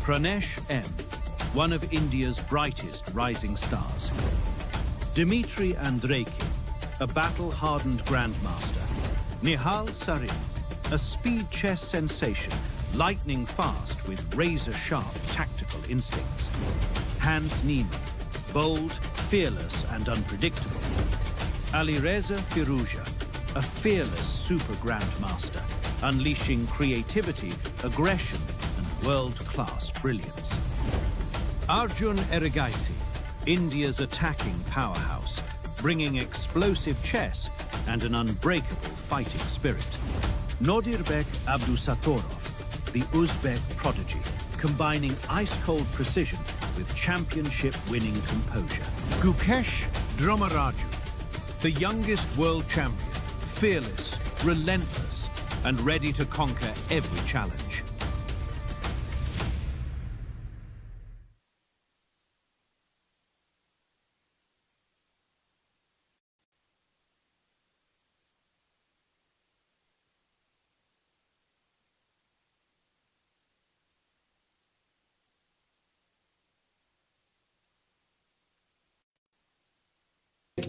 Pranesh M, one of India's brightest rising stars. Dimitri Andreikin, a battle-hardened grandmaster. Nihal Sarin, a speed chess sensation, lightning fast with razor-sharp tactical instincts. Hans Niemann, bold, fearless and unpredictable. Alireza Firouzja, a fearless super grandmaster, unleashing creativity, aggression and world-class brilliance. Arjun Erigaisi, India's attacking powerhouse, bringing explosive chess and an unbreakable fighting spirit. Nodirbek Abdusatorov, the Uzbek prodigy, combining ice-cold precision with championship-winning composure. Gukesh Dommaraju, the youngest world champion, fearless, relentless, and ready to conquer every challenge.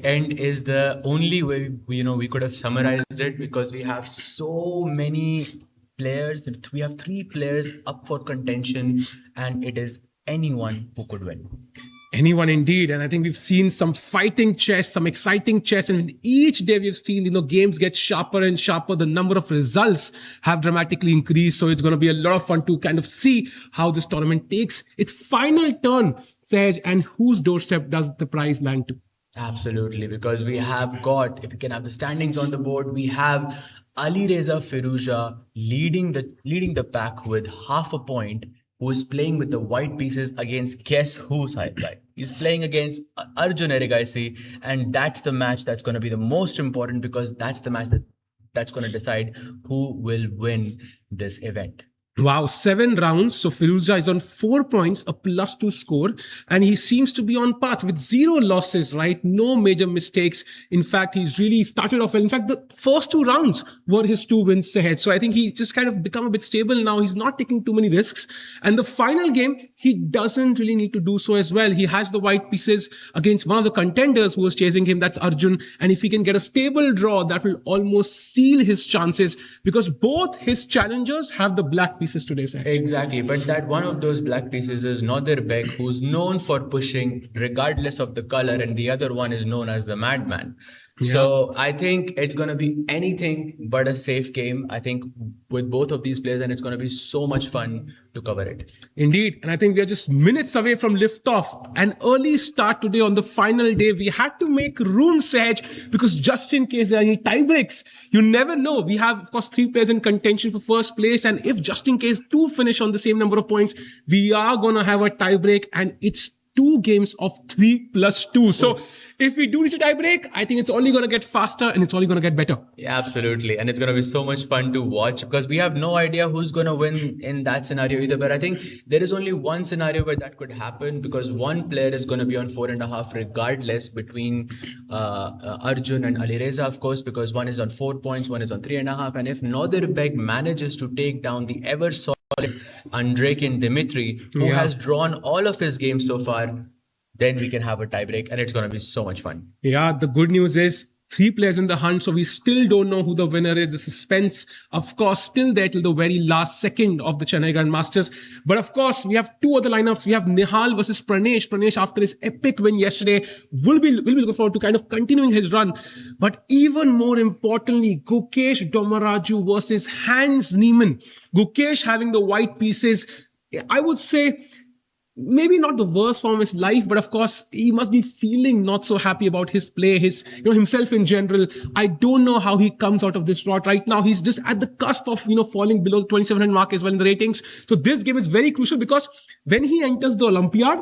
End is the only way we could have summarized it, because we have so many players. We have 3 players up for contention, and it is anyone who could win. Anyone indeed. And I think we've seen some fighting chess, some exciting chess. And each day we've seen, games get sharper and sharper. The number of results have dramatically increased. So it's going to be a lot of fun to kind of see how this tournament takes its final turn, Sahaj, and whose doorstep does the prize land to? Absolutely, because we have got, if we can have the standings on the board, we have Alireza Firouzja leading the pack with half a point, who is playing with the white pieces against guess who side. He's playing against Arjun Erigaisi, and that's the match that's going to be the most important, because that's the match that's going to decide who will win this event. Wow, 7 rounds. So Firouzja is on 4 points, a +2 score. And he seems to be on path with 0 losses, right? No major mistakes. In fact, he's really started off well. In fact, the first 2 rounds were his 2 wins ahead. So I think he's just kind of become a bit stable now. He's not taking too many risks. And the final game, he doesn't really need to do so as well. He has the white pieces against one of the contenders who was chasing him. That's Arjun. And if he can get a stable draw, that will almost seal his chances, because both his challengers have the black pieces today, Sahaj. Exactly, but that one of those black pieces is Nodirbek, who's known for pushing regardless of the color, and the other one is known as the Madman. Yeah. So I think it's going to be anything but a safe game, I think, with both of these players, and it's going to be so much fun to cover it. Indeed. And I think we are just minutes away from liftoff. An early start today on the final day. We had to make room, Sahaj, because just in case there are any tie breaks, you never know. We have, of course, 3 players in contention for first place. And if just in case 2 finish on the same number of points, we are going to have a tie break, and it's 2 games of 3 + 2. So if we do reach a tie break, I think it's only going to get faster and it's only going to get better. Yeah, absolutely. And it's going to be so much fun to watch, because we have no idea who's going to win in that scenario either. But I think there is only one scenario where that could happen, because one player is going to be on 4.5 regardless, between Arjun and Alireza, of course, because one is on 4 points, one is on 3.5. And if Nodirbek manages to take down the ever solid Andreikin Dimitri, who has drawn all of his games so far, then we can have a tiebreak, and it's going to be so much fun. Yeah, the good news is 3 players in the hunt, so we still don't know who the winner is. The suspense, of course, still there till the very last second of the Chennai Grand Masters. But of course, we have 2 other lineups. We have Nihal versus Pranesh. Pranesh, after his epic win yesterday, will be looking forward to kind of continuing his run. But even more importantly, Gukesh Dommaraju versus Hans Niemann. Gukesh having the white pieces, I would say, maybe not the worst form of his life, but of course, he must be feeling not so happy about his play, himself in general. I don't know how he comes out of this rot right now. He's just at the cusp of, falling below the 2700 mark as well in the ratings. So this game is very crucial, because when he enters the Olympiad,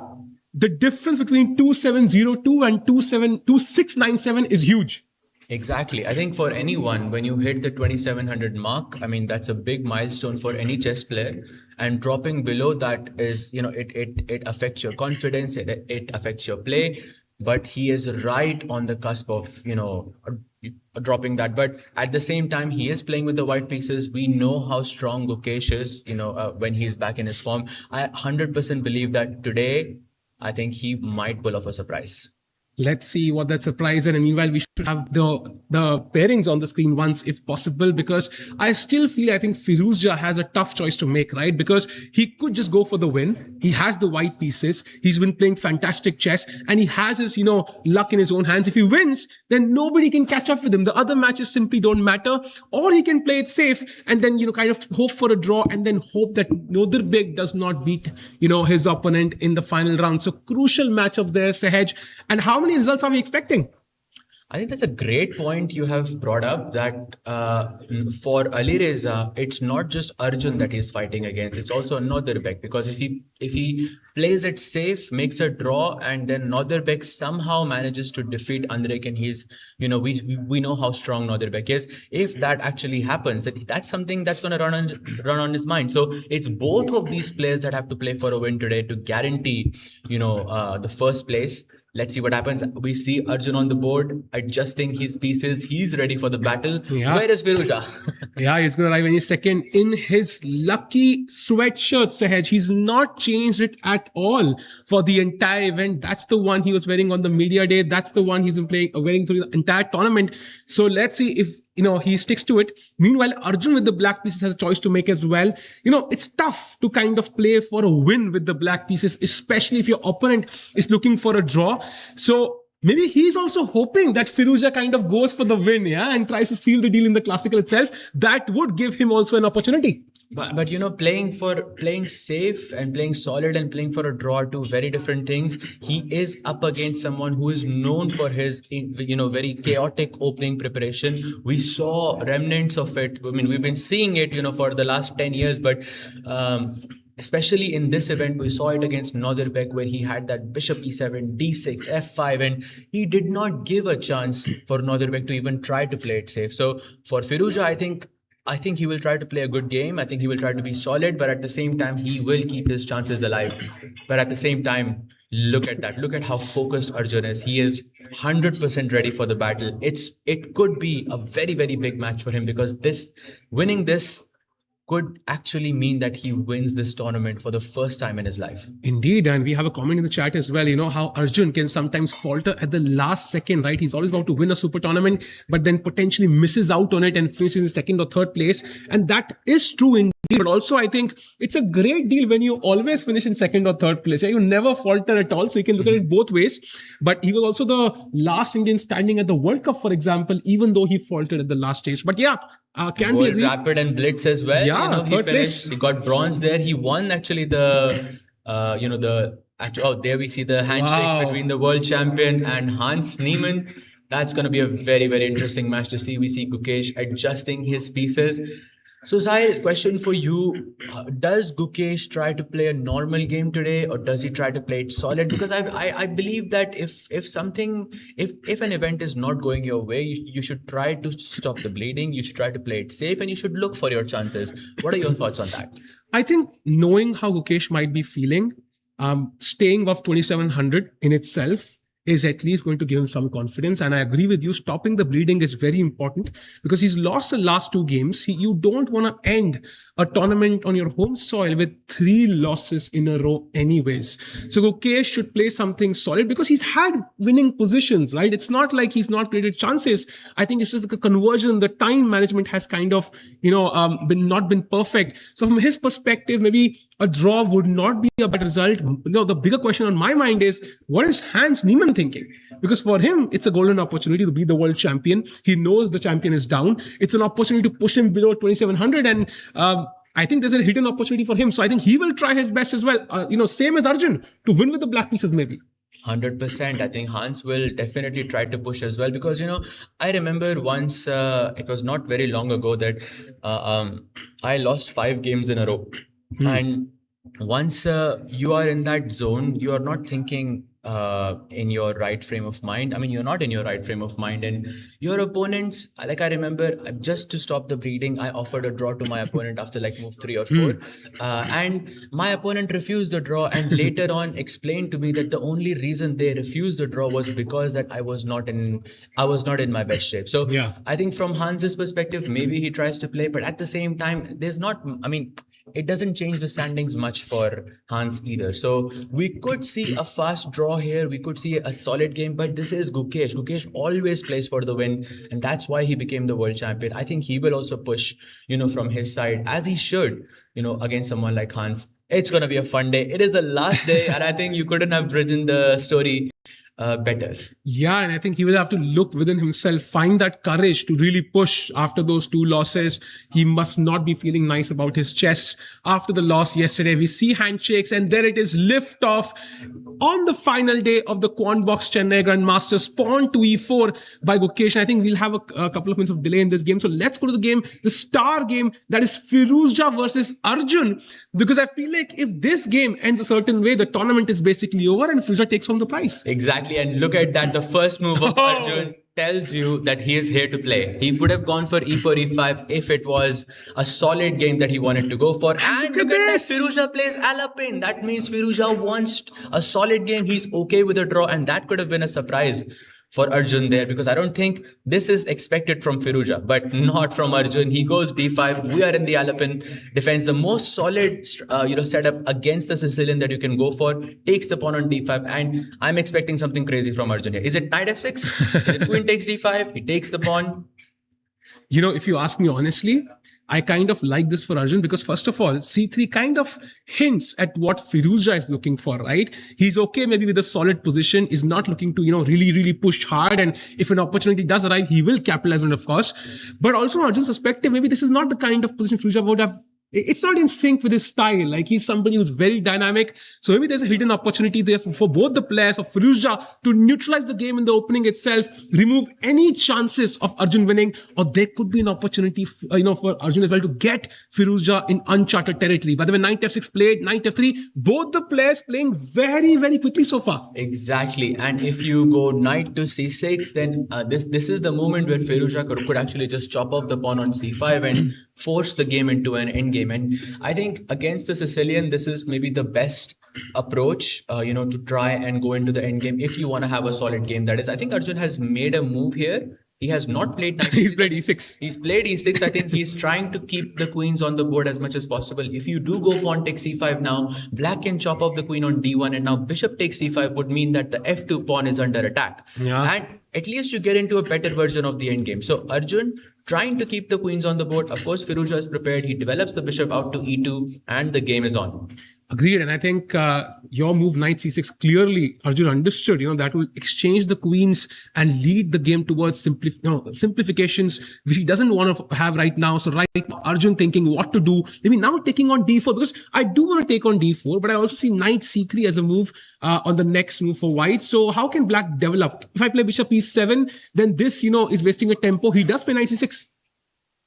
the difference between 2702 and 2697 is huge. Exactly. I think for anyone, when you hit the 2700 mark, I mean, that's a big milestone for any chess player. And dropping below that is, it affects your confidence, it affects your play. but he is right on the cusp of, dropping that. But at the same time, he is playing with the white pieces. We know how strong Gukesh is, when he's back in his form. I 100% believe that today, I think he might pull off a surprise. Let's see what that surprise is. And meanwhile, we should have the pairings on the screen once, if possible, because I still feel I think Firuzja has a tough choice to make, right? Because he could just go for the win. He has the white pieces. He's been playing fantastic chess, and he has his, luck in his own hands. If he wins, then nobody can catch up with him. The other matches simply don't matter. Or he can play it safe and then, kind of hope for a draw and then hope that Nodirbek does not beat, his opponent in the final round. So crucial matchup there, Sahaj. And how many results are we expecting? I think that's a great point you have brought up, that for Alireza, it's not just Arjun that he's fighting against. It's also Nodirbek, because if he plays it safe, makes a draw, and then Nodirbek somehow manages to defeat Andrek, and he's, we know how strong Nodirbek is. If that actually happens, that's something that's going to run on his mind. So it's both of these players that have to play for a win today to guarantee, the first place. Let's see what happens. We see Arjun on the board, adjusting his pieces. He's ready for the battle. Yeah. Where is Firuzja? Yeah, he's going to arrive any second in his lucky sweatshirt, Sahaj. He's not changed it at all for the entire event. That's the one he was wearing on the media day. That's the one he's been wearing through the entire tournament. So let's see if he sticks to it. Meanwhile, Arjun with the black pieces has a choice to make as well. It's tough to kind of play for a win with the black pieces, especially if your opponent is looking for a draw. So maybe he's also hoping that Firuzja kind of goes for the win, and tries to seal the deal in the classical itself. That would give him also an opportunity. But playing safe and playing solid and playing for a draw are two very different things. He is up against someone who is known for his very chaotic opening preparation. We saw remnants of it. I mean, we've been seeing it for the last 10 years, but especially in this event, we saw it against Nodirbek, where he had that bishop e7, d6, f5, and he did not give a chance for Nodirbek to even try to play it safe. So for Firuzja, I think he will try to play a good game. I think he will try to be solid, but at the same time, he will keep his chances alive. But at the same time, look at that. Look at how focused Arjun is. He is 100% ready for the battle. It could be a very, very big match for him, because winning this could actually mean that he wins this tournament for the first time in his life. Indeed, and we have a comment in the chat as well, how Arjun can sometimes falter at the last second, right? He's always about to win a super tournament, but then potentially misses out on it and finishes in second or third place. And that is true indeed. But also, I think it's a great deal when you always finish in second or third place. You never falter at all. So you can look at it both ways. But he was also the last Indian standing at the World Cup, for example, even though he faltered at the last stage. But yeah, can World Rapid and Blitz as well. Yeah, he finished. He got bronze there. He won actually there we see the handshakes between the world champion and Hans Niemann. That's going to be a very, very interesting match to see. We see Gukesh adjusting his pieces. So, Sahil, question for you. Does Gukesh try to play a normal game today, or does he try to play it solid? Because I believe that if an event is not going your way, you should try to stop the bleeding. You should try to play it safe, and you should look for your chances. What are your thoughts on that? I think knowing how Gukesh might be feeling, staying above 2700 in itself is at least going to give him some confidence. And I agree with you, stopping the bleeding is very important, because he's lost the last two games. You don't want to end a tournament on your home soil with 3 losses in a row anyways. So Gukesh should play something solid, because he's had winning positions, right? It's not like he's not created chances. I think it's just the conversion, the time management has kind of, not been perfect. So from his perspective, maybe a draw would not be a bad result. The bigger question on my mind is, what is Hans Niemann thinking? Because for him, it's a golden opportunity to be the world champion. He knows the champion is down. It's an opportunity to push him below 2700. And I think there's a hidden opportunity for him. So I think he will try his best as well. Same as Arjun, to win with the black pieces maybe. 100%. I think Hans will definitely try to push as well, because I remember once, it was not very long ago, that I lost 5 games in a row. And once you are in that zone, you are not thinking in your right frame of mind. I mean, you're not in your right frame of mind, and your opponents, like I remember, just to stop the bleeding, I offered a draw to my opponent after like move 3 or 4, and my opponent refused the draw, and later on explained to me that the only reason they refused the draw was because that I was not in my best shape. So Yeah. I think from Hans's perspective, maybe he tries to play, but at the same time, there's not, I mean, it doesn't change the standings much for Hans either. So we could see a fast draw here. We could see a solid game, but this is Gukesh. Gukesh always plays for the win, and that's why he became the world champion. I think he will also push, from his side, as he should, against someone like Hans. It's going to be a fun day. It is the last day, and I think you couldn't have written the story better. Yeah, and I think he will have to look within himself, find that courage to really push after those 2 losses. He must not be feeling nice about his chest after the loss yesterday. We see handshakes, and there it is, lift off on the final day of the Quantbox Chennai Grand Masters, pawn to e4 by Gukesh. I think we'll have a couple of minutes of delay in this game. So let's go to the game, the star game, that is Firuzja versus Arjun. Because I feel like if this game ends a certain way, the tournament is basically over and Firuzja takes home the prize. Exactly. And look at that. The first move of Arjun tells you that he is here to play. He would have gone for e4, e5 if it was a solid game that he wanted to go for. And look at that. Firuzja plays Alapin. That means Firuzja wants a solid game. He's okay with a draw. And that could have been a surprise for Arjun there, because I don't think this is expected from Firuzja, but not from Arjun. He goes d5. We are in the Alapin defense, the most solid setup against the Sicilian that you can go for. Takes the pawn on d5, and I'm expecting something crazy from Arjun here. Is it knight f6? Is it queen takes d5? He takes the pawn. If you ask me honestly, I kind of like this for Arjun because first of all, c3 kind of hints at what Firuzja is looking for, right? He's okay maybe with a solid position, is not looking to, really push hard. And if an opportunity does arrive, he will capitalize on it, of course. But also from Arjun's perspective, maybe this is not the kind of position Firuzja would have. It's not in sync with his style. Like, he's somebody who's very dynamic. So maybe there's a hidden opportunity there for both the players of Firuzja to neutralize the game in the opening itself, remove any chances of Arjun winning, or there could be an opportunity, for Arjun as well to get Firuzja in uncharted territory. By the way, knight f6 played, knight f3, both the players playing very, very quickly so far. Exactly. And if you go knight to c6, then this is the moment where Firuzja could actually just chop off the pawn on c5 and force the game into an endgame. And I think against the Sicilian, this is maybe the best approach, to try and go into the endgame if you want to have a solid game. That is, I think Arjun has made a move here. He has not played knight. He's played e6. He's played e6. I think he's trying to keep the queens on the board as much as possible. If you do go pawn takes c5 now, black can chop off the queen on d1, and now bishop takes c5 would mean that the f2 pawn is under attack. Yeah. And at least you get into a better version of the endgame. So Arjun trying to keep the queens on the board. Of course, Firuzja is prepared. He develops the bishop out to e2, and the game is on. Agreed. And I think your move knight c6, clearly Arjun understood, that will exchange the queens and lead the game towards simplifications, which he doesn't want to have right now. So right now, Arjun thinking what to do. Maybe now taking on d4, because I do want to take on d4, but I also see knight c3 as a move on the next move for white. So how can black develop? If I play bishop e7, then this, is wasting a tempo. He does play knight c6.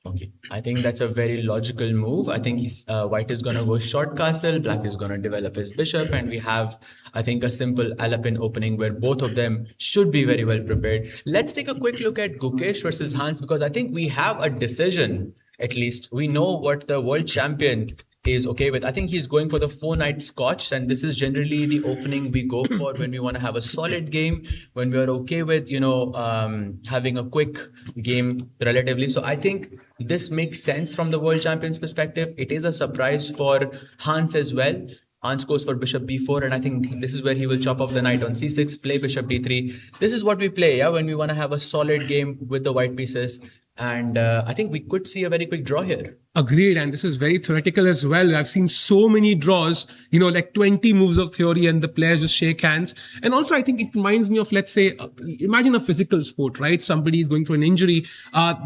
Okay, I think that's a very logical move. I think white is going to go short castle, black is going to develop his bishop, and we have, I think, a simple Alapin opening where both of them should be very well prepared. Let's take a quick look at Gukesh versus Hans, because I think we have a decision. At least we know what the world champion is okay with. I think he's going for the 4-knight Scotch, and this is generally the opening we go for when we want to have a solid game, when we are okay with, having a quick game relatively. So I think this makes sense from the world champion's perspective. It is a surprise for Hans as well. Hans goes for bishop b4, and I think this is where he will chop off the knight on c6, play bishop d3. This is what we play, when we want to have a solid game with the white pieces. And I think we could see a very quick draw here. Agreed. And this is very theoretical as well. I've seen so many draws, like 20 moves of theory and the players just shake hands. And also, I think it reminds me of, let's say, imagine a physical sport, right? Somebody is going through an injury.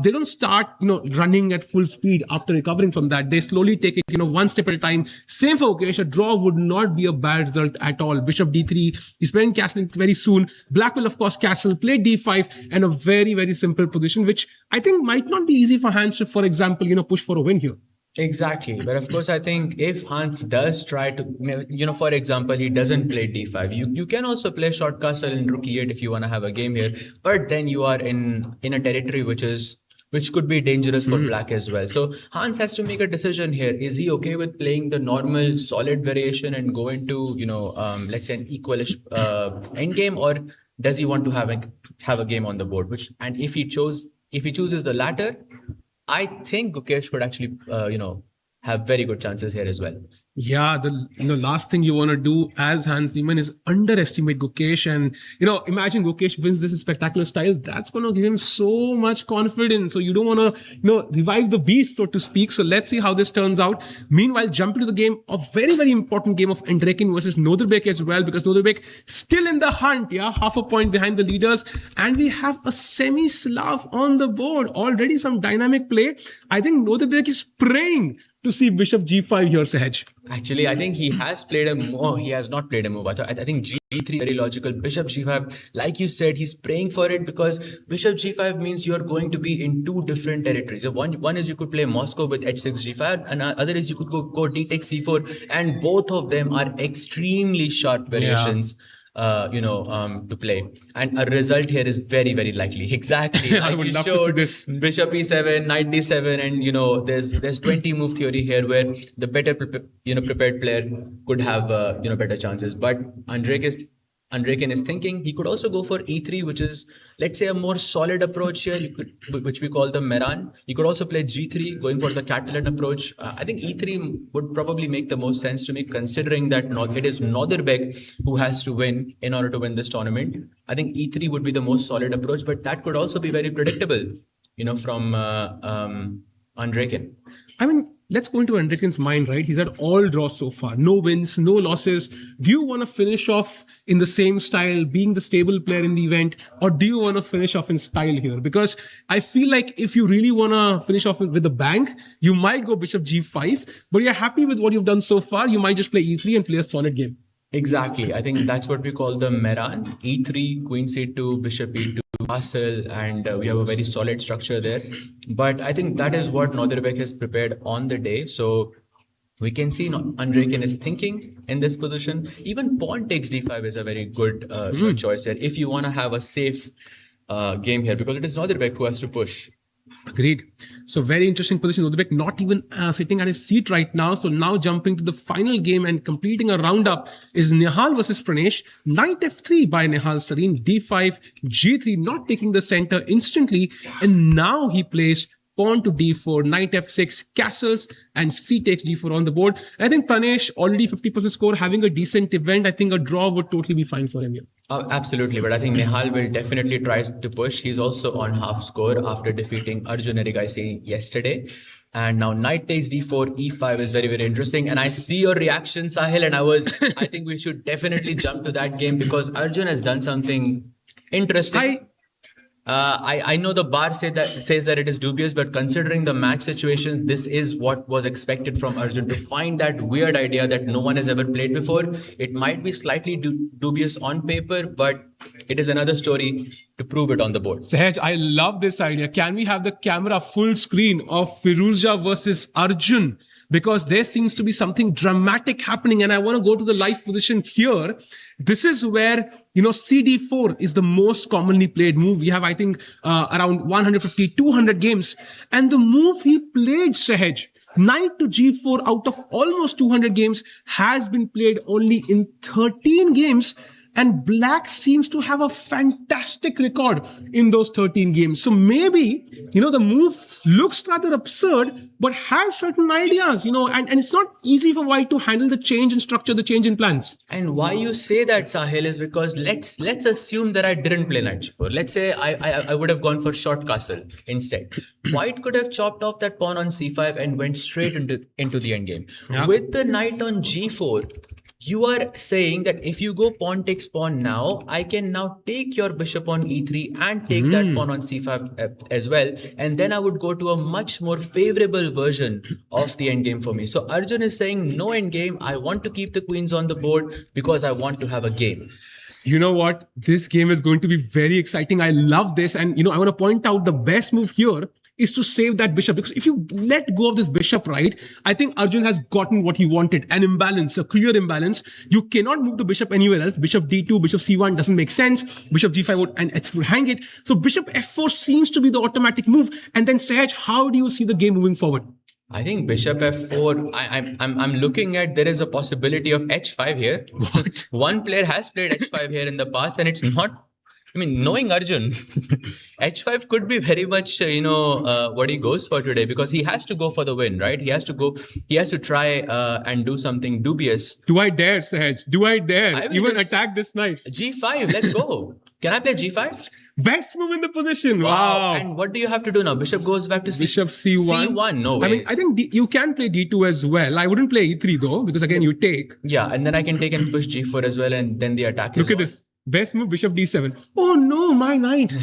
They don't start, running at full speed after recovering from that. They slowly take it, one step at a time. Same for Gukesh. A draw would not be a bad result at all. Bishop d3. He's playing castle very soon. Black will, of course, castle, play d5, and a very, very simple position, which I think might not be easy for Hans to, for example, push for a win here. Exactly. But of course, I think if Hans does try to, for example, he doesn't play d5. You can also play short castle in rook e8 if you want to have a game here. But then you are in a territory which could be dangerous for black as well. So Hans has to make a decision here. Is he okay with playing the normal solid variation and go into, let's say an equalish endgame, or does he want to have a game on the board? And if he chooses the latter, I think Gukesh could actually, have very good chances here as well. Yeah, the last thing you want to do as Hans Niemann is underestimate Gukesh, and imagine Gukesh wins this spectacular style. That's going to give him so much confidence. So you don't want to revive the beast, so to speak. So let's see how this turns out. Meanwhile, jumping to the game, a very, very important game of Andrekin versus Nodirbek as well, because Nodirbek still in the hunt. Yeah, half a point behind the leaders, and we have a semi-Slav on the board. Already some dynamic play. I think Nodirbek is praying to see Bishop G5 here, Sahaj. Actually, I think he has played a move. Oh, he has not played a move. I think G3 very logical. Bishop G5, like you said, he's praying for it because Bishop G5 means you're going to be in two different territories. One is you could play Moscow with H6 G5, and other is you could go D takes C4, and both of them are extremely sharp variations. To play, and a result here is very, very likely. Exactly. I would love to see this. Bishop E7, Knight D7, and there's 20 move theory here where the better prepared player could have better chances. But Andrekin is thinking he could also go for E3, which is, let's say, a more solid approach here, which we call the Meran. He could also play G3, going for the Catalan approach. I think E3 would probably make the most sense to me, considering that it is Nodirbek who has to win in order to win this tournament. I think E3 would be the most solid approach, but that could also be very predictable, from Andrekin. I mean, let's go into Andrekin's mind, right? He's had all draws so far. No wins, no losses. Do you want to finish off in the same style, being the stable player in the event? Or do you want to finish off in style here? Because I feel like if you really want to finish off with a bang, you might go Bishop G5. But you're happy with what you've done so far. You might just play E3 and play a solid game. Exactly. I think that's what we call the Meran. E3, Queen C2, Bishop E2, castle, and we have a very solid structure there. But I think that is what Nodirbek has prepared on the day. So we can see Andrekin is thinking in this position. Even pawn takes D5 is a very good choice there if you want to have a safe game here, because it is Nodirbek who has to push. Agreed. So very interesting position. Nodirbek not even sitting at his seat right now. So now jumping to the final game and completing a roundup is Nihal versus Pranesh. Knight F3 by Nihal Sareen. D5, G3 not taking the center instantly. And now he plays pawn to D4, Knight F6, castles, and C takes D4 on the board. I think Pranesh already 50% score, having a decent event. I think a draw would totally be fine for him here. Absolutely, but I think Nihal will definitely try to push. He's also on half score after defeating Arjun yesterday. And now Knight takes D4, E5 is very, very interesting. And I see your reaction, Sahil, and I think we should definitely jump to that game because Arjun has done something interesting. I know the bar says that it is dubious, but considering the match situation, this is what was expected from Arjun, to find that weird idea that no one has ever played before. It might be slightly dubious on paper, but it is another story to prove it on the board. Sahaj, I love this idea. Can we have the camera full screen of Firouzja versus Arjun? Because there seems to be something dramatic happening, and I want to go to the live position here. This is where, CD4 is the most commonly played move. We have, I think, around 150, 200 games. And the move he played, Sahaj, Knight to G4 out of almost 200 games has been played only in 13 games. And Black seems to have a fantastic record in those 13 games. So maybe, the move looks rather absurd, but has certain ideas, and it's not easy for White to handle the change in structure, the change in plans. And why you say that, Sahil, is because let's assume that I didn't play Knight G4. Let's say I would have gone for short castle instead. White could have chopped off that pawn on C5 and went straight into the endgame. Yeah. With the Knight on G4, you are saying that if you go pawn takes pawn now, I can now take your bishop on E3 and take that pawn on C5 as well. And then I would go to a much more favorable version of the endgame for me. So Arjun is saying no endgame. I want to keep the queens on the board because I want to have a game. You know what? This game is going to be very exciting. I love this. And, I want to point out the best move here is to save that bishop. Because if you let go of this bishop, right, I think Arjun has gotten what he wanted. An imbalance, a clear imbalance. You cannot move the bishop anywhere else. Bishop d2, bishop c1 doesn't make sense. Bishop g5 and h3 would hang it. So bishop f4 seems to be the automatic move. And then Sahaj, how do you see the game moving forward? I think bishop f4, I'm looking at, there is a possibility of h5 here. What? One player has played h5 here in the past, and it's not, knowing Arjun, h5 could be very much, what he goes for today, because he has to go for the win, right? He has to try and do something dubious. Do I dare, Sahaj? Do I dare? Even attack this knight? G5, let's go. Can I play g5? Best move in the position. Wow. And what do you have to do now? Bishop goes back to Bishop c1. C1, no way. I think you can play d2 as well. I wouldn't play e3 though, because again, you take. Yeah, and then I can take and push g4 as well, and then the attack is Look at on. this. Best move, bishop d7. Oh no, my knight.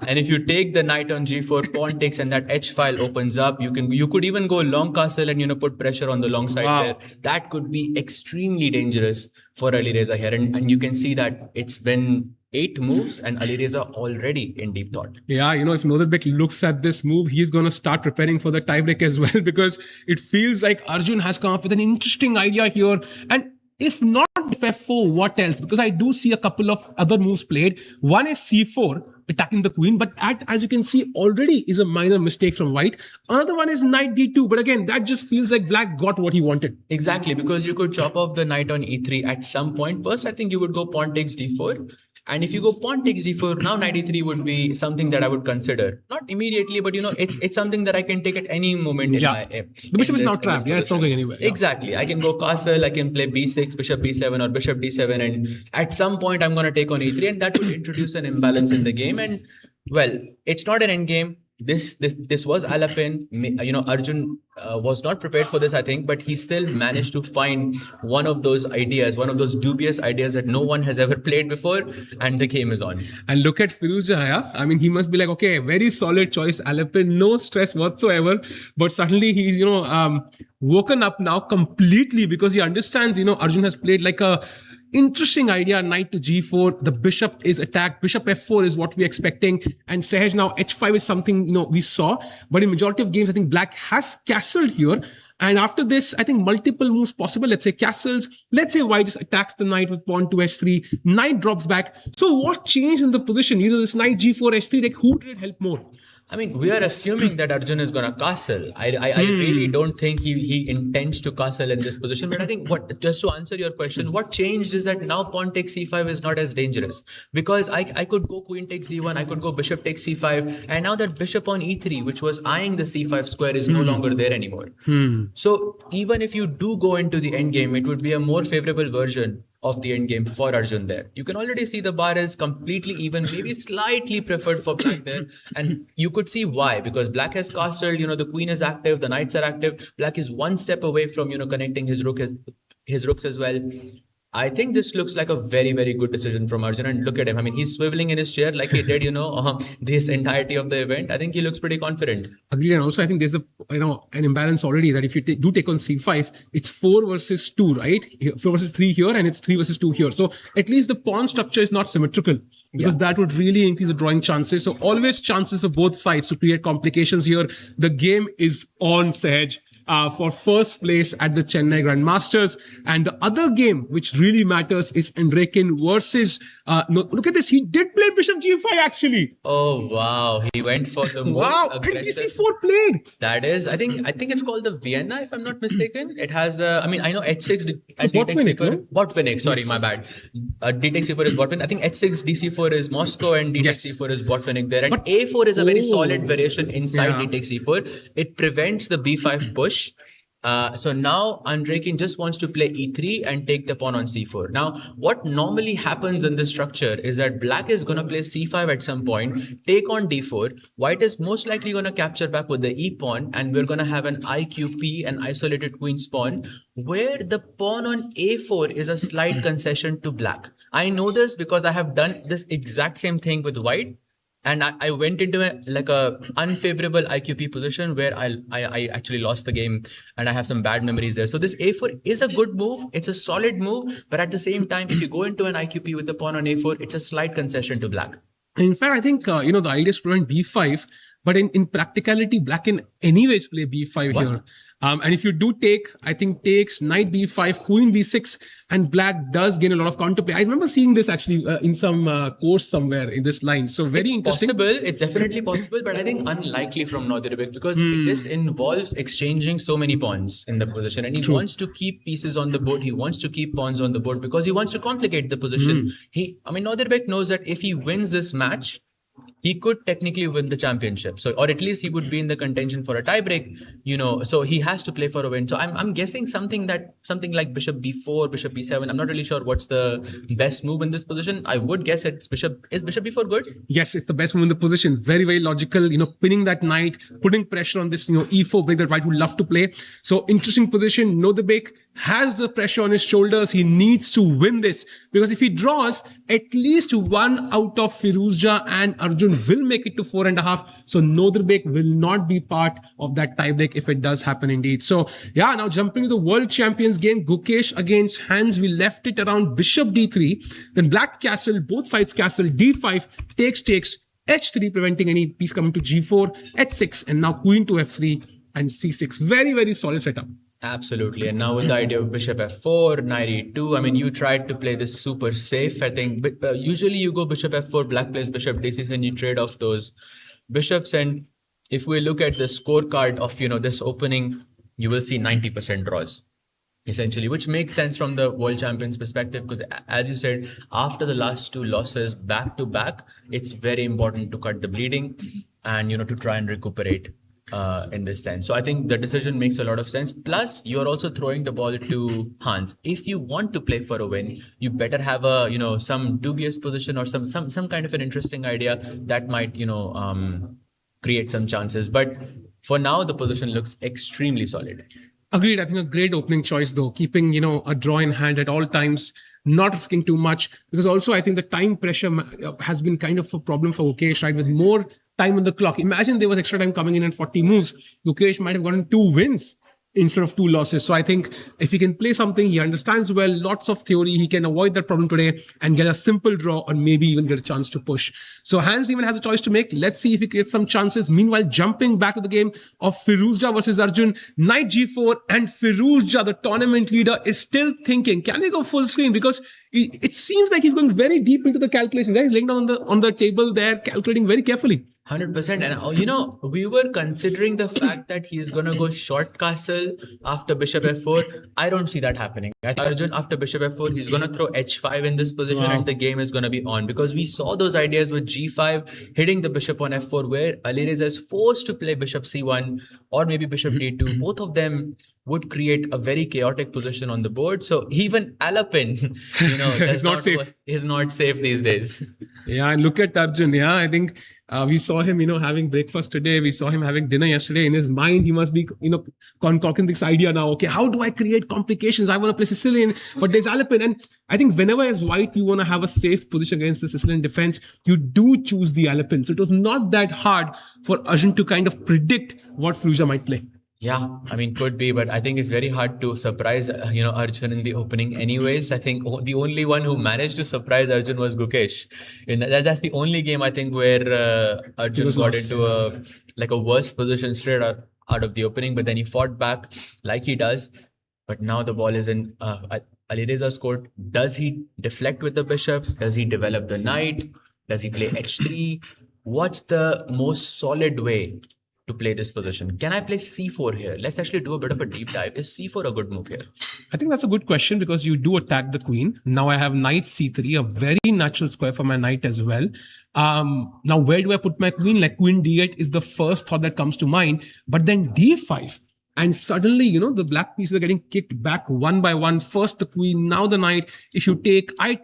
And if you take the knight on g4, pawn takes, and that h file opens up, you could even go long castle and put pressure on the long side there. That could be extremely dangerous for Alireza here. And you can see that it's been 8 moves and Alireza already in deep thought. Yeah, if Nodirbek looks at this move, he's going to start preparing for the tiebreak as well, because it feels like Arjun has come up with an interesting idea here. And if not f4, what else? Because I do see a couple of other moves played. One is c4, attacking the queen, but that, as you can see, already is a minor mistake from white. Another one is knight d2, but again, that just feels like black got what he wanted. Exactly, because you could chop off the knight on e3 at some point. First, I think you would go pawn takes d4. And if you go pawn takes d4, now knight e3 would be something that I would consider. Not immediately, but it's something that I can take at any moment in my... The bishop is now trapped. Yeah, it's not going anywhere. Yeah. Exactly. I can go castle, I can play b6, bishop b7 or bishop d7. And at some point, I'm going to take on e3, and that will introduce an imbalance in the game. And, well, it's not an endgame. This was Alapin. Arjun was not prepared for this, I think, but he still managed to find one of those ideas, one of those dubious ideas that no one has ever played before, and the game is on. And look at Firouzja, yeah? He must be like, okay, very solid choice, Alapin, no stress whatsoever. But suddenly he's, woken up now completely, because he understands, Arjun has played like a interesting idea, knight to g4, the bishop is attacked, bishop f4 is what we're expecting, and Sahaj now h5 is something, we saw, but in majority of games, I think black has castled here, and after this, I think multiple moves possible, let's say castles, let's say white just attacks the knight with pawn to h3, knight drops back, so what changed in the position, this knight g4, h3, like who did it help more? We are assuming that Arjun is going to castle. I really don't think he intends to castle in this position. But I think just to answer your question, what changed is that now pawn takes c5 is not as dangerous. Because I could go queen takes d1, I could go bishop takes c5. And now that bishop on e3, which was eyeing the c5 square, is no longer there anymore. So even if you do go into the endgame, it would be a more favorable version of the endgame for Arjun there. You can already see the bar is completely even, maybe slightly preferred for black there. And you could see why, because black has castled, the queen is active, the knights are active. Black is one step away from, connecting his rooks as well. I think this looks like a very, very good decision from Arjun. And look at him. He's swiveling in his chair like he did, this entirety of the event. I think he looks pretty confident. Agreed. And also, I think there's an imbalance already that if you do take on c5, it's 4 versus 2, right? 4 versus 3 here, and it's 3 versus 2 here. So at least the pawn structure is not symmetrical, because that would really increase the drawing chances. So always chances of both sides to create complications here. The game is on, Sahaj. For first place at the Chennai Grand Masters. And the other game which really matters is Enrique versus look at this, he did play bishop g5 actually. Oh wow, he went for the most aggressive. And dc4 played. That is, I think it's called the Vienna, if I'm not mistaken. It has I know h6 and d takes c4. Botvinnik, sorry, my bad. D takes c4 is Botvinnik. I think h6 dc4 is Moscow, and d takes c4 is Botvinnik there. And a4 is a very solid variation inside d takes c4. It prevents the b5 push. So now Enrique just wants to play e3 and take the pawn on c4. Now, what normally happens in this structure is that black is going to play c5 at some point, take on d4. White is most likely going to capture back with the e pawn, and we're going to have an IQP, an isolated queen's pawn, where the pawn on a4 is a slight concession to black. I know this because I have done this exact same thing with white. And I went into a unfavorable IQP position where I actually lost the game, and I have some bad memories there. So this A4 is a good move. It's a solid move, but at the same time, if you go into an IQP with the pawn on A4, it's a slight concession to black. In fact, I think, the idea is to prevent B5, but in practicality, black can anyways play B5 here. And if you do take, I think takes knight B5, queen B6, and black does gain a lot of counterplay. I remember seeing this actually in some course somewhere in this line. So very interesting. Possible. It's definitely possible, but I think unlikely from Nodirbek because this involves exchanging so many pawns in the position, and he wants to keep pieces on the board. He wants to keep pawns on the board because he wants to complicate the position. Nodirbek knows that if he wins this match, he could technically win the championship. So, or at least he would be in the contention for a tiebreak, so he has to play for a win. So I'm guessing something like bishop b4, bishop b7. I'm not really sure what's the best move in this position. I would guess is bishop b4 good? Yes, it's the best move in the position. Very, very logical, pinning that knight, putting pressure on this, e4 break that white would love to play. So interesting position. Nodirbek has the pressure on his shoulders. He needs to win this because if he draws, at least one out of Firuzja and Arjun will make it to 4.5. So Nodirbek will not be part of that tiebreak if it does happen indeed. So yeah, now jumping to the World Champions game, Gukesh against Hans. We left it around bishop d3, then black castle, both sides castle, d5, takes, h3, preventing any piece coming to g4, h6, and now queen to f3 and c6. Very, very solid setup. Absolutely. And now with the idea of bishop f4, knight e2, you tried to play this super safe, I think. But usually you go bishop f4, black plays bishop d6, and you trade off those bishops. And if we look at the scorecard of, this opening, you will see 90% draws, essentially, which makes sense from the world champions perspective. Because as you said, after the last two losses back to back, it's very important to cut the bleeding and, to try and recuperate. In this sense. So I think the decision makes a lot of sense. Plus, you're also throwing the ball to Hans. If you want to play for a win, you better have a, some dubious position or some kind of an interesting idea that might, create some chances. But for now, the position looks extremely solid. Agreed. I think a great opening choice though, keeping, a draw in hand at all times, not risking too much. Because also I think the time pressure has been kind of a problem for Gukesh, right? With more time on the clock. Imagine there was extra time coming in at 40 moves. Gukesh might have gotten 2 wins instead of 2 losses. So I think if he can play something, he understands well, lots of theory, he can avoid that problem today and get a simple draw or maybe even get a chance to push. So Hans even has a choice to make. Let's see if he creates some chances. Meanwhile, jumping back to the game of Firuzja versus Arjun, knight g4, and Firuzja, the tournament leader, is still thinking, can he go full screen? Because it seems like he's going very deep into the calculations. He's laying down on the table there, calculating very carefully. 100%. And we were considering the fact that he's going to go short castle after bishop f4. I don't see that happening. I think Arjun, after bishop f4, he's going to throw h5 in this position and the game is going to be on. Because we saw those ideas with g5, hitting the bishop on f4, where Alireza is forced to play bishop c1 or maybe bishop d2. Both of them would create a very chaotic position on the board. So even Alapin, is not safe these days. Yeah, and look at Arjun. Yeah, I think we saw him, having breakfast today. We saw him having dinner yesterday. In his mind, he must be, concocting this idea now. Okay, how do I create complications? I want to play Sicilian, but there's Alapin. And I think whenever as white, you want to have a safe position against the Sicilian defense, you do choose the Alapin. So it was not that hard for Arjun to kind of predict what Firuzja might play. Yeah, could be, but I think it's very hard to surprise, Arjun in the opening anyways. I think the only one who managed to surprise Arjun was Gukesh. That's the only game, I think, where Arjun got into a worse position straight out of the opening, but then he fought back like he does. But now the ball is in Alireza's court. Does he deflect with the bishop? Does he develop the knight? Does he play h3? What's the most solid way to play this position? Can I play c4 here? Let's actually do a bit of a deep dive. Is c4 a good move here? I think that's a good question because you do attack the queen. Now I have knight c3, a very natural square for my knight as well. Now where do I put my queen? Like queen d8 is the first thought that comes to mind, but then d5. And suddenly, the black pieces are getting kicked back one by one. First the queen, now the knight. If you take, I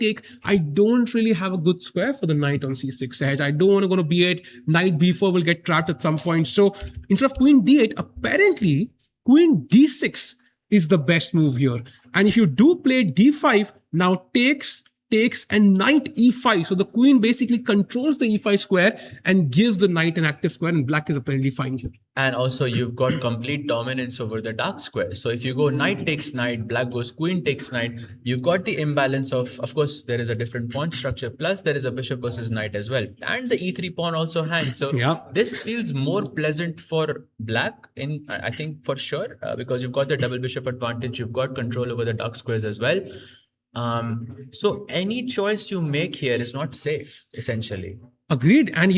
don't really have a good square for the knight on c6 edge. I don't want to go to b8. Knight b4 will get trapped at some point. So instead of queen d8, apparently queen d6 is the best move here. And if you do play d5, now takes takes and knight e5. So the queen basically controls the e5 square and gives the knight an active square, and black is apparently fine here. And also you've got complete dominance over the dark square. So if you go knight takes knight, black goes queen takes knight, you've got the imbalance of course, there is a different pawn structure, plus there is a bishop versus knight as well. And the e3 pawn also hangs. So this feels more pleasant for black, I think for sure, because you've got the double bishop advantage, you've got control over the dark squares as well. So any choice you make here is not safe, essentially. Agreed. And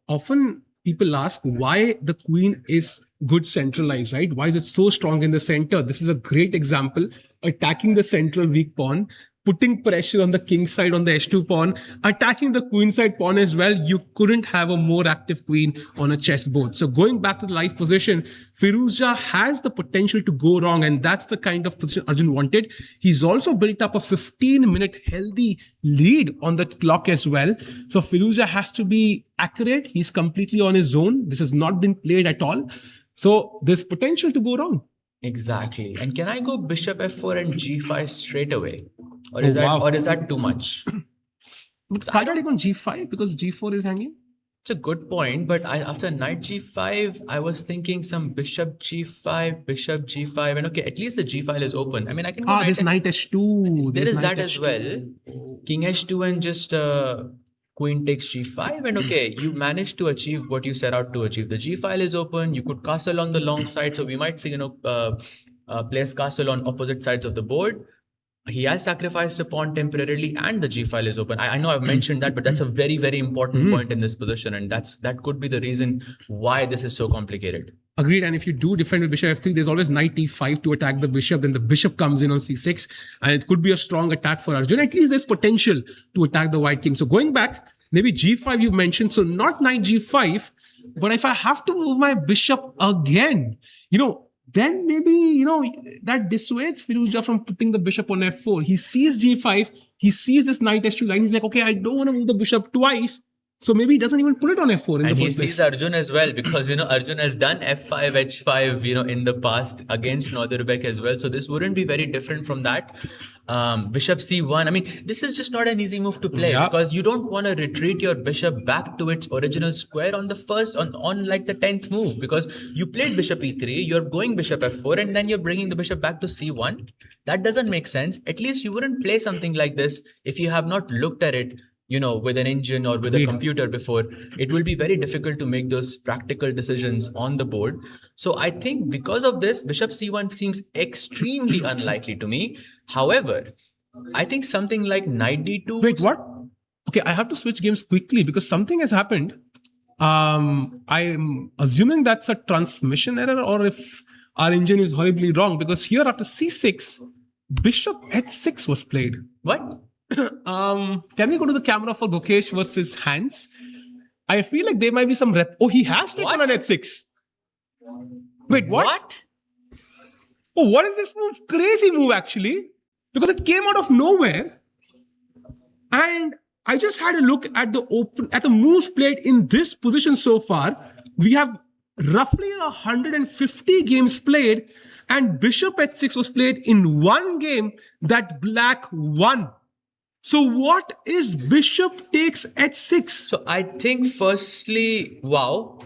often people ask why the queen is good centralized, right? Why is it so strong in the center? This is a great example. Attacking the central weak pawn, putting pressure on the king side on the h2 pawn, attacking the queen side pawn as well. You couldn't have a more active queen on a chessboard. So going back to the live position, Firouzja has the potential to go wrong, and that's the kind of position Arjun wanted. He's also built up a 15-minute healthy lead on the clock as well. So Firouzja has to be accurate. He's completely on his own. This has not been played at all. So there's potential to go wrong. Exactly. And can I go bishop f4 and g5 straight away? Or is that too much? Why not even g5? Because g4 is hanging? It's a good point, but after knight g5, I was thinking some bishop g5, and okay, at least the g file is open. I mean, I can go there's knight h2. There is that as well. King h2 and just queen takes g5, and okay, you managed to achieve what you set out to achieve. The g file is open. You could castle on the long side, so we might see players castle on opposite sides of the board. He has sacrificed a pawn temporarily, and the g file is open. I know I've mentioned that, but that's a very, very important point in this position, and that could be the reason why this is so complicated. Agreed. And if you do defend with bishop f3, there's always knight e5 to attack the bishop. Then the bishop comes in on c6, and it could be a strong attack for Arjun. At least there's potential to attack the white king. So going back, maybe g5 you mentioned, so not knight g5, but if I have to move my bishop again, then maybe, that dissuades Firouzja from putting the bishop on f4. He sees g5, he sees this knight h2 line. He's like, okay, I don't want to move the bishop twice. So maybe he doesn't even put it on f4 in the first place. And he sees Arjun as well, because, Arjun has done f5, h5, in the past against Nodirbek as well. So this wouldn't be very different from that. Bishop c1. I mean, this is just not an easy move to play because you don't want to retreat your bishop back to its original square on the first, on like the 10th move, because you played bishop e3, you're going bishop f4, and then you're bringing the bishop back to c1. That doesn't make sense. At least you wouldn't play something like this if you have not looked at it, with an engine or with a computer before. It will be very difficult to make those practical decisions on the board. So I think because of this, bishop c1 seems extremely unlikely to me. However, I think something like knight d2... Wait, what? Okay, I have to switch games quickly because something has happened. I'm assuming that's a transmission error, or if our engine is horribly wrong, because here after c6, bishop h6 was played. What? Can we go to the camera for Gukesh versus Hans? I feel like there might be some rep. Oh, he has taken on h6. Wait, what? Oh, what is this move? Crazy move, actually. Because it came out of nowhere. And I just had a look at the moves played in this position so far. We have roughly 150 games played, and bishop h6 was played in one game that black won. So what is bishop takes h6? So I think firstly, wow.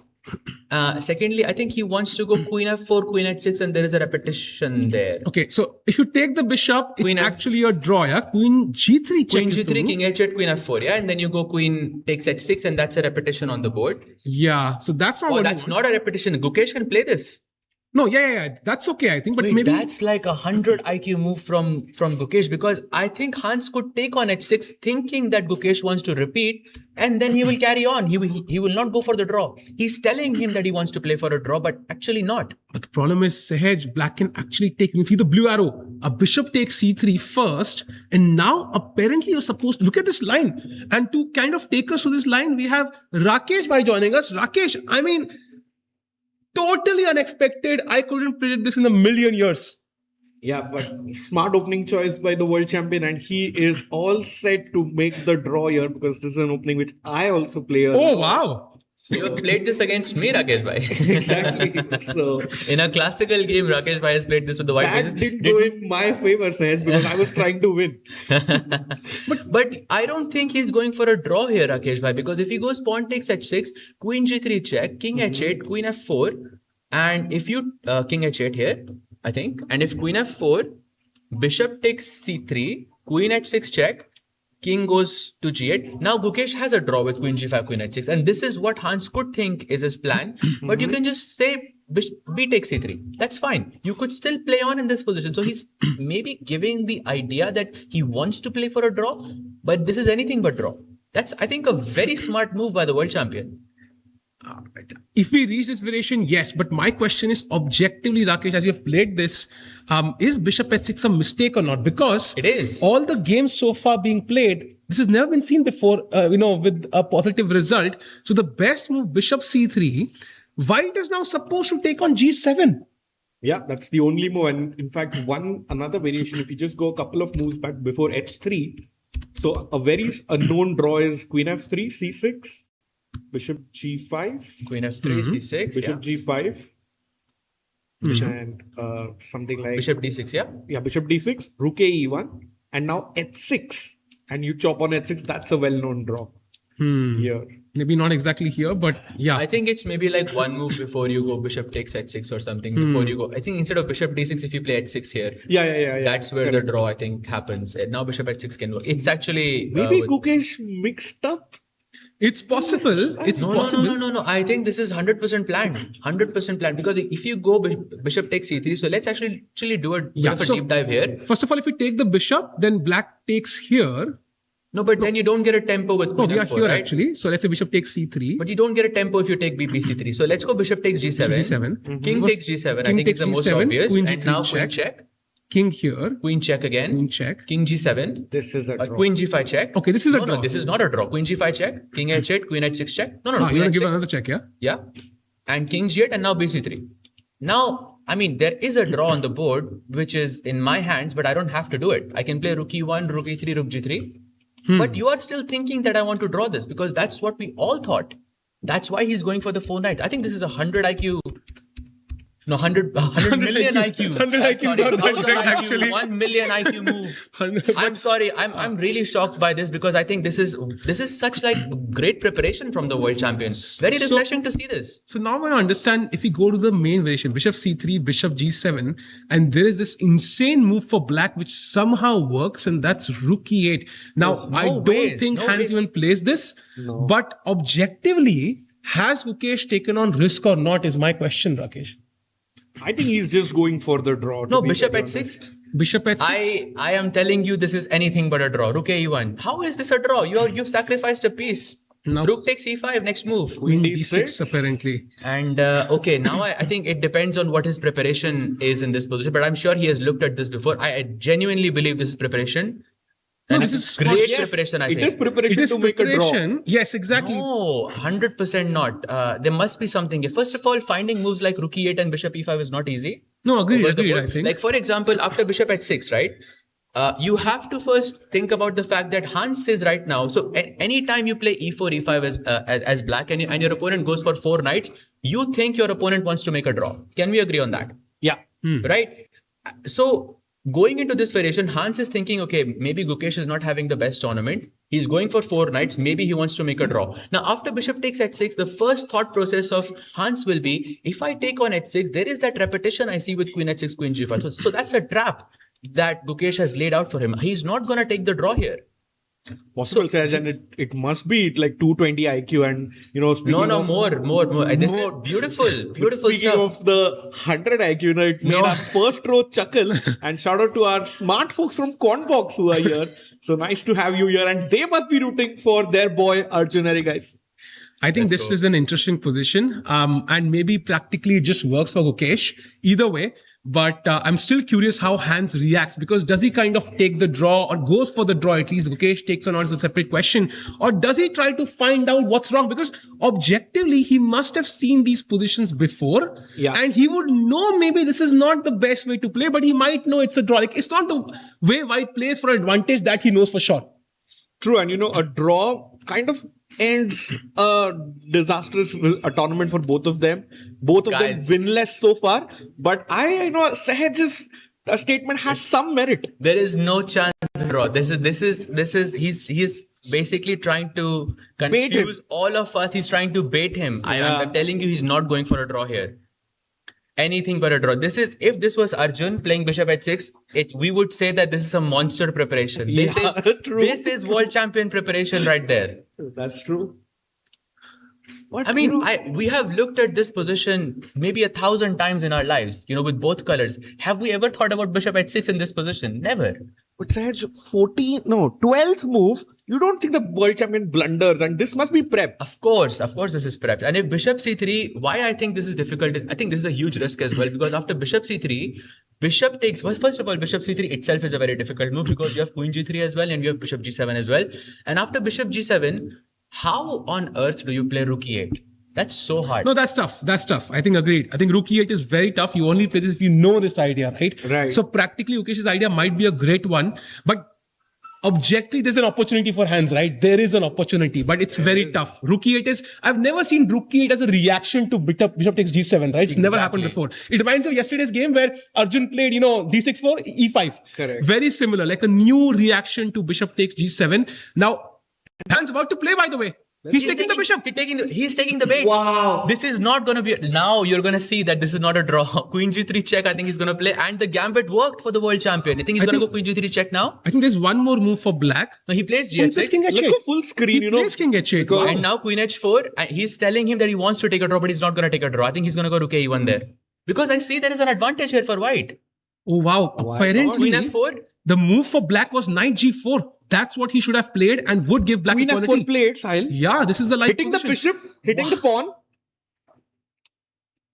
Secondly, I think he wants to go queen f4, queen h6, and there is a repetition there. Okay, so if you take the bishop, it's actually a draw, yeah? Queen g3 Queen g3, king h8, queen f4, yeah? And then you go queen takes h6, and that's a repetition on the board. Yeah, so that's not what that's not a repetition. Gukesh can play this. No, yeah, that's okay, I think. But maybe that's like 100 IQ move from Gukesh, because I think Hans could take on h6 thinking that Gukesh wants to repeat, and then he will carry on. He will not go for the draw. He's telling him that he wants to play for a draw, but actually not. But the problem is, Sahaj, black can actually take, you see the blue arrow, a bishop takes c3 first, and now apparently you're supposed to look at this line. And to kind of take us to this line, we have Rakesh by joining us. Rakesh, I mean, totally unexpected. I couldn't predict this in a million years. Yeah, but smart opening choice by the world champion, and he is all set to make the draw here, because this is an opening which I also play. Oh, wow. You have played this against me, Rakesh bhai. Exactly. So In a classical game, Rakesh bhai has played this with the white that pieces. didn't go in my favor, Sahaj, because I was trying to win. But I don't think he's going for a draw here, Rakesh bhai, because if he goes pawn takes h6, queen g3 check, king h8, queen f4, and if you king h8 here, I think, and if queen f4, bishop takes c3, queen h6 check, king goes to g8. Now Gukesh has a draw with queen g5, queen h6, and this is what Hans could think is his plan. But you can just say b takes c3. That's fine. You could still play on in this position. So he's maybe giving the idea that he wants to play for a draw, but this is anything but draw. That's, I think, a very smart move by the world champion. If we reach this variation, yes. But my question is objectively, Rakesh, as you have played this, is bishop h6 a mistake or not? Because It is. all the games so far being played, this has never been seen before, with a positive result. So the best move, bishop c3, white is now supposed to take on g7. Yeah, that's the only move. And in fact, another variation, if you just go a couple of moves back before h3, so a known draw is queen f3, c6, bishop g5, Queen f3, c6, bishop g5, and something like bishop d6, yeah. yeah, bishop d6, rook a e1, and now h6, and you chop on h6. That's a well-known draw here. Maybe not exactly here, but yeah. I think it's maybe like one move before you go bishop takes h6 or something. Before you go, I think instead of bishop d6, if you play h6 here, Yeah. that's where the draw, I think, happens. And now bishop h6 can work. It's actually Maybe Gukesh mixed up. It's possible. It's possible. No. I think this is 100% planned. 100% planned. Because if you go bishop takes c3, so let's actually do a bit of a deep dive here. First of all, if we take the bishop, then black takes here. No, but then you don't get a tempo with queen We are f4, here right? actually. So let's say bishop takes c3. But you don't get a tempo if you take bc3. So let's go bishop takes g7. G7. King takes g7. I think it's the most obvious. Queen And g3 now queen check. King here. Queen check again. Queen check. King g7. This is a draw. Queen g5 check. Okay, this is a draw. No, this is not a draw. Queen g5 check. King h8. Queen h6 check. No. You Queen want to give h6. another check, yeah? Yeah. And king g8 and now bc3. Now, I mean, there is a draw on the board, which is in my hands, but I don't have to do it. I can play rook e1, rook e3, rook g3. But you are still thinking that I want to draw this because that's what we all thought. That's why he's going for the 4 knights. I think this is 100 IQ. No, 100 million IQ. 100 IQ is not that great, actually. 1 million IQ move. I'm sorry. I'm really shocked by this because I think this is such like great preparation from the world champion. Very refreshing to see this. So now I understand if we go to the main variation, bishop c3, bishop g7, and there is this insane move for black which somehow works, and that's rook e8. Now, I don't think Hans even plays this, but objectively, has Gukesh taken on risk or not is my question, Rakesh. I think he's just going for the draw. No, bishop h6. Bishop h6. I am telling you, this is anything but a draw. Rook a1. How is this a draw? You've sacrificed a piece. No. Rook takes e5. Next move. Queen d6 apparently. And okay, now I think it depends on what his preparation is in this position. But I'm sure he has looked at this before. I genuinely believe this is preparation. No, And this it's is great preparation, I think. It is preparation to make a draw. Yes, exactly. No, 100% not. There must be something here. First of all, finding moves like rook e8 and bishop e5 is not easy. No, agreed, Over the I board. think. Like, for example, after bishop h6, right? You have to first think about the fact that Hans says right now, so anytime you play e4, e5 as black and your opponent goes for 4 knights, you think your opponent wants to make a draw. Can we agree on that? Yeah. Right? So, going into this variation, Hans is thinking, okay, maybe Gukesh is not having the best tournament. He's going for 4 knights. Maybe he wants to make a draw. Now, after bishop takes h6, the first thought process of Hans will be, if I take on h6, there is that repetition I see with queen h6, queen g5. So that's a trap that Gukesh has laid out for him. He's not going to take the draw here. Possible, Sahaj, and it must be like 220 IQ and, more. This is beautiful Speaking stuff. of the 100 IQ, it made our first row chuckle. And shout out to our smart folks from Quantbox who are here. So nice to have you here. And they must be rooting for their boy Arjun, guys. I think this is an interesting position. And maybe practically it just works for Gukesh. Either way. But I'm still curious how Hans reacts, because does he kind of take the draw or goes for the draw? At least Gukesh takes on, or is a separate question, or does he try to find out what's wrong? Because objectively, he must have seen these positions before, and he would know maybe this is not the best way to play, but he might know it's a draw. Like, it's not the way white plays for advantage that he knows for sure. True, and a draw kind of ends a disastrous tournament for both of them. Both of Guys. them winless so far. But I know Sahaj's statement has some merit. There is no chance of draw. He's basically trying to Bait him. confuse all of us. He's trying to bait him. I'm telling you, he's not going for a draw here. Anything but a draw. If this was Arjun playing Bishop h6, we would say that this is a monster preparation. True. This is World Champion preparation right there. That's true. But, We have looked at this position maybe 1,000 times in our lives, with both colors. Have we ever thought about Bishop h6 in this position? Never. But Sahaj, 12th move, you don't think the world champion blunders, and this must be prep. Of course, this is prepped. And if Bishop c3, why I think this is difficult, I think this is a huge risk as well, because after Bishop c3, Bishop takes, first of all, Bishop c3 itself is a very difficult move because you have Queen g3 as well and you have Bishop g7 as well. And after Bishop g7, how on earth do you play Rook e8? That's so hard. No, that's tough. I think agreed. I think Rook e8 is very tough. You only play this if you know this idea, right? Right. So practically, Gukesh's idea might be a great one, but objectively, there's an opportunity for hands, right? There is an opportunity, but it's very tough. Rook e8 is, I've never seen Rook e8 as a reaction to Bishop takes g7, right? It's never happened before. It reminds me of yesterday's game where Arjun played, d6 for e5. Correct. Very similar, like a new reaction to Bishop takes g7. Now, hands about to play, by the way. He's taking the bishop. He's taking the bait. Wow. This is not going to be... Now you're going to see that this is not a draw. Queen g3 check, I think he's going to play. And the gambit worked for the world champion. I think he's going to go Queen g3 check now. I think there's one more move for black. No, he plays He plays g6. king h8. Let's go full screen, He plays king h8. Wow. And now Queen h4. And he's telling him that he wants to take a draw, but he's not going to take a draw. I think he's going to go Rook e1 there. Because I see there is an advantage here for white. Oh, wow. Apparently, Queen f4. the move for black was knight g4. That's what he should have played and would give black Queen equality. f4 played, Sahil. Yeah, this is the life Hitting position. the bishop, hitting the pawn.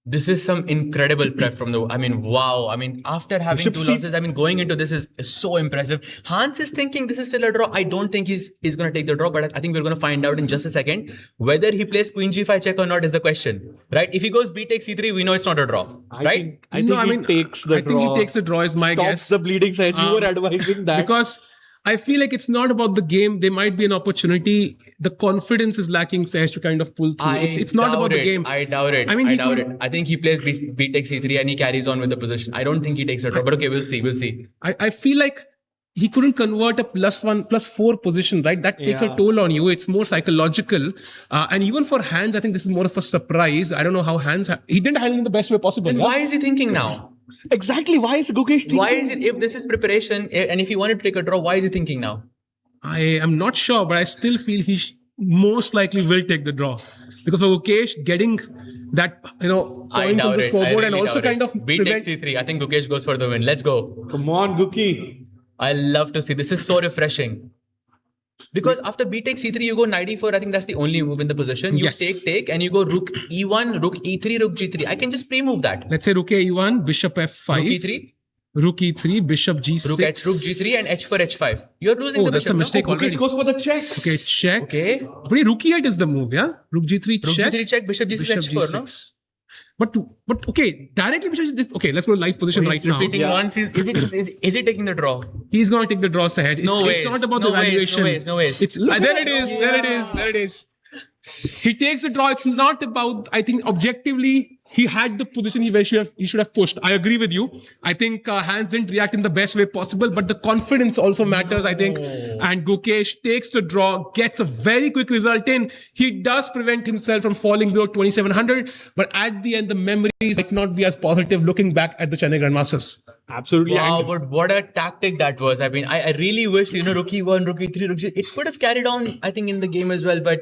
This is some incredible prep from the... wow. After having Bishop two C- losses, going into this is so impressive. Hans is thinking this is still a draw. I don't think he's going to take the draw, but I think we're going to find out in just a second. Whether he plays Queen g5 check or not is the question, right? If he goes b takes c3, we know it's not a draw, right? I think he takes the draw. I think he takes the draw is my Stops guess. the bleeding side. You were advising that. Because I feel like it's not about the game. There might be an opportunity. The confidence is lacking, Sahaj, to kind of pull through. It's not about the game. I doubt it. I doubt it. I think he plays b takes c3 and he carries on with the position. I don't think he takes a draw, but okay, we'll see. I feel like he couldn't convert a +1/+4 position, right? That takes a toll on you. It's more psychological. And even for hands, I think this is more of a surprise. I don't know how hands... He didn't handle it in the best way possible. Then why is he thinking now? Exactly. Why is Gukesh thinking? Why is it, if this is preparation and if he wanted to take a draw, why is he thinking now? I am not sure, but I still feel he most likely will take the draw. Because for Gukesh, getting that, points on the scoreboard and also kind of B takes c3. I think Gukesh goes for the win. Let's go. Come on, Guki. I love to see. This is so refreshing. Because after b takes c3, you go knight e4. I think that's the only move in the position. You take, and you go rook e1, rook e3, rook g3. I can just pre-move that. Let's say rook e1, bishop f5. Rook e3. Rook e3, bishop g6. Rook g3 and h for h5. You're losing the bishop. That's a mistake already. Gukesh goes for the check. Okay, check. Okay. But rook e8 is the move, yeah? Rook g3 check. Rook g3 check, bishop g6, h4, no? But okay, directly bishop g6. Okay, let's go to live position right now. Repeating once. Is he taking the draw? He's going to take the draw, Sahaj. It's not about the valuation. No ways. There it is. He takes the draw. It's not about, I think, objectively, he had the position he should have pushed. I agree with you. I think Hans didn't react in the best way possible, but the confidence also matters, I think. And Gukesh takes the draw, gets a very quick result in. He does prevent himself from falling below 2700, but at the end, the memories might not be as positive looking back at the Chennai Grandmasters. Absolutely. Wow, but what a tactic that was. I really wish, rook e1, rook e3, rook g3. It could have carried on, I think, in the game as well, but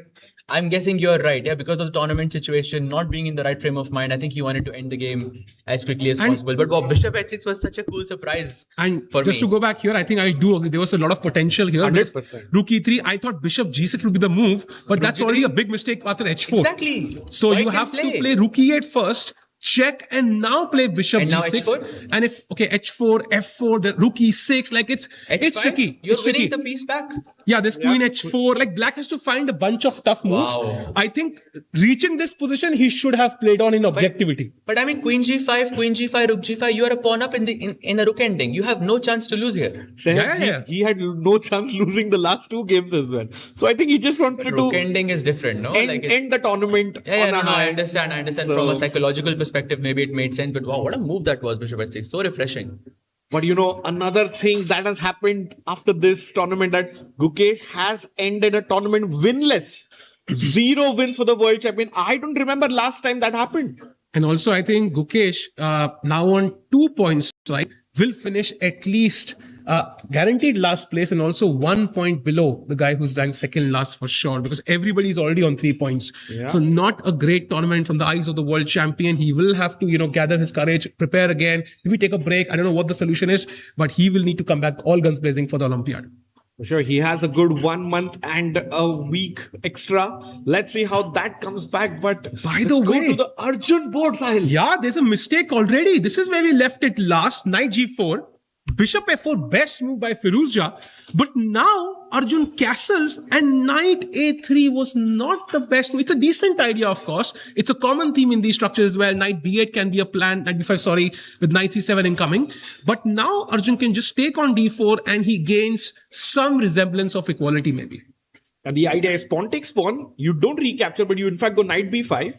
I'm guessing you're right, because of the tournament situation, not being in the right frame of mind. I think he wanted to end the game as quickly as possible. But wow, bishop h6 was such a cool surprise. And just to go back here, I think I do agree. There was a lot of potential here. 100%. Rook e3, I thought bishop g6 would be the move, but that's already a big mistake after h4. Exactly. So you have to play rook e8 first, check, and now play bishop And now g6. h4? And if, okay, h4, f4, the rook e6, like it's H5? tricky. You're It's tricky. winning the piece back? Yeah, there's queen h4. Like black has to find a bunch of tough moves. Wow. I think reaching this position, he should have played on in objectivity. But I mean, queen g5, rook g5, you are a pawn up in a rook ending. You have no chance to lose here. Sahaj, he had no chance losing the last 2 games as well. So I think he just wanted Rook to ending is different, no? end the tournament on a no, high. I understand. So- From a psychological perspective, maybe it made sense. But wow, what a move that was, bishop h6. So refreshing. But another thing that has happened after this tournament, that Gukesh has ended a tournament winless. 0 wins for the world champion. I don't remember last time that happened. And also, I think Gukesh, now on 2 points, right, will finish at least guaranteed last place and also 1 point below the guy who's ranked second last for sure, because everybody's already on 3 points. Yeah. So not a great tournament from the eyes of the world champion. He will have to, gather his courage, prepare again, maybe take a break. I don't know what the solution is, but he will need to come back all guns blazing for the Olympiad. For sure, he has a good 1 month and a week extra. Let's see how that comes back. But By the let's way- go to the Arjun board, Sahil. Yeah, there's a mistake already. This is where we left it last. Knight g4, bishop f4, best move by Firuzja. But now Arjun castles and knight a3 was not the best move. It's a decent idea, of course. It's a common theme in these structures as well. Knight b8 can be a plan, knight b5, sorry, with knight c7 incoming. But now Arjun can just take on d4 and he gains some resemblance of equality maybe. And the idea is pawn takes pawn. You don't recapture, but you in fact go knight b5.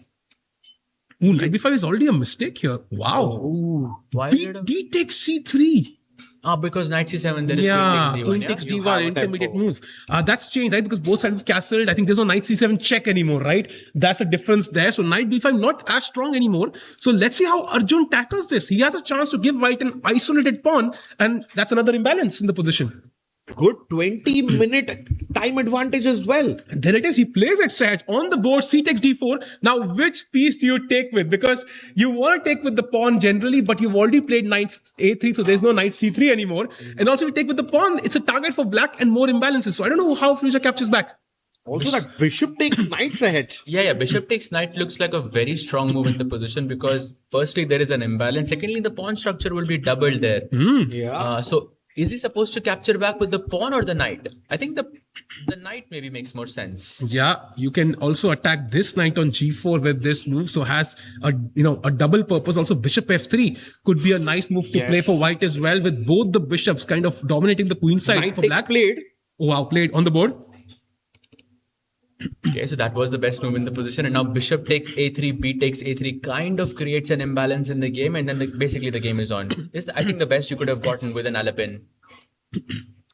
Ooh, knight b5 is already a mistake here. Wow. Why is it a... D takes c3. Because knight c7, there is Yeah, queen queen takes takes d1. You d1, have a type intermediate four. move. That's changed, right? Because both sides have castled. I think there's no knight c7 check anymore, right? That's a difference there. So knight b5 not as strong anymore. So let's see how Arjun tackles this. He has a chance to give white an isolated pawn, and that's another imbalance in the position. Good 20-minute time advantage as well. And there it is. He plays at Sahaj on the board. C takes d4. Now, which piece do you take with? Because you want to take with the pawn generally, but you've already played knight a3, so there's no knight c3 anymore. And also, you take with the pawn. It's a target for black and more imbalances. So I don't know how Firuzja captures back. Also, that bishop takes knight, Sahaj. Yeah, bishop takes knight looks like a very strong move in the position because firstly, there is an imbalance. Secondly, the pawn structure will be doubled there. Yeah. So is he supposed to capture back with the pawn or the knight? I think the knight maybe makes more sense. Yeah, you can also attack this knight on g4 with this move, so has a double purpose. Also, bishop f3 could be a nice move to Yes. play for white as well, with both the bishops kind of dominating the queen side Knight for takes black. played. Oh, wow, played on the board. Okay, so that was the best move in the position. And now bishop takes a3, b takes a3 kind of creates an imbalance in the game. And then basically the game is on. This is, I think, the best you could have gotten with an Alapin.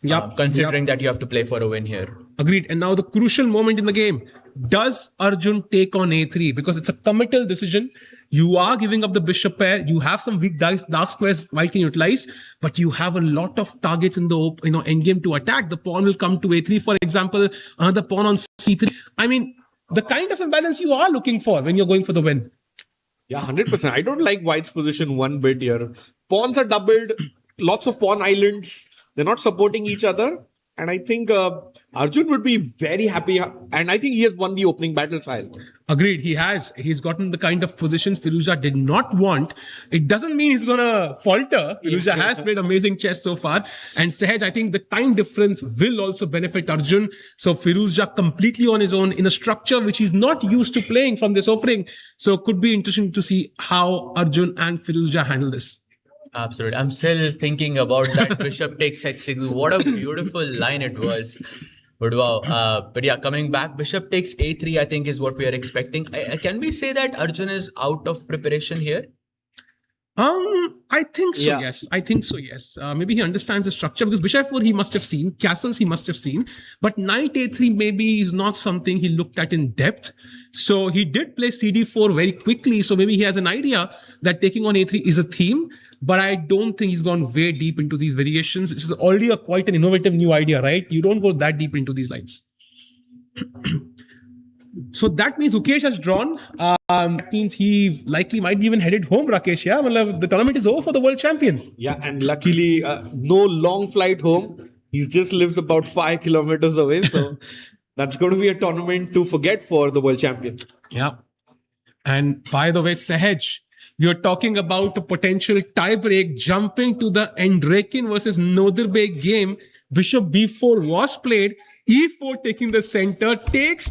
Yep. Considering that you have to play for a win here. Agreed. And now the crucial moment in the game. Does Arjun take on a3? Because it's a committal decision. You are giving up the bishop pair. You have some weak dark squares white can utilize, but you have a lot of targets in the endgame to attack. The pawn will come to a3, for example. Another pawn on c3. I mean, the kind of imbalance you are looking for when you're going for the win. Yeah, 100%. I don't like white's position one bit here. Pawns are doubled. Lots of pawn islands. They're not supporting each other. And I think Arjun would be very happy. And I think he has won the opening battle, Sahil. Agreed. He has. He's gotten the kind of positions Firuzja did not want. It doesn't mean he's going to falter. Firuzja has played amazing chess so far. And Sahaj, I think the time difference will also benefit Arjun. So Firuzja completely on his own in a structure which he's not used to playing from this opening. So it could be interesting to see how Arjun and Firuzja handle this. Absolutely. I'm still thinking about that bishop takes h6. What a beautiful line it was. But wow. But yeah, coming back, bishop takes a3, I think is what we are expecting. Can we say that Arjun is out of preparation here? I think so, Yeah. yes. I think so, yes. Maybe he understands the structure because bishop 4 he must have seen, castles he must have seen, but knight a3 maybe is not something he looked at in depth. So he did play cd4 very quickly. So maybe he has an idea that taking on a3 is a theme, but I don't think he's gone way deep into these variations. This is already quite an innovative new idea, right? You don't go that deep into these lines. So that means Gukesh has drawn. Means he likely might be even headed home, Rakesh. Yeah, well, the tournament is over for the world champion. Yeah, and luckily, no long flight home. He just lives about 5 kilometers away. So that's going to be a tournament to forget for the world champion. Yeah. And by the way, Sahaj, We are talking about a potential tie-break, jumping to the Andrekin versus Nodirbek game. Bishop b4 was played. e4 taking the center, takes,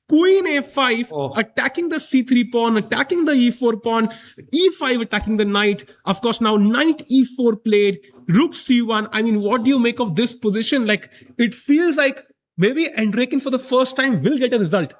queen a5, attacking the c3 pawn, attacking the e4 pawn, e5 attacking the knight. Of course, now knight e4 played, rook c1. I mean, what do you make of this position? Like, it feels like maybe Andrekin for the first time will get a result.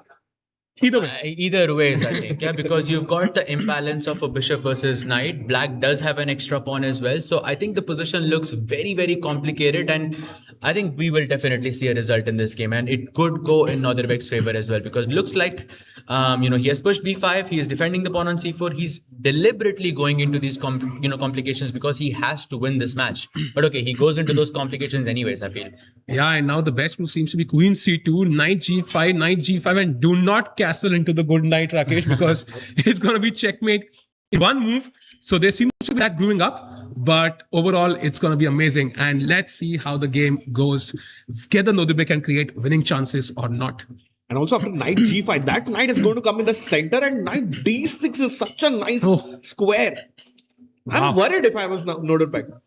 Either ways, I think, yeah, because you've got the imbalance of a bishop versus knight. Black does have an extra pawn as well. So I think the position looks very, very complicated. And I think we will definitely see a result in this game. And it could go in Nodirbek's favor as well, because it looks like, he has pushed b5. He is defending the pawn on c4. He's deliberately going into these, complications because he has to win this match. But okay, he goes into those complications anyways, I feel. Yeah, and now the best move seems to be queen c2, knight g5, and do not castle into the good knight, Rakesh, because it's going to be checkmate in one move. So there seems to be that brewing up, but overall it's going to be amazing. And let's see how the game goes. Whether Nodirbek can create winning chances or not. And also after knight g5, that knight is going to come in the center, and knight d6 is such a nice square. Wow. I'm worried if I was Nodirbek.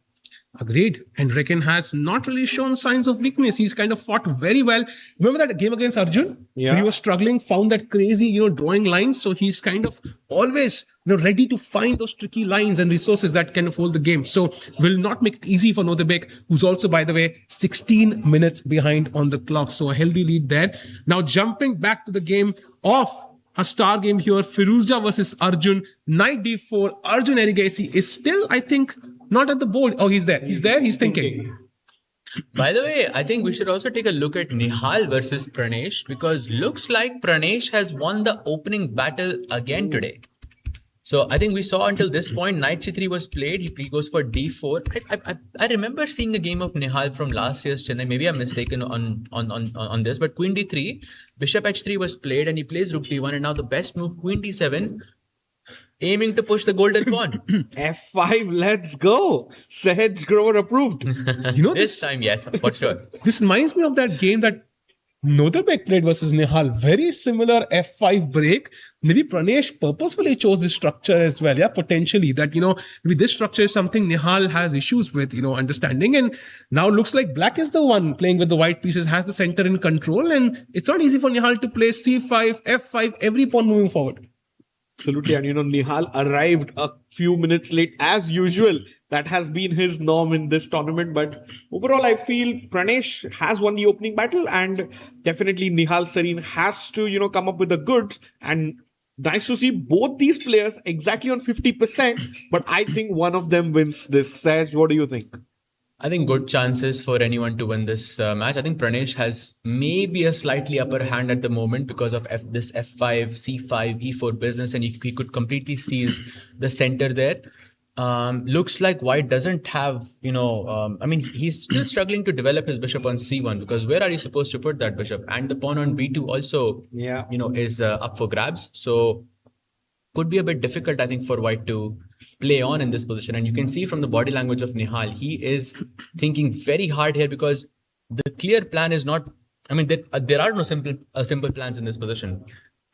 Agreed. And Andrekin has not really shown signs of weakness. He's kind of fought very well. Remember that game against Arjun? Yeah. When he was struggling, found that crazy, drawing lines. So he's kind of always, ready to find those tricky lines and resources that kind of hold the game. So will not make it easy for Nodirbek, who's also, by the way, 16 minutes behind on the clock. So a healthy lead there. Now jumping back to the game of a star game here, Firouzja versus Arjun, knight d4. Arjun Erigasi is still, I think, not at the board. Oh, he's there. He's thinking. By the way, I think we should also take a look at Nihal versus Pranesh, because looks like Pranesh has won the opening battle again today. So I think we saw until this point, knight c3 was played. He goes for d4. I remember seeing a game of Nihal from last year's Chennai. Maybe I'm mistaken on this, but queen d3, bishop h3 was played, and he plays rook d1. And now the best move, queen d7. Aiming to push the golden pawn. F5, let's go. Sahaj Grover approved. This time, yes, for sure. This reminds me of that game that Nodirbek played versus Nihal. Very similar F5 break. Maybe Pranesh purposefully chose this structure as well. Yeah, potentially that, maybe this structure is something Nihal has issues with, understanding. And now looks like Black is the one playing with the white pieces, has the center in control. And it's not easy for Nihal to play C5, F5, every pawn moving forward. Absolutely. And Nihal arrived a few minutes late as usual. That has been his norm in this tournament. But overall, I feel Pranesh has won the opening battle, and definitely Nihal Sarin has to, come up with the goods. And nice to see both these players exactly on 50%. But I think one of them wins this. Saj, what do you think? I think good chances for anyone to win this match. I think Pranesh has maybe a slightly upper hand at the moment because of this F5, C5, E4 business, and he could completely seize the center there. Looks like White doesn't have, he's still struggling to develop his bishop on C1, because where are you supposed to put that bishop? And the pawn on B2 also, is up for grabs. So could be a bit difficult, I think, for White to play on in this position. And you can see from the body language of Nihal, he is thinking very hard here, because the clear plan is not, there are no simple plans in this position.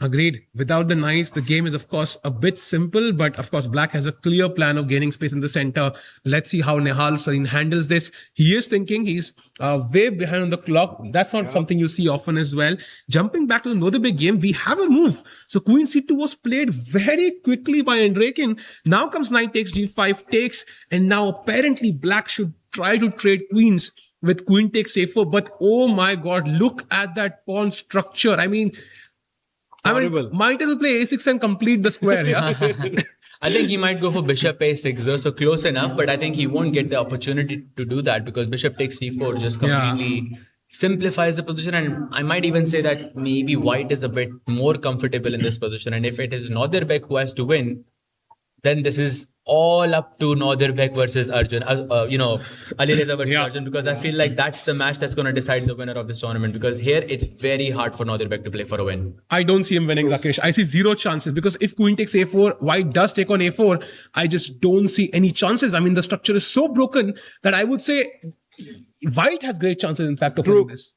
Agreed. Without the knights, the game is, of course, a bit simple. But, of course, Black has a clear plan of gaining space in the center. Let's see how Nihal Sarin handles this. He is thinking he's way behind on the clock. That's not something you see often as well. Jumping back to the Nodirbek game, we have a move. So Queen C2 was played very quickly by Andrekin. Now comes knight takes D5, takes. And now apparently Black should try to trade queens with queen takes A4. But, oh my God, look at that pawn structure. Might as well play A6 and complete the square, yeah? I think he might go for bishop A6 though, so close enough, but I think he won't get the opportunity to do that, because bishop takes C4 just completely simplifies the position. And I might even say that maybe White is a bit more comfortable in this position. And if it is Nodirbek who has to win, then this is all up to Nodirbek versus Arjun, Alireza versus Arjun, because I feel like that's the match that's going to decide the winner of this tournament, because here it's very hard for Nodirbek to play for a win. I don't see him winning, Rakesh. I see zero chances, because if queen takes A4, White does take on A4, I just don't see any chances. The structure is so broken that I would say White has great chances, in fact, of winning this.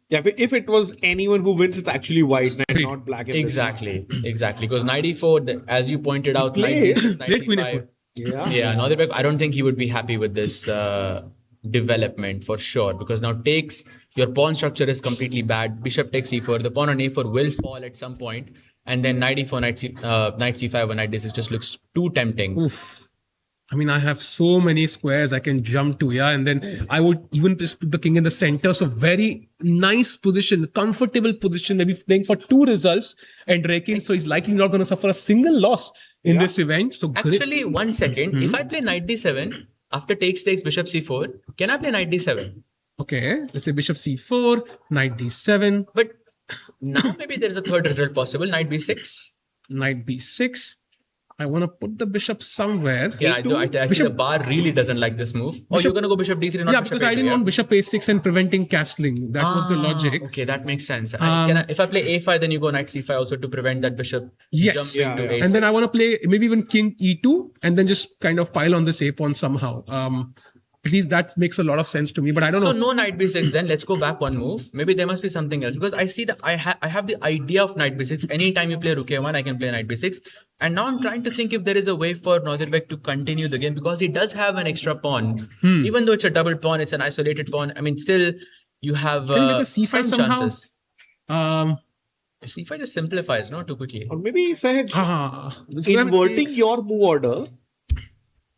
Yeah, if it was anyone who wins, it's actually white and not black. in this one. Exactly. Because knight e4, as you pointed out, knight Played. d6, knight Played queen c5. f4. Yeah. Yeah, Nodirbek, I don't think he would be happy with this development for sure, because now takes, your pawn structure is completely bad. Bishop takes e4, the pawn on a4 will fall at some point, and then knight e4, knight c5, or knight d6 just looks too tempting. Oof. I mean, I have so many squares I can jump to, yeah. And then I would even just put the king in the center. So very nice position, comfortable position, maybe playing for 2 results and raking. So he's likely not going to suffer a single loss in this event. So great. Actually, 1 second. If I play knight d7, after takes, bishop c4, can I play knight d7? Okay, let's say bishop c4, knight d7, But now maybe there's a third result possible, knight b6. knight b6. I want to put the bishop somewhere. Yeah, I see the bar really doesn't like this move. Oh, you're going to go bishop d3, not Yeah, bishop because a3, I didn't want bishop a6 and preventing castling. That was the logic. Okay, that makes sense. If I play a5, then you go knight c5 also to prevent that bishop Yes. jumping to a6. And then I want to play maybe even king e2 and then just kind of pile on this a pawn somehow. At least that makes a lot of sense to me, but I don't know. So no knight b6 then. Let's go back one move. Maybe there must be something else, because I see that I have the idea of knight b6. Anytime you play rook a1, I can play knight b6. And now I'm trying to think if there is a way for Nodirbek to continue the game, because he does have an extra pawn. Even though it's a double pawn, it's an isolated pawn. I mean, still you have Can you make a c5 some somehow? chances. C5 just simplifies, no, too quickly. Or maybe Sahaj, so inverting your move order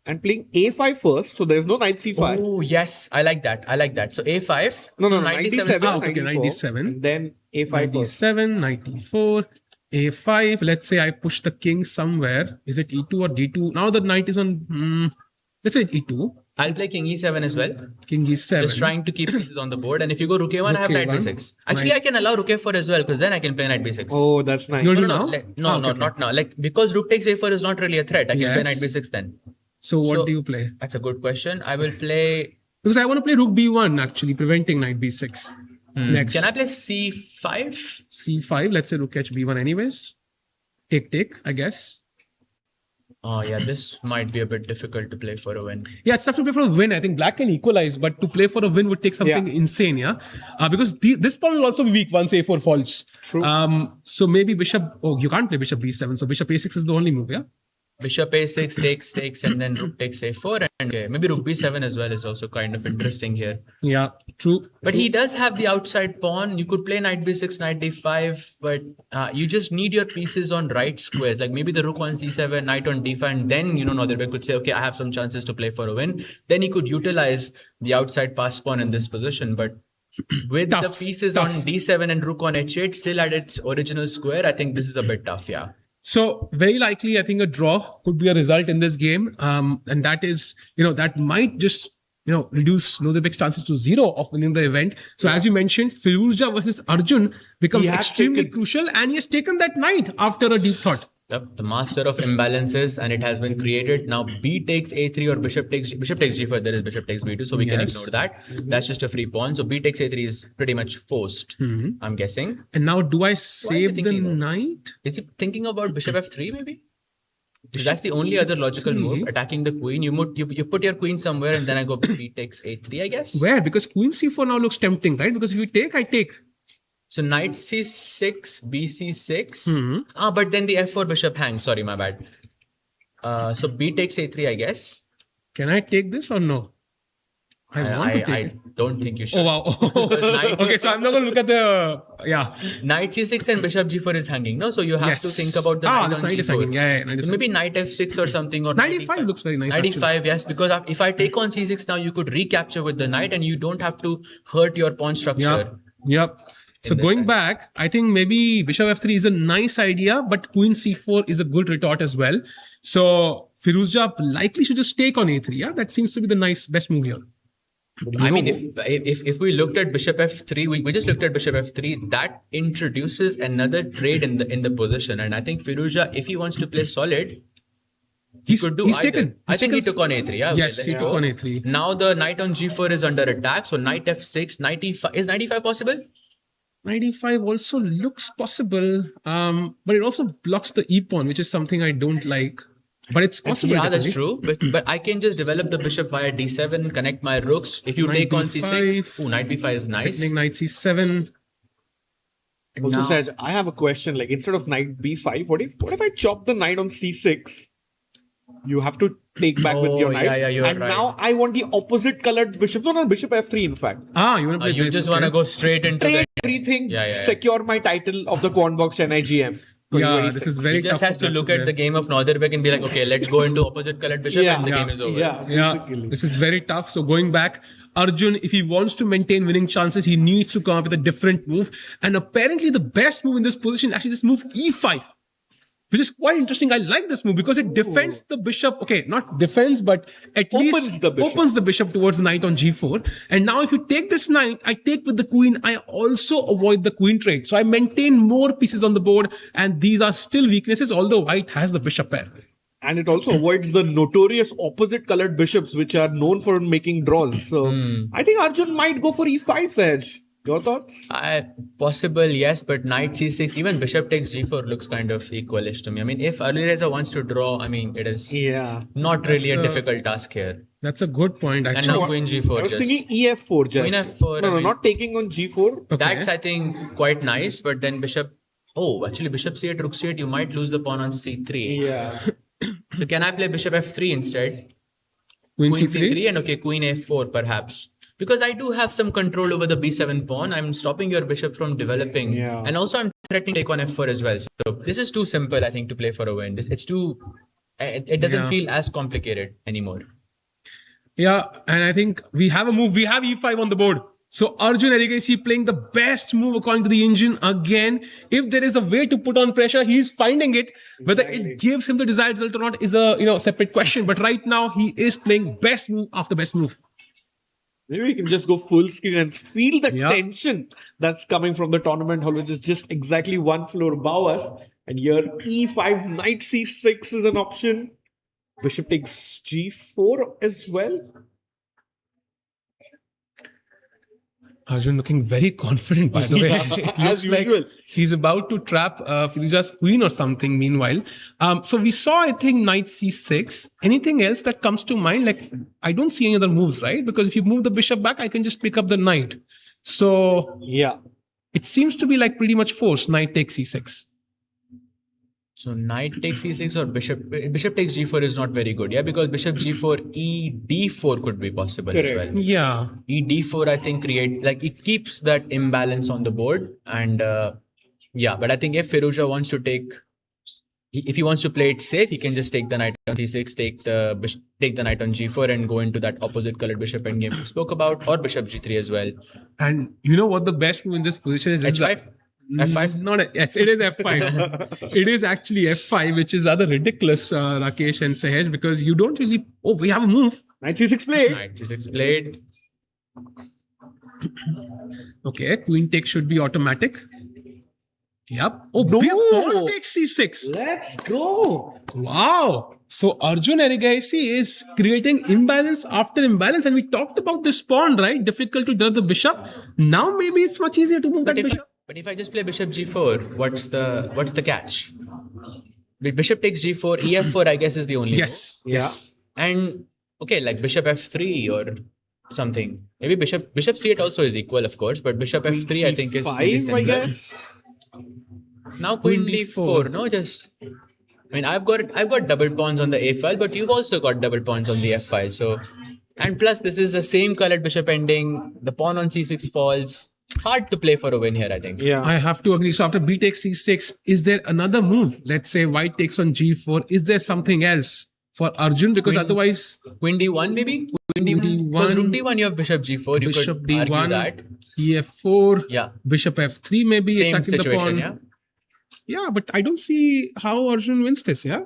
and playing a5 first. So there's no knight c5. Oh, yes. I like that. So a5. No, knight knight d7. d7. okay, knight d7. And then a5 Knight first. d7, knight d4, a5. Let's say I push the king somewhere. Is it e2 or d2? Now the knight is on, let's say e2. I'll play king e7 as well. King e7. Just trying to keep pieces on the board. And if you go rook a1, I have Rook knight a1. b6. Actually, I can allow rook a4 as well, because then I can play knight b6. Oh, that's nice. You'll do No, now? not now. Like, because rook takes a4 is not really a threat. I can play Yes. knight b6 then. So what do you play? That's a good question. I will play... Because I want to play rook b1 actually, preventing knight b6. Next. Can I play c5? c5, let's say rook h b1 anyways. Take, I guess. Oh, yeah, this might be a bit difficult to play for a win. Yeah, it's tough to play for a win. I think black can equalize, but to play for a win would take something insane, yeah? Because this pawn will also be weak once a4 falls. True. So maybe bishop... Oh, you can't play bishop b7, so bishop a6 is the only move, yeah? Bishop a6 takes, and then rook takes a4. And maybe rook b7 as well is also kind of interesting here. Yeah, true. But he does have the outside pawn. You could play knight b6, knight d5, but you just need your pieces on right squares. Like maybe the rook on c7, knight on d5, and then, Nodirbek could say, okay, I have some chances to play for a win. Then he could utilize the outside pass pawn in this position. But with the pieces on d7 and rook on h8 still at its original square, I think this is a bit tough, yeah. So very likely, I think a draw could be a result in this game. And that is, that might just, reduce Nodirbek's chances to 0 of winning the event. So as you mentioned, Firouzja versus Arjun becomes extremely crucial, and he has taken that knight after a deep thought. Yep, the master of imbalances, and it has been created. Now b takes a3 or bishop takes g4. There is bishop takes b2, so we can ignore that. That's just a free pawn. So b takes a3 is pretty much forced, I'm guessing. And now do I save the knight? Is he thinking about bishop f3 maybe? That's the only other logical move, attacking the queen. You put your queen somewhere, and then I go b takes a3, I guess. Where? Because queen c4 now looks tempting, right? Because if you take, I take. So knight c6, bc6. But then the f4 bishop hangs. Sorry, my bad. So b takes a3, I guess. Can I take this or no? I don't think you should. Oh, wow. Okay, so I'm not going to look at the... Yeah. Knight c6 and bishop g4 is hanging, no? So you have to think about the knight on knight g4. is hanging. Yeah, So maybe knight f6 or something. Or knight e5 looks very nice. Knight e5, yes. Because if I take on c6 now, you could recapture with the knight, and you don't have to hurt your pawn structure. Yep. So going back, I think maybe bishop f3 is a nice idea, but queen c4 is a good retort as well. So Firouzja likely should just take on a3. Yeah, that seems to be the best move here. I mean, if we looked at bishop f3, we just looked at bishop f3. That introduces another trade in the position, and I think Firouzja, if he wants to play solid, he could do either. I think he took on a3. Yeah. Yes, he took on a3. Now the knight on g4 is under attack. So knight f6, knight e5. Is knight e5 possible? Knight e5 also looks possible, but it also blocks the e-pawn, which is something I don't like. But it's possible. Yeah, that's true. But I can just develop the bishop via d7, connect my rooks. If you take on c6, knight b5 is nice. Knight c7. Also, Now- Saj, I have a question. Like, instead of knight b5, what if I chop the knight on c6? You have to take back with your Oh, knight. yeah, you're and right. now I want the opposite colored bishop. No, bishop f3, in fact. You want to play You this? just want to go straight into Trade the... everything, Yeah. secure my title of the Quantbox Chennai GM. Yeah, this is very He just tough has for to that look player. at the game of Nodirbek and be like, okay, let's go into opposite colored bishop and the game is over. Yeah, Yeah, basically. this is very tough. So going back, Arjun, if he wants to maintain winning chances, he needs to come up with a different move. And apparently the best move in this position, actually this move e5, which is quite interesting. I like this move because it defends the bishop. Okay, not defends, but at least opens the bishop towards the knight on g4. And now if you take this knight, I take with the queen, I also avoid the queen trade. So I maintain more pieces on the board, and these are still weaknesses, although white has the bishop pair. And it also avoids the notorious opposite colored bishops, which are known for making draws. So I think Arjun might go for e5, Saj. Your thoughts? Possible, yes, but knight c6, even bishop takes g4 looks kind of equalish to me. I mean, if Alireza wants to draw, I mean, it is not really a difficult task here. That's a good point, And actually. now queen g4 I was just... thinking ef4 just. Queen f4, No, I mean- not taking on g4. Okay. That's, I think, quite nice, but then bishop... Oh, actually, bishop c8, rook c8, you might lose the pawn on c3. Yeah. So can I play bishop f3 instead? Queen Queen c3? c3 and okay, queen f4 perhaps. Because I do have some control over the b7 pawn. I'm stopping your bishop from developing. Yeah. And also I'm threatening take on f4 as well. So this is too simple, I think, to play for a win. It's too... It doesn't feel as complicated anymore. Yeah, and I think we have a move. We have e5 on the board. So Arjun Erigasi playing the best move according to the engine again. If there is a way to put on pressure, he's finding it. Whether it gives him the desired result or not is a separate question. But right now he is playing best move after best move. Maybe we can just go full screen and feel the tension that's coming from the tournament hall, which is just exactly one floor above us. And here e5, knight c6 is an option. Bishop takes g4 as well. Arjun looking very confident, by the way. It as looks like usual. he's about to trap Firuza's queen or something meanwhile. So we saw, I think, knight c6. Anything else that comes to mind? Like, I don't see any other moves, right? Because if you move the bishop back, I can just pick up the knight. So it seems to be like pretty much forced. Knight takes c6. So knight takes c6 or bishop takes g4 is not very good. Yeah, because bishop g4, e d4 could be possible as well. Yeah. E d4 I think it keeps that imbalance on the board. And but I think if Firuza wants to if he wants to play it safe, he can just take the knight on c6, take the knight on g4 and go into that opposite colored bishop endgame we spoke about, or bishop g3 as well. And you know what the best move in this position is? h5? F5? Yes, it is F5. It is actually F5, which is rather ridiculous, Rakesh and Sahej, because you don't really... Oh, we have a move. Knight c6 played. Knight c6 played. Okay, queen take should be automatic. Yep. Oh, No. pawn takes c6. Let's go. Wow. So Arjun Erigasi is creating imbalance after imbalance, and we talked about this pawn, right? Difficult to draw the bishop. Now maybe it's much easier to move that bishop. But if I just play bishop g4, what's the catch? With bishop takes g4, ef4 I guess is the only Yes. move. Yes. And okay, like bishop f3 or something. Maybe bishop c8 also is equal, of course, but bishop f3 I think is maybe 5, similar. I guess. Now queen d4, no, just... I mean, I've got double pawns on the a file, but you've also got double pawns on the f file. So, and plus this is the same colored bishop ending. The pawn on c6 falls. Hard to play for a win here, I think. Yeah. I have to agree. So after b takes c6, is there another move? Let's say white takes on g4. Is there something else for Arjun? Because otherwise... Queen d1 maybe? Queen d1. Because rook d1 you have bishop g4. You Bishop could argue d1, that. ef4, Yeah. bishop f3 maybe, Same attacking the situation, pawn. yeah. Yeah, but I don't see how Arjun wins this, yeah?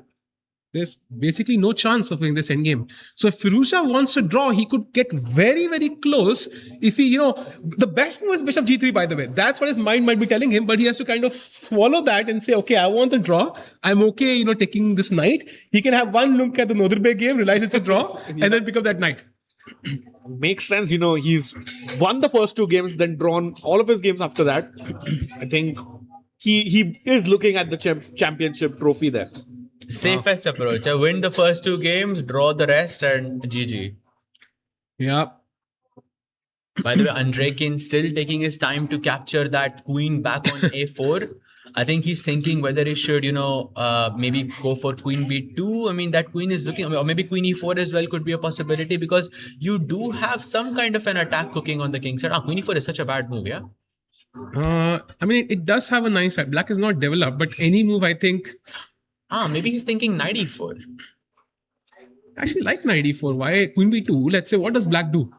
There's basically no chance of winning this endgame. So if Firuza wants to draw, he could get very, very close. If he, the best move is bishop g3, by the way. That's what his mind might be telling him, but he has to kind of swallow that and say, okay, I want to draw. I'm okay, taking this knight. He can have one look at the Nodirbek game, realize it's a draw, and then pick up that knight. Makes sense. He's won the first 2 games, then drawn all of his games after that. I think he is looking at the championship trophy there. Safest approach. Win the first 2 games, draw the rest, and GG. Yeah. By the way, Andrekin still taking his time to capture that queen back on a4. I think he's thinking whether he should, maybe go for queen b2. I mean, that queen is looking, or maybe queen e4 as well could be a possibility, because you do have some kind of an attack cooking on the king side. Queen e4 is such a bad move, yeah? I mean, it does have a nice side. Black is not developed, but any move, I think. Maybe he's thinking knight e4. I actually like knight e4. Why queen b2? Let's say, what does black do?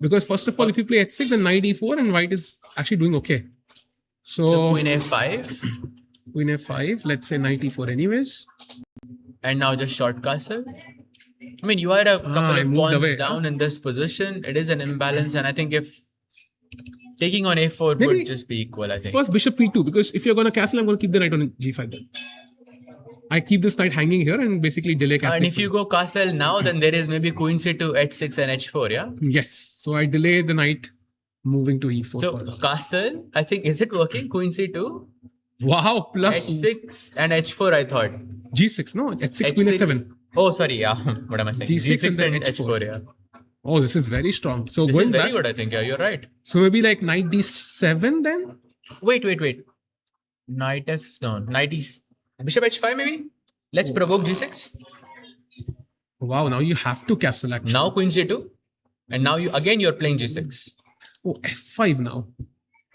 Because first of all, if you play h6, then knight e4, and white is actually doing okay. So queen a5. Queen f5. Let's say knight e4 anyways. And now just short castle. I mean, you are a couple of pawns down in this position. It is an imbalance, and I think if taking on a4 Maybe would just be equal, I think. First bishop p2, because if you're going to castle, I'm going to keep the knight on g5 then. I keep this knight hanging here and basically delay castle. And if you go castle now, then there is maybe queen c2, h6 and h4, yeah? Yes. So I delay the knight moving to e4. So castle, I think, is it working? Queen c2? Wow, plus h6 and h4, I thought. g6, no? h6, queen h7. Oh, sorry, yeah. What am I saying? g6 and h4, yeah. Oh, this is very strong. So this going is very back, good, I think. Yeah, you're right. So maybe like knight d7 then? Wait. Knight f, no, knight is bishop h5 maybe? Let's provoke g6. Wow, now you have to castle actually. Now queen c2. And now you're playing g6. Oh, f5 now.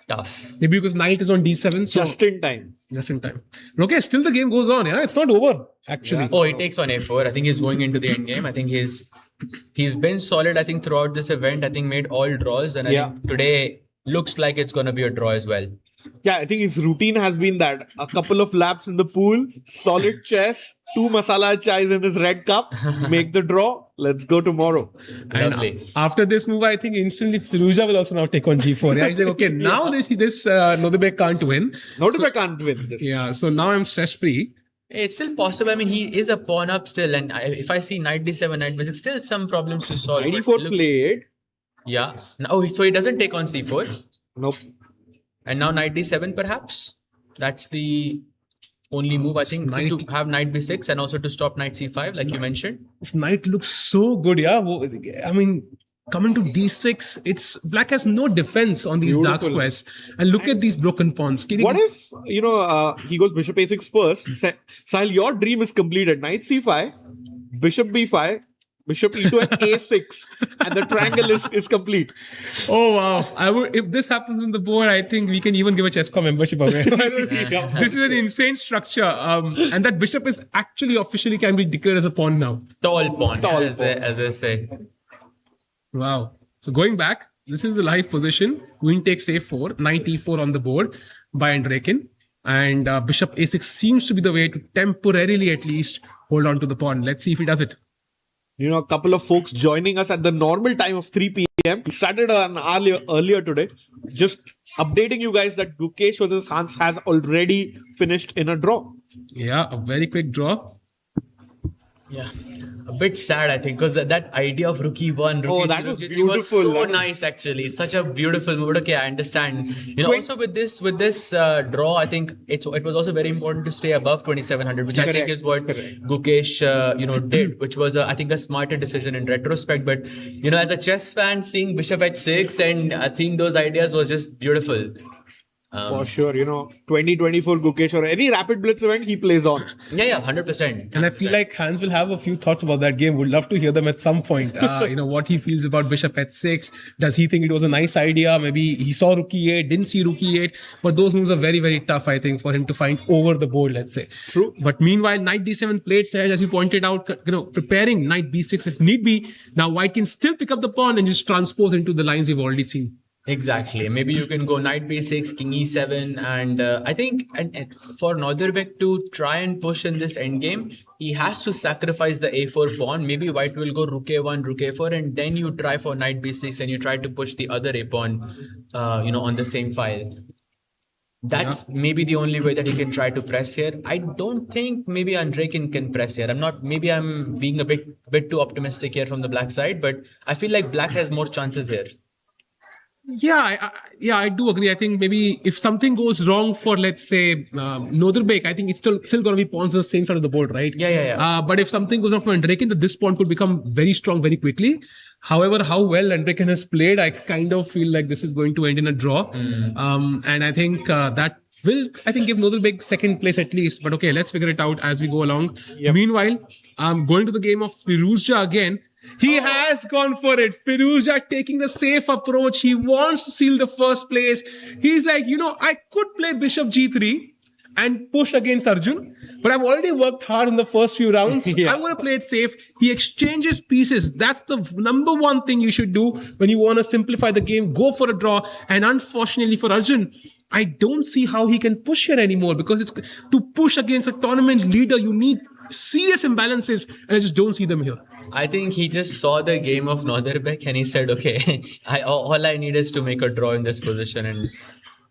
Tough. Maybe because knight is on d7. So Just in time. Just in time. Okay, still the game goes on. Yeah, it's not over actually. Yeah. Oh, he takes on a4. I think he's going into the end game. I think he's been solid, I think, throughout this event. I think made all draws. And I think today looks like it's going to be a draw as well. Yeah, I think his routine has been that. A couple of laps in the pool, solid chess, 2 masala chais in this red cup, make the draw. Let's go tomorrow. And after this move, I think instantly Firuza will also now take on g4. Yeah, he's like, okay, now this Nodirbek can't win. Nodirbek can't win this. Yeah, so now I'm stress free. It's still possible. I mean, he is a pawn up still. And if I see knight d7, knight b6, still some problems to solve. Knight e4 played. Yeah. Oh, so he doesn't take on c4? Nope. And now knight d7 perhaps? That's the only move, I think, to have knight b6 and also to stop knight c5, like you mentioned. This knight looks so good, yeah. I mean, coming to d6, it's black has no defense on these dark squares. And look at these broken pawns. What if, he goes bishop a6 first? Sahil, your dream is completed. Knight c5, bishop b5, bishop e2 and a6, and the triangle is complete. Oh wow! If this happens on the board, I think we can even give a ChessCom membership away. This is an insane structure, and that bishop is actually officially can be declared as a pawn now. Tall pawn, as I say. Wow! So going back, this is the live position. Queen takes a4, knight e4 on the board by Andrekin, and bishop a6 seems to be the way to temporarily, at least, hold on to the pawn. Let's see if he does it. A couple of folks joining us at the normal time of 3 p.m. We started an hour earlier today. Just updating you guys that Gukesh versus Hans has already finished in a draw. Yeah, a very quick draw. Yeah, a bit sad, I think, because that idea of rook e1, rook that was beautiful. Was so nice, actually. Such a beautiful move. Okay, I understand. Also with this draw, I think it was also very important to stay above 2700, which I think is what Gukesh, did, which was, I think, a smarter decision in retrospect. But, as a chess fan, seeing bishop h6 and seeing those ideas was just beautiful. For sure, 2024 Gukesh or any Rapid Blitz event, he plays on. Yeah, 100%. And I feel like Hans will have a few thoughts about that game. Would love to hear them at some point. What he feels about bishop h6. Does he think it was a nice idea? Maybe he saw rook e8, didn't see rook e8. But those moves are very, very tough, I think, for him to find over the board, let's say. True. But meanwhile, knight d7 played, as you pointed out, preparing knight b6 if need be. Now white can still pick up the pawn and just transpose into the lines we've already seen. Exactly. Maybe you can go knight b6, king e7, and I think and for Nodirbek to try and push in this endgame, he has to sacrifice the a4 pawn. Maybe white will go rook a1, rook a4, and then you try for knight b6 and you try to push the other a pawn, on the same file. That's maybe the only way that he can try to press here. I don't think maybe Andrekin can press here. Maybe I'm being a bit too optimistic here from the black side, but I feel like black has more chances here. I do agree. I think maybe if something goes wrong for, let's say, Nodirbek, I think it's still going to be pawns on the same side of the board, right? Yeah. But if something goes wrong for Andreken, this pawn could become very strong very quickly. However, how well Andreken has played, I kind of feel like this is going to end in a draw. And I think that will, give Nodirbek second place at least. But okay, let's figure it out as we go along. Yep. Meanwhile, going to the game of Firuzja again. He has gone for it. Firuzja taking the safe approach. He wants to seal the first place. He's like, I could play Bishop G3 and push against Arjun, but I've already worked hard in the first few rounds. I'm going to play it safe. He exchanges pieces. That's the number one thing you should do when you want to simplify the game. Go for a draw. And unfortunately for Arjun, I don't see how he can push here anymore, because it's to push against a tournament leader, you need serious imbalances, and I just don't see them here. I think he just saw the game of Nodirbek and he said, okay, all I need is to make a draw in this position.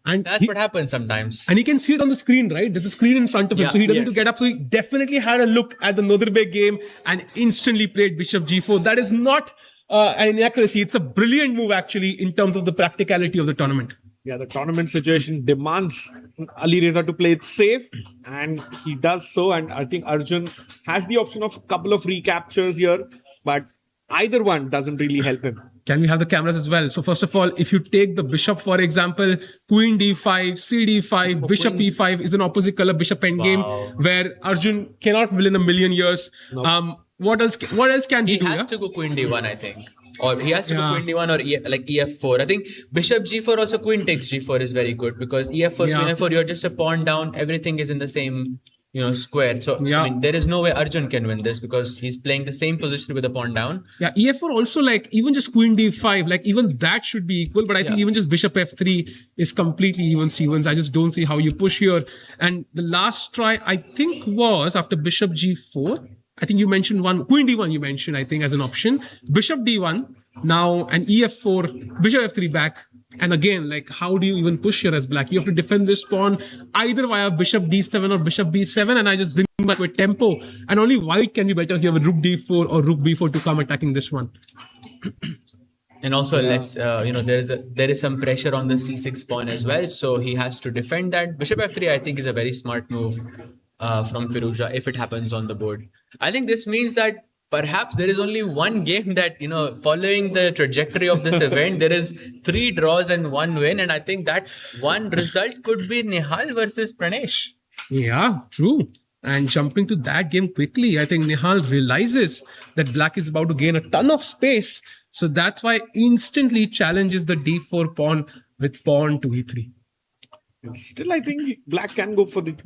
And that's what happens sometimes. And he can see it on the screen, right? There's a screen in front of him. So he doesn't need to get up. So he definitely had a look at the Nodirbek game and instantly played Bishop G4. That is not an inaccuracy. It's a brilliant move, actually, in terms of the practicality of the tournament. Yeah, the tournament situation demands Alireza to play it safe, and he does so. And I think Arjun has the option of a couple of recaptures here, but either one doesn't really help him. Can we have the cameras as well? So first of all, if you take the bishop, for example, Queen D5, CD5, Bishop E5 is an opposite color bishop endgame where Arjun cannot win in a million years. Nope. What else can he do? He has to go Queen D1, I think. Or he has to go Queen D1 or EF4. I think Bishop G4 also Queen takes G4 is very good, because EF4, Queen F4, you're just a pawn down. Everything is in the same square. So I mean, there is no way Arjun can win this, because he's playing the same position with a pawn down. Yeah, EF4 also, even just Queen D5, even that should be equal. But I think even just Bishop F3 is completely even Stevens. I just don't see how you push here. And the last try, I think, was after Bishop G4. I think you mentioned Queen D1 you mentioned, I think, as an option. Bishop D1, now an EF4, Bishop F3 back. And again, how do you even push here as black? You have to defend this pawn either via Bishop D7 or Bishop B7, and I just bring back with tempo. And only white can be better here with Rook D4 or Rook B4 to come attacking this one. And also, there is some pressure on the C6 pawn as well, so he has to defend that. Bishop F3, I think, is a very smart move from Firuzja if it happens on the board. I think this means that perhaps there is only one game that, following the trajectory of this event, there is 3 draws and 1 win. And I think that one result could be Nihal versus Pranesh. Yeah, true. And jumping to that game quickly, I think Nihal realizes that black is about to gain a ton of space. So that's why instantly challenges the D4 pawn with pawn to E3. Still, I think black can go for the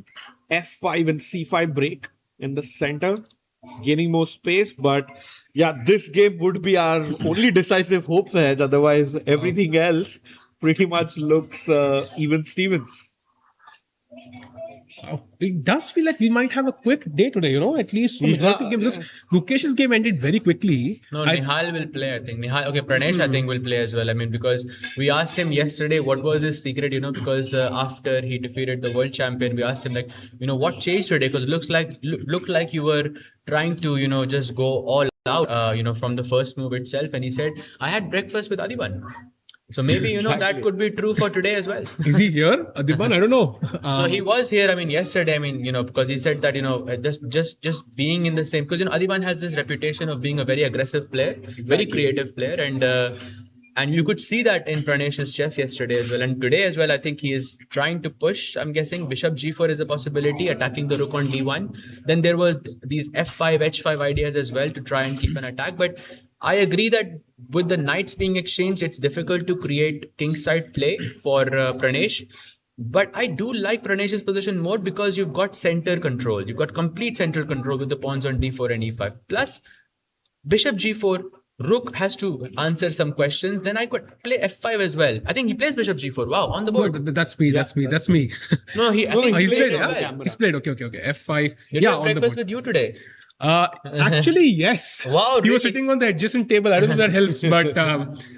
F5 and C5 break in the center, gaining more space. But yeah, this game would be our only decisive hopes ahead. Otherwise, everything else pretty much looks even Stevens. It does feel like we might have a quick day today, at least for majority game, because Gukesh's game ended very quickly. No, Nihal will play, I think. Pranesh, I think, will play as well. I mean, because we asked him yesterday what was his secret, because after he defeated the world champion, we asked him, what changed today? Because looked like you were trying to, just go all out, from the first move itself. And he said, I had breakfast with Adiban. So maybe, exactly. That could be true for today as well. Is he here? Adiban, I don't know. No, he was here, yesterday, because he said that, just being in the same, because, Adiban has this reputation of being a very aggressive player, very creative player. And you could see that in Pranesh's chess yesterday as well. And today as well, I think he is trying to push. I'm guessing Bishop G4 is a possibility, attacking the Rook on D1. Then there was these F5, H5 ideas as well to try and keep an attack. But I agree that with the knights being exchanged, it's difficult to create kingside play for Pranesh. But I do like Pranesh's position more because you've got center control. You've got complete center control with the pawns on D4 and E5. Plus, Bishop G4, Rook has to answer some questions. Then I could play F5 as well. I think he plays Bishop G4. Wow, on the board. No, that's me. No, he's played as well. He's played. Okay. F5. Did on breakfast with you today? Actually, yes. Wow, he was sitting on the adjacent table. I don't know if that helps, but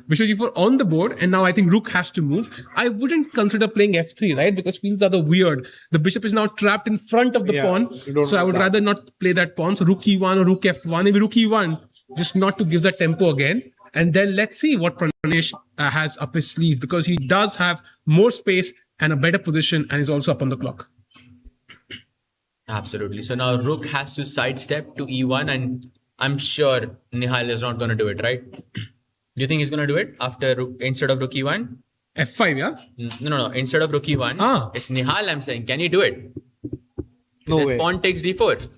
Bishop G4 on the board, and now I think Rook has to move. I wouldn't consider playing F3, right? Because feels rather weird. The bishop is now trapped in front of the pawn, so I would rather not play that pawn. So Rook E1 or Rook F1, maybe Rook E1, just not to give that tempo again. And then let's see what Pranesh has up his sleeve, because he does have more space and a better position and is also up on the clock. Absolutely. So now Rook has to sidestep to E1, and I'm sure Nihal is not going to do it, right? Do you think he's going to do it after instead of Rook E1? F5, yeah? No. Instead of Rook E1, it's Nihal, I'm saying. Can he do it? No way. Pawn takes D4.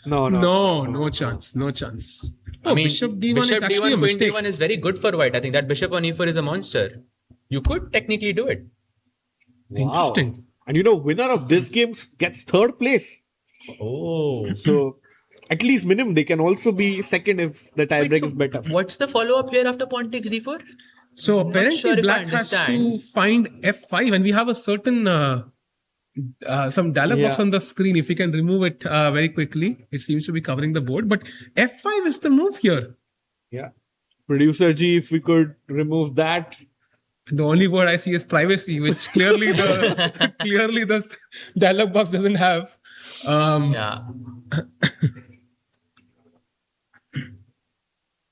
No chance. No chance. I mean, Bishop D1 is actually D1, a mistake. Queen D1 is very good for white. I think that bishop on E4 is a monster. You could technically do it. Wow. Interesting. And winner of this game gets third place. Oh. So at least minimum, they can also be second if the tiebreak is better. What's the follow-up here after pawn takes D4? So apparently sure if black I has to understand. find F5, and we have a certain some dialog box on the screen. If we can remove it very quickly, it seems to be covering the board. But F5 is the move here. Yeah. Producer G, if we could remove that. The only word I see is privacy, which clearly the dialog box doesn't have. Yeah.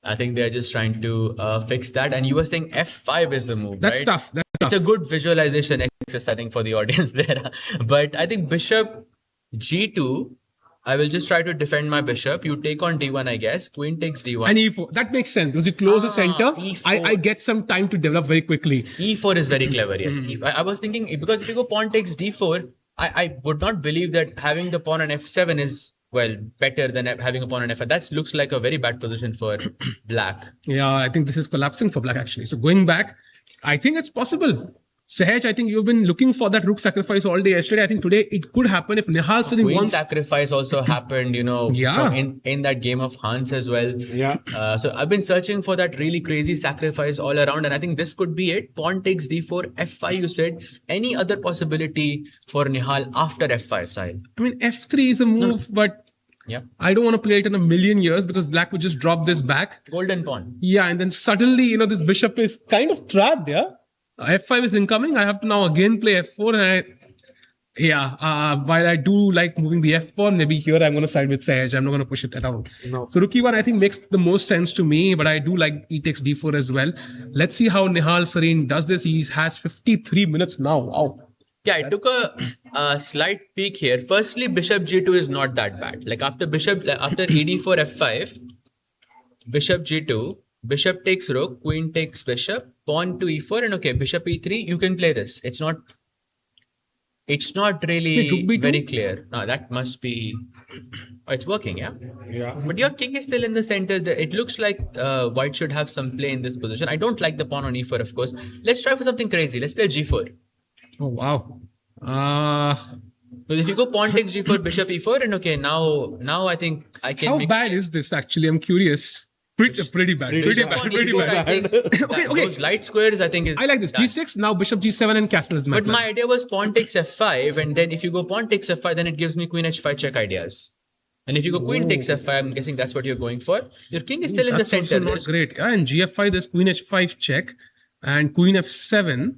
I think they're just trying to fix that. And you were saying F5 is the move, That's right? tough. It's a good visualization exercise, I think, for the audience there. But I think bishop G2, I will just try to defend my bishop. You take on D1, I guess. Queen takes D1. And E4. That makes sense because you close the center. E4. I get some time to develop very quickly. E4 is very clever, yes. I was thinking, because if you go pawn takes D4, I would not believe that having the pawn on F7 is, well, better than having a pawn on F5. That looks like a very bad position for black. Yeah, I think this is collapsing for black actually. So going back, I think it's possible. Sahaj, I think you've been looking for that rook sacrifice all day yesterday. I think today it could happen if Nihal Sarin Queen wants. sacrifice also happened, in that game of Hans as well. Yeah. So I've been searching for that really crazy sacrifice all around, and I think this could be it. Pawn takes D4, F5 you said. Any other possibility for Nihal after F5 side? I mean, F3 is a move, but I don't want to play it in a million years because black would just drop this back. Golden pawn. Yeah, and then suddenly, this bishop is kind of trapped, yeah? F5 is incoming. I have to now again play F4, and while I do like moving the F pawn, maybe here I'm going to side with Sahaj. I'm not going to push it around. No. So Rook E1 I think makes the most sense to me, but I do like E takes D4 as well. Let's see how Nihal Sarin does this. He has 53 minutes now. Wow. Yeah, I took a slight peek here. Firstly, bishop G2 is not that bad. Like after ED4 F5, bishop G2, bishop takes rook, queen takes bishop, pawn to E4, and okay, bishop E3, you can play this. It's not really very clear. No, that must be... Oh, it's working, yeah? Yeah. But your king is still in the center. It looks like white should have some play in this position. I don't like the pawn on E4, of course. Let's try for something crazy. Let's play G4. Oh, wow. So if you go pawn takes G4, bishop E4, and okay, now I think I can... How bad is this actually? I'm curious. Pretty bad. Pretty bad. I think Okay. Those light squares, I think is... I like this. done. G6, now bishop G7 and castle is my But plan. my idea was pawn takes F5, and then if you go pawn takes F5, then it gives me queen H5 check ideas. And if you go queen takes F5, I'm guessing that's what you're going for. Your king is still in the That's center. also not great. Yeah, and G5, there's queen H5 check and queen F7.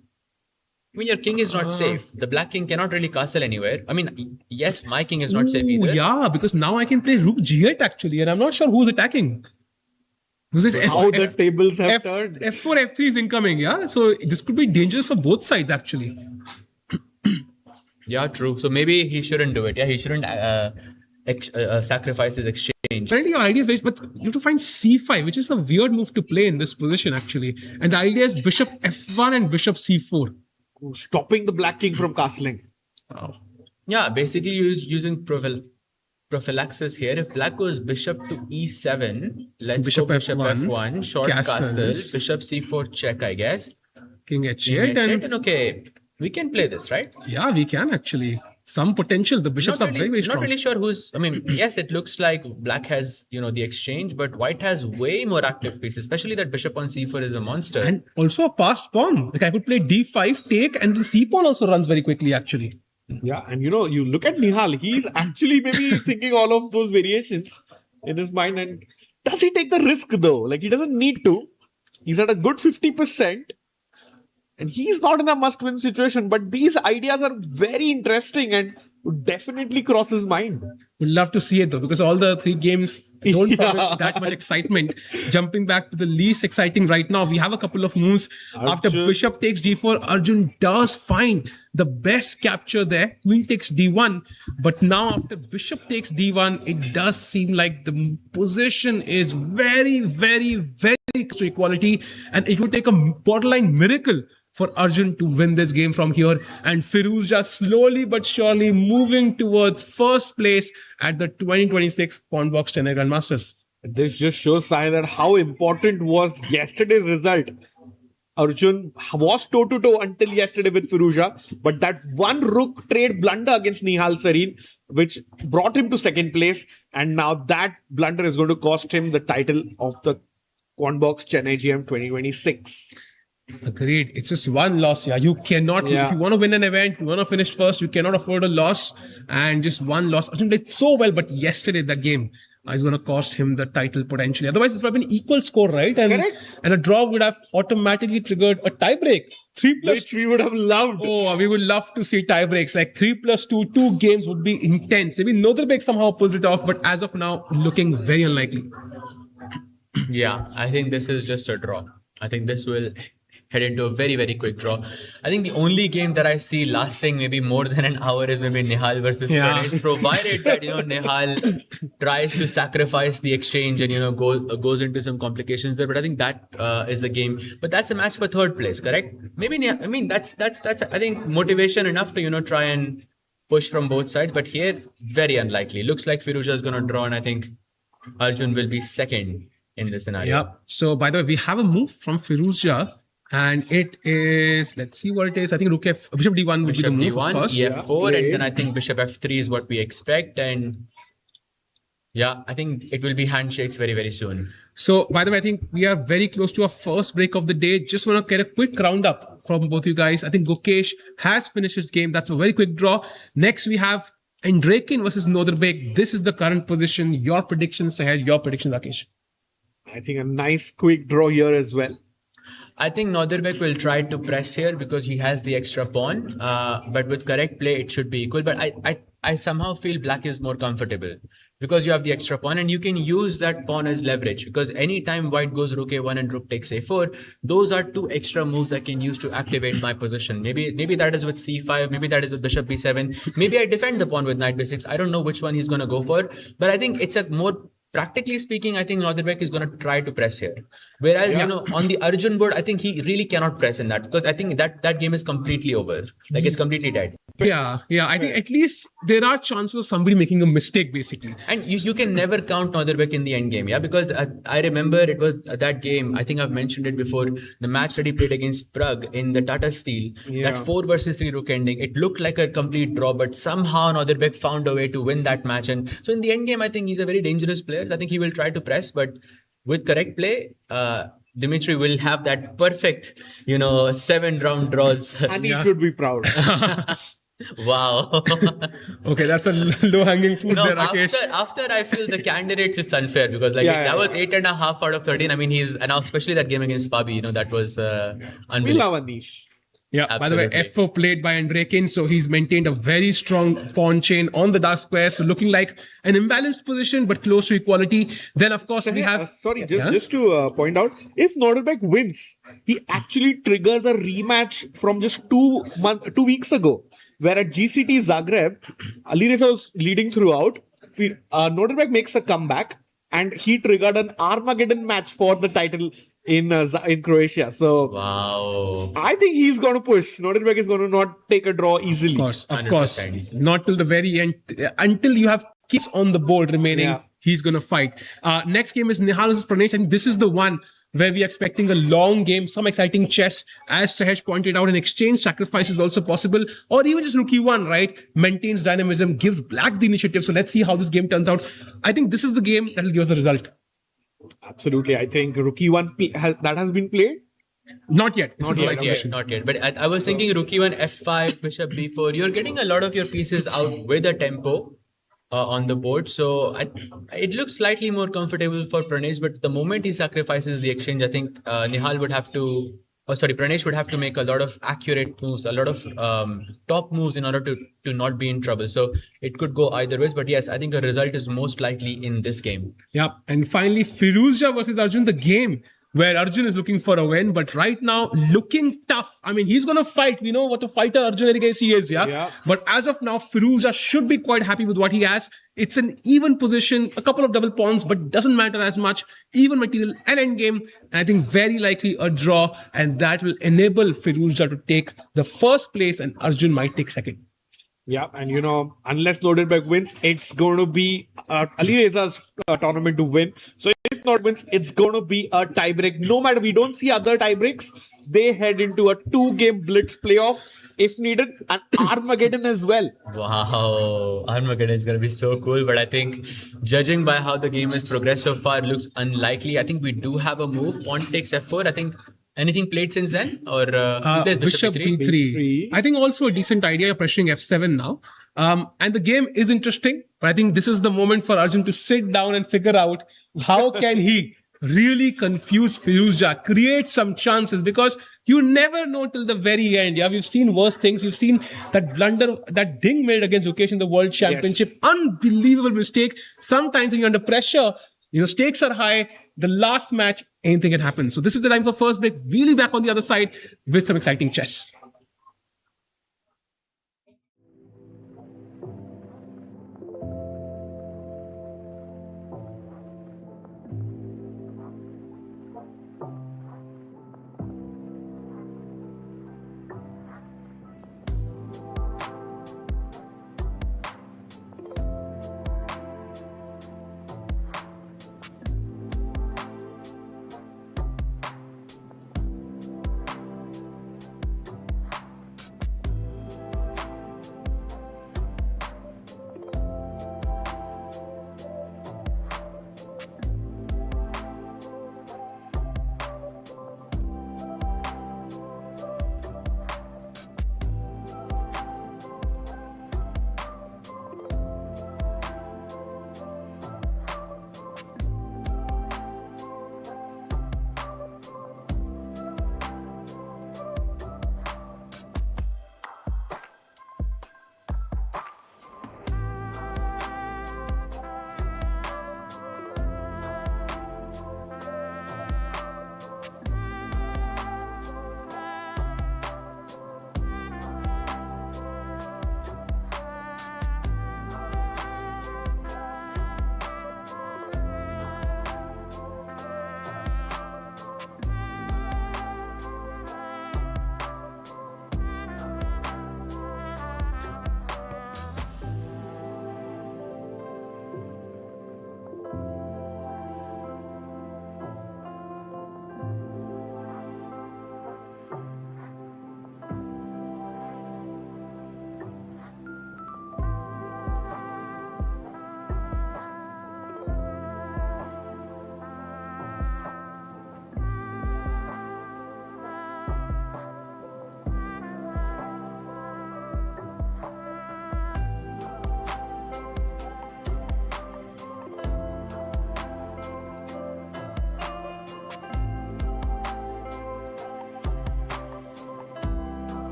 I mean, your king is not safe. The black king cannot really castle anywhere. I mean, yes, my king is not safe either. Yeah, because now I can play rook G8 actually, and I'm not sure who's attacking. How the tables have turned. F4, F3 is incoming, yeah? So this could be dangerous for both sides actually. Yeah, true. So maybe he shouldn't do it. Yeah, he shouldn't sacrifice his exchange. Apparently your idea is very, but you have to find C5, which is a weird move to play in this position actually. And the idea is bishop F1 and bishop C4. Stopping the black king from castling. Wow. Yeah, basically using prophylaxis here. If black goes bishop to E7, let's Bishop go bishop F1, F1, short castles. castle, bishop C4 check, I guess. King H8 And okay, we can play this, right? yeah, we can actually. Some potential. The bishops are very, very strong. Not really sure who's... I mean, yes, it looks like black has, the exchange, but white has way more active pieces, especially that bishop on C4 is a monster. And also a passed pawn. Like I could play D5, take, and the C pawn also runs very quickly actually. Yeah, and you look at Nihal, he's actually maybe thinking all of those variations in his mind. And does he take the risk though? Like he doesn't need to. He's at a good 50%. And he's not in a must-win situation, but these ideas are very interesting and would definitely cross his mind. Would love to see it though, because all the three games don't promise that much excitement. Jumping back to the least exciting right now, we have a couple of moves. After bishop takes d4, Arjun does find the best capture there. Queen takes d1. But now after bishop takes d1, it does seem like the position is very, very, very close to equality. And it would take a borderline miracle for Arjun to win this game from here, and Firouzja slowly but surely moving towards first place at the 2026 Quantbox Chennai Grand Masters. This just shows, Sai, that how important was yesterday's result. Arjun was toe-to-toe until yesterday with Firouzja, but that one rook trade blunder against Nihal Sarin, which brought him to second place, and now that blunder is going to cost him the title of the Quantbox Chennai GM 2026. Agreed. It's just one loss. Yeah, you cannot. If you want to win an event, you want to finish first, you cannot afford a loss. And just one loss. Arjun played so well, but yesterday that game is going to cost him the title potentially. Otherwise, this would have been equal score, right? And and a draw would have automatically triggered a tiebreak. 3+, which we would have loved. Oh, we would love to see tie breaks. Like 3+2, 2 games would be intense. Maybe Nodirbek somehow pulls it off, but as of now, looking very unlikely. Yeah, I think this is just a draw. I think this will head into a very, very quick draw. I think the only game that I see lasting maybe more than an hour is maybe Nihal versus Pranesh, provided that, Nihal tries to sacrifice the exchange and, goes into some complications there. But I think that is the game. But that's a match for third place, correct? Maybe, I mean, that's I think motivation enough to, try and push from both sides. But here, very unlikely. Looks like Firouzja is going to draw, and I think Arjun will be second in this scenario. Yeah. So, by the way, we have a move from Firouzja. And it is, let's see what it is. I think bishop d1 would be the move, d1, of course. f4, and then I think bishop f3 is what we expect. And yeah, I think it will be handshakes very, very soon. So, by the way, I think we are very close to our first break of the day. Just want to get a quick roundup from both you guys. I think Gukesh has finished his game. That's a very quick draw. Next, we have Andrekin versus Nodirbek. This is the current position. Your predictions ahead. Your prediction, Rakesh. I think a nice quick draw here as well. I think Nodirbek will try to press here because he has the extra pawn. But with correct play, it should be equal. But I somehow feel black is more comfortable because you have the extra pawn and you can use that pawn as leverage. Because anytime white goes rook a1 and rook takes a4, those are two extra moves I can use to activate my position. Maybe that is with c5. Maybe that is with bishop b7. Maybe I defend the pawn with knight b6. I don't know which one he's going to go for. But I think it's a more... Practically speaking, I think Nodirbek is going to try to press here. Whereas, on the Arjun board, I think he really cannot press in that because I think that game is completely over. Like it's completely dead. Yeah. I think at least there are chances of somebody making a mistake, basically. And you can never count Nodirbek in the end game, because I remember it was that game, I think I've mentioned it before, the match that he played against Prague in the Tata Steel, that 4 versus 3 rook ending, it looked like a complete draw, but somehow Nodirbek found a way to win that match. And so in the end game, I think he's a very dangerous player. I think he will try to press, but with correct play, Dimitri will have that perfect, 7-round draws. And he should be proud. Wow. Okay, that's a low-hanging fruit there, Rakesh. After I feel the candidates, it's unfair because that was 8.5 out of 13. I mean, and now especially that game against Fabi, that was unbelievable. We love Anish. Yeah, absolutely. By the way, f4 played by Andrekin, so he's maintained a very strong pawn chain on the dark square, so looking like an imbalanced position, but close to equality. Then, of course, we have... just to point out, if Nodirbek wins, he actually triggers a rematch from just 2 weeks ago, where at GCT Zagreb, Alireza was leading throughout. Nodirbek makes a comeback, and he triggered an Armageddon match for the title in Croatia. So wow, I think he's going to push. Nodirbek is going to not take a draw easily. Of course. Not till the very end. Until you have kings on the board remaining, he's going to fight. Next game is Nihal versus Pranesh, and this is the one where we're expecting a long game, some exciting chess. As Sahesh pointed out, an exchange sacrifice is also possible, or even just rook e1, right? Maintains dynamism, gives black the initiative. So let's see how this game turns out. I think this is the game that will give us the result. Absolutely. I think rook e1 that has been played. Not yet. Not yet. But I was thinking rook e1, f5, bishop b4. You're getting a lot of your pieces out with a tempo on the board. So it looks slightly more comfortable for Pranesh. But the moment he sacrifices the exchange, I think Nihal would have to Pranesh would have to make a lot of accurate moves, a lot of top moves in order to not be in trouble. So it could go either ways. But yes, I think a result is most likely in this game. Yeah. And finally, Firuzja versus Arjun, the game where Arjun is looking for a win, but right now looking tough. I mean, he's going to fight. We know what a fighter Arjun Erigesi is, yeah? But as of now, Firuzja should be quite happy with what he has. It's an even position, a couple of double pawns, but doesn't matter as much. Even material and endgame. And I think very likely a draw, and that will enable Firuzja to take the first place, and Arjun might take second. Yeah, and unless Nodirbek wins, it's going to be Alireza's tournament to win. So if not wins, it's going to be a tiebreak. No matter, we don't see other tiebreaks. They head into a 2-game blitz playoff. If needed, an Armageddon as well. Wow, Armageddon is going to be so cool. But I think, judging by how the game has progressed so far, it looks unlikely. I think we do have a move. Pawn takes f4. I think anything played since then? Or Bishop b3. I think also a decent idea. You're pressuring f7 now. And the game is interesting. But I think this is the moment for Arjun to sit down and figure out how can he really confuse Firuzja, create some chances, because you never know till the very end. Yeah, we've seen worse things. You've seen that blunder that Ding made against Gukesh in the World Championship. Yes. Unbelievable mistake. Sometimes when you're under pressure, stakes are high. The last match, anything can happen. So this is the time for first break. Really back on the other side with some exciting chess.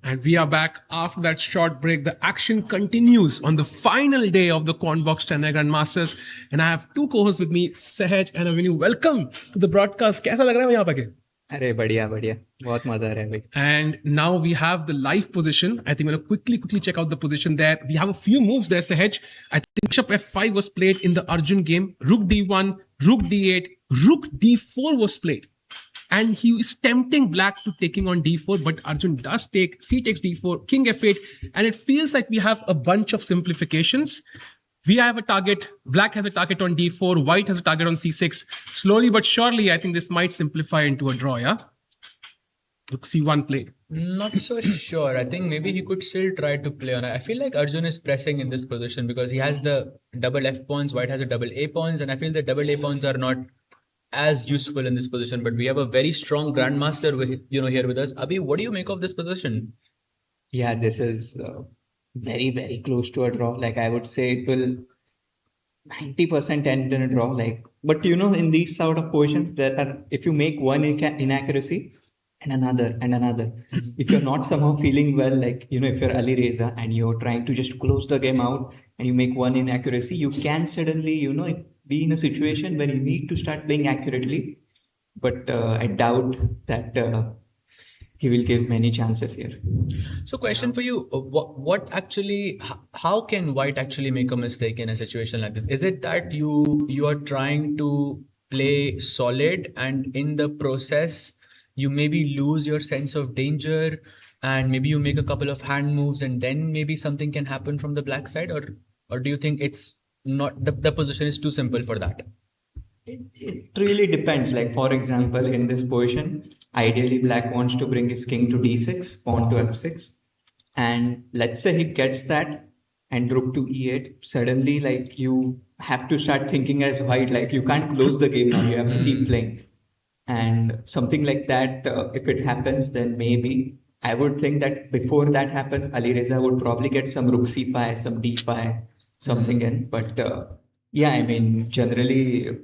And we are back after that short break. The action continues on the final day of the Quantbox Chennai Grand Masters. And I have two co-hosts with me, Sahaj and Avinu. Welcome to the broadcast. कैसा लग रहा है यहाँ पे? अरे बढ़िया बढ़िया बहुत मजा आ रहा है भाई. And now we have the live position. I think we're going to quickly check out the position there. We have a few moves there, Sahaj. I think Bishop F5 was played in the Arjun game. Rook D1, Rook D8, Rook D4 was played. And he is tempting black to taking on D4, but Arjun does take C takes D4, King F8, and it feels like we have a bunch of simplifications. We have a target, black has a target on D4, white has a target on C6. Slowly but surely, I think this might simplify into a draw, yeah? Look, C1 played. Not so sure. I think maybe he could still try to play on. I feel like Arjun is pressing in this position because he has the double F pawns, white has a double A pawns, and I feel the double A pawns are not as useful in this position, but we have a very strong grandmaster with, here with us. Abhi, what do you make of this position? Yeah, this is very, very close to a draw. Like I would say it will 90% end in a draw. Like, but in these sort of positions, there are, if you make one inaccuracy and another, if you're not somehow feeling well, like, if you're Alireza and you're trying to just close the game out and you make one inaccuracy, you can suddenly, be in a situation where you need to start playing accurately. But I doubt that he will give many chances here. So question for you, what actually, how can white actually make a mistake in a situation like this? Is it that you are trying to play solid and in the process, you maybe lose your sense of danger and maybe you make a couple of hand moves and then maybe something can happen from the black side? Or do you think it's not, the position is too simple for that? It really depends. Like, for example, in this position, ideally black wants to bring his king to d6, pawn to f6. And let's say he gets that and rook to e8. Suddenly, like, you have to start thinking as white, like you can't close the game now, you have to keep playing. And something like that, if it happens, then maybe I would think that before that happens, Alireza would probably get some rook c pi, some d pi, something in. But yeah, I mean, generally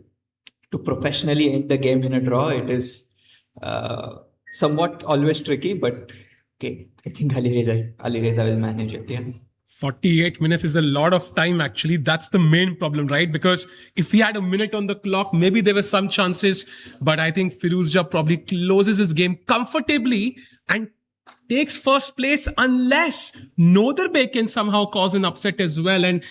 to professionally end the game in a draw, it is somewhat always tricky, but okay, I think Alireza will manage it. Yeah. 48 minutes is a lot of time, actually. That's the main problem, right? Because if he had a minute on the clock, maybe there were some chances, but I think Firuzja probably closes his game comfortably and takes first place unless Nodirbek can somehow cause an upset as well. And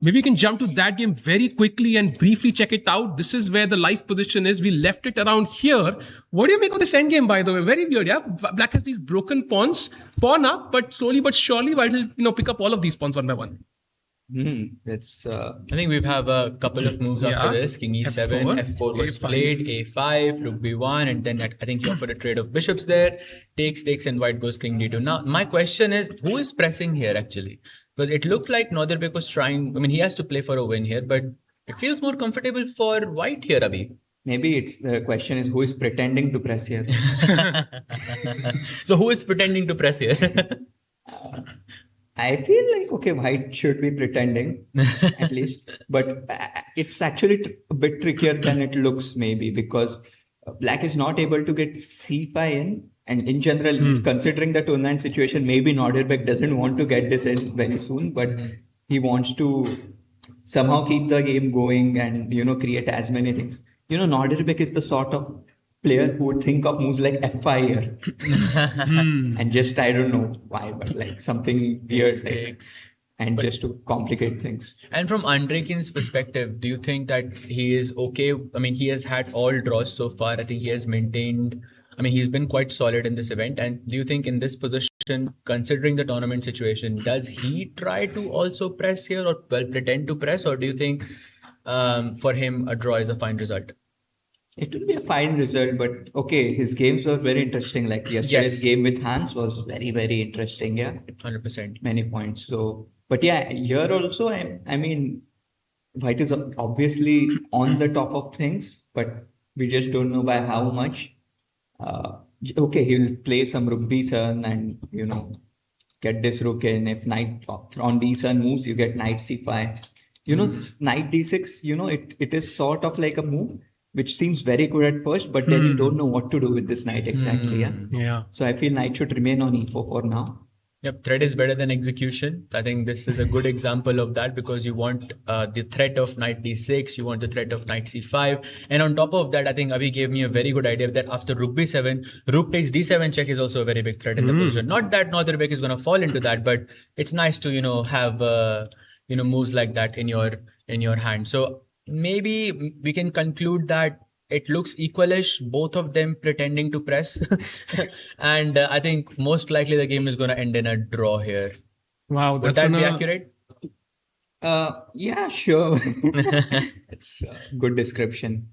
maybe we can jump to that game very quickly and briefly check it out. This is where the live position is. We left it around here. What do you make of this endgame, by the way? Very weird, yeah? Black has these broken pawns, pawn up, but slowly but surely, white will pick up all of these pawns one by one. That's I think we have a couple of moves after this. King e7, F4 was played, A5, Rook b1, and then I think he offered a trade of bishops there. Takes, and white goes King d2. Now, my question is, who is pressing here actually? Because it looked like Nodirbek was trying, I mean, he has to play for a win here, but it feels more comfortable for white here, Abhi. Maybe it's the question is who is pretending to press here. So who is pretending to press here? I feel like, okay, white should be pretending at least, but it's actually a bit trickier than it looks maybe because black is not able to get c pi in, and in general, considering the tournament situation, maybe Nodirbek doesn't want to get this in very soon, but he wants to somehow keep the game going and, create as many things. Nodirbek is the sort of player who would think of moves like F5 here. And just, I don't know why, but like something weird, just to complicate things. And from Andrekin's perspective, do you think that he is okay? I mean, he has had all draws so far. I think he has maintained, I mean, he's been quite solid in this event. And do you think in this position, considering the tournament situation, does he try to also press here or pretend to press? Or do you think for him, a draw is a fine result? It will be a fine result, but okay, his games were very interesting. Like yesterday's game with Hans was very, very interesting. Yeah, 100%. Many points. So, but yeah, here also, I mean, white is obviously on the top of things, but we just don't know by how much. Okay, he will play some rook b7 and, get this rook in. If knight on d7 moves, you get knight c5. This knight d6, it is sort of like a move which seems very good at first, but then you don't know what to do with this knight exactly. Yeah. So I feel knight should remain on e4 for now. Yep, threat is better than execution. I think this is a good example of that because you want the threat of knight d6, you want the threat of knight c5. And on top of that, I think Avi gave me a very good idea that after rook b7, rook takes d7 check is also a very big threat in the position. Not that Nodirbek is going to fall into that, but it's nice to, have, moves like that in your hand. So maybe we can conclude that it looks equalish, both of them pretending to press. And I think most likely the game is going to end in a draw here. Wow, Would that be accurate? Yeah, sure. It's a good description.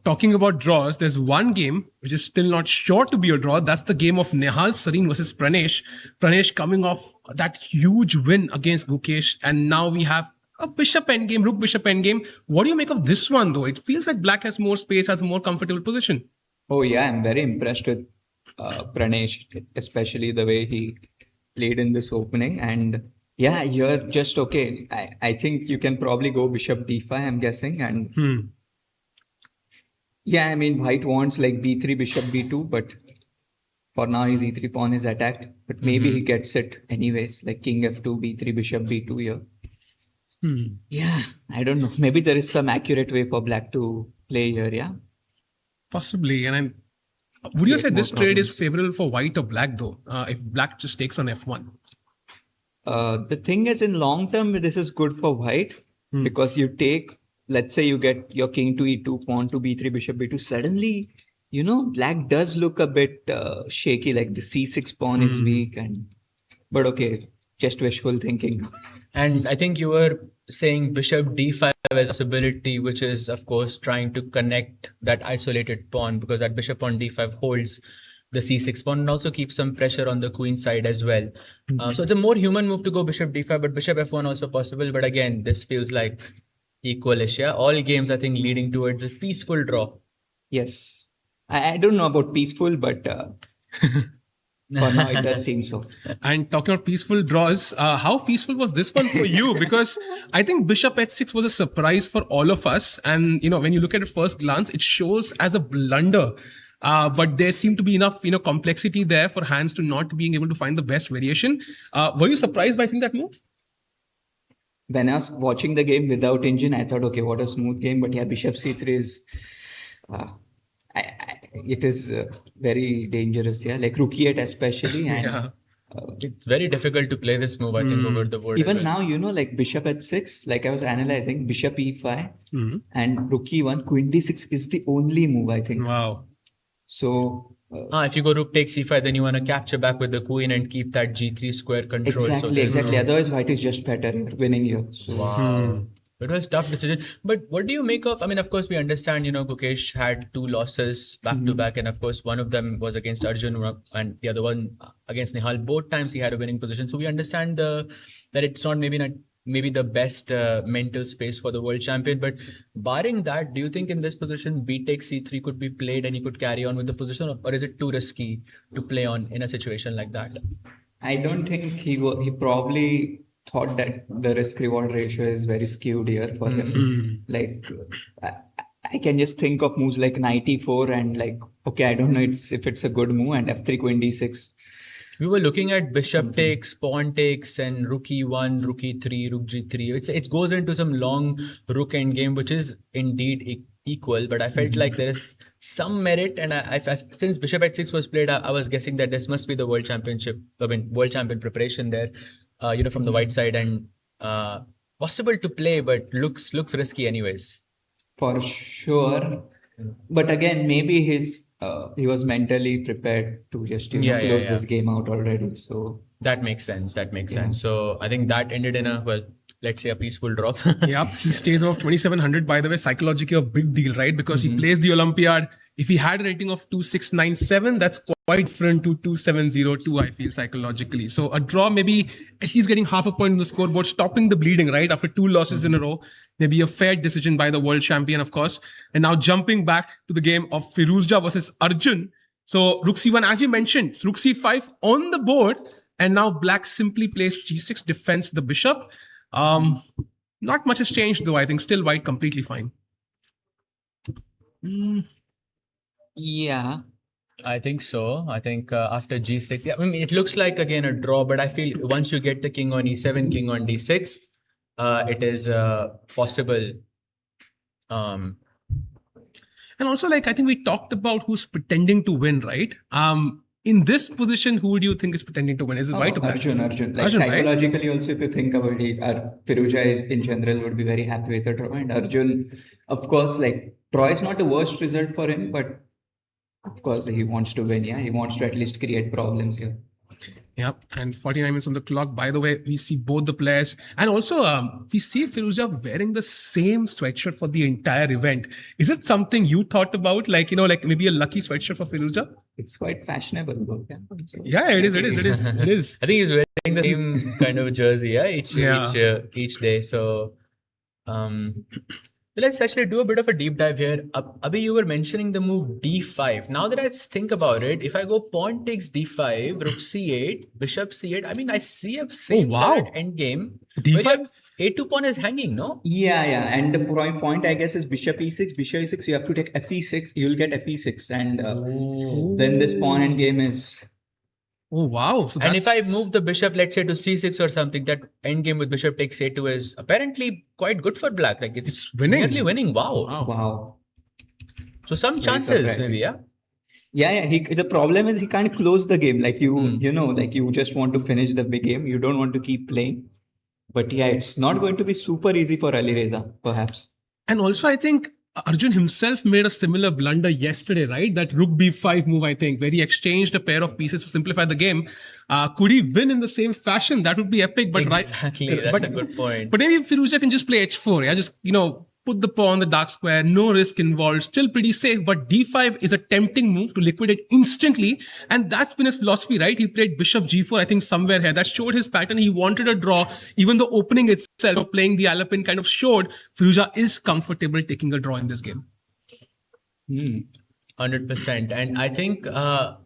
Talking about draws, there's one game which is still not sure to be a draw. That's the game of Nihal Sarin versus Pranesh. Pranesh coming off that huge win against Gukesh. And now we have a bishop endgame, rook bishop endgame. What do you make of this one though? It feels like black has more space, has a more comfortable position. Oh yeah, I'm very impressed with Pranesh, especially the way he played in this opening. And yeah, you're just okay. I think you can probably go bishop d5, I'm guessing. And yeah, I mean, white wants like b3, bishop b2, but for now his e3 pawn is attacked. But maybe he gets it anyways, like king f2, b3, bishop b2 here. Yeah, I don't know. Maybe there is some accurate way for black to play here, yeah? Possibly. And would you say this trade is favorable for white or black though, if black just takes on f1? The thing is, in long term, this is good for white because you take, let's say you get your king to e2, pawn to b3, bishop b2. Suddenly, black does look a bit shaky, like the c6 pawn is weak. But okay, just wishful thinking. And I think you were saying bishop d5 as a possibility, which is, of course, trying to connect that isolated pawn because that bishop on d5 holds the c6 pawn and also keeps some pressure on the queen side as well. So it's a more human move to go bishop d5, but bishop f1 also possible. But again, this feels like equalish. Yeah, all games I think leading towards a peaceful draw. Yes, I don't know about peaceful, but for now it does seem so. And talking about peaceful draws, how peaceful was this one for you? Because I think bishop h6 was a surprise for all of us. And when you look at it first glance, it shows as a blunder. But there seemed to be enough, complexity there for hands to not being able to find the best variation. Were you surprised by seeing that move? When I was watching the game without engine, I thought, okay, what a smooth game. But yeah, bishop c3 is, it is very dangerous. Yeah, like rook e8 especially. And, it's very difficult to play this move, I think, over the board. Even now, like bishop h6, like I was analyzing, bishop e5 and rook e1, queen d6 is the only move, I think. Wow. So if you go rook takes c5, then you want to capture back with the queen and keep that g3 square control. Exactly. Otherwise, white is just better winning here. So, wow. It was a tough decision. But what do you make of, of course, we understand, Gukesh had 2 losses back to back. And of course, one of them was against Arjun and the other one against Nihal. Both times he had a winning position. So we understand that it's not maybe the best mental space for the world champion. But barring that, do you think in this position, b takes c3 could be played and he could carry on with the position? Or is it too risky to play on in a situation like that? I don't think he probably thought that the risk reward ratio is very skewed here for him. Like I can just think of moves like knight e4 and like, okay, I don't know if it's a good move, and f3 queen d6. We were looking at bishop takes, pawn takes, and rook e1, rook e3, rook g3. It goes into some long rook endgame, which is indeed equal. But I felt like there is some merit, and I since bishop h6 was played, I was guessing that this must be the world championship, world champion preparation there, from the white side, and possible to play, but looks risky anyways. For sure, but again, maybe he was mentally prepared to just close this game out already. So that makes sense. So I think that ended in let's say a peaceful draw. Yep, he stays above 2700. By the way, psychologically a big deal, right? Because he plays the Olympiad. If he had a rating of 2697, that's quite different to 2702, I feel, psychologically. So a draw, maybe at least getting half a point on the scoreboard, stopping the bleeding, right? After 2 losses in a row, maybe a fair decision by the world champion, of course. And now jumping back to the game of Firuzja versus Arjun. So rook c1, as you mentioned, rook c5 on the board. And now black simply plays g6, defends the bishop. Not much has changed though. I think still white completely fine. Yeah. I think so. I think after G6, yeah, I mean, it looks like again a draw, but I feel once you get the king on E7, king on D6, it is possible. And also, like, I think we talked about who's pretending to win, right? In this position, who do you think is pretending to win? Is it white or black? Arjun. Like Arjun, right? psychologically, also, if you think about it, Firouzja is in general would be very happy with the draw, and Arjun, of course, like draw is not the worst result for him, but of course he wants to win. Yeah, he wants to at least create problems here. Yep, and 49 minutes on the clock. By the way, we see both the players, and also we see Firouzja wearing the same sweatshirt for the entire event. Is it something you thought about, like like maybe a lucky sweatshirt for Firouzja? It's quite fashionable, though. Yeah, it is. It is. I think he's wearing the same kind of jersey, each day. So, let's actually do a bit of a deep dive here. Abhi, you were mentioning the move D5. Now that I think about it, if I go pawn takes D5, rook C8, bishop C8, I mean, I see a same end game. D5? A2 pawn is hanging, no? Yeah. And the point, I guess, is bishop E6, bishop E6. You have to take FE6. You'll get FE6. And then this pawn end game is... Oh, wow. So and if I move the bishop, let's say to C6 or something, that endgame with bishop takes A2 is apparently quite good for black. Like it's winning. Nearly winning. Wow. So some chances maybe, yeah? Yeah. The problem is he can't close the game. Like you just want to finish the big game. You don't want to keep playing. But yeah, it's not going to be super easy for Alireza, perhaps. And also, I think Arjun himself made a similar blunder yesterday, right? That rook b5 move, I think, where he exchanged a pair of pieces to simplify the game. Could he win in the same fashion? That would be epic. But exactly, that's a good point. But maybe Firouzja can just play h4. Yeah, just put the pawn on the dark square, no risk involved, still pretty safe. But d5 is a tempting move to liquidate instantly, and that's been his philosophy, right? He played bishop g4, I think, somewhere here. That showed his pattern. He wanted a draw. Even the opening itself of playing the Alapin kind of showed Firouzja is comfortable taking a draw in this game. 100%. And I think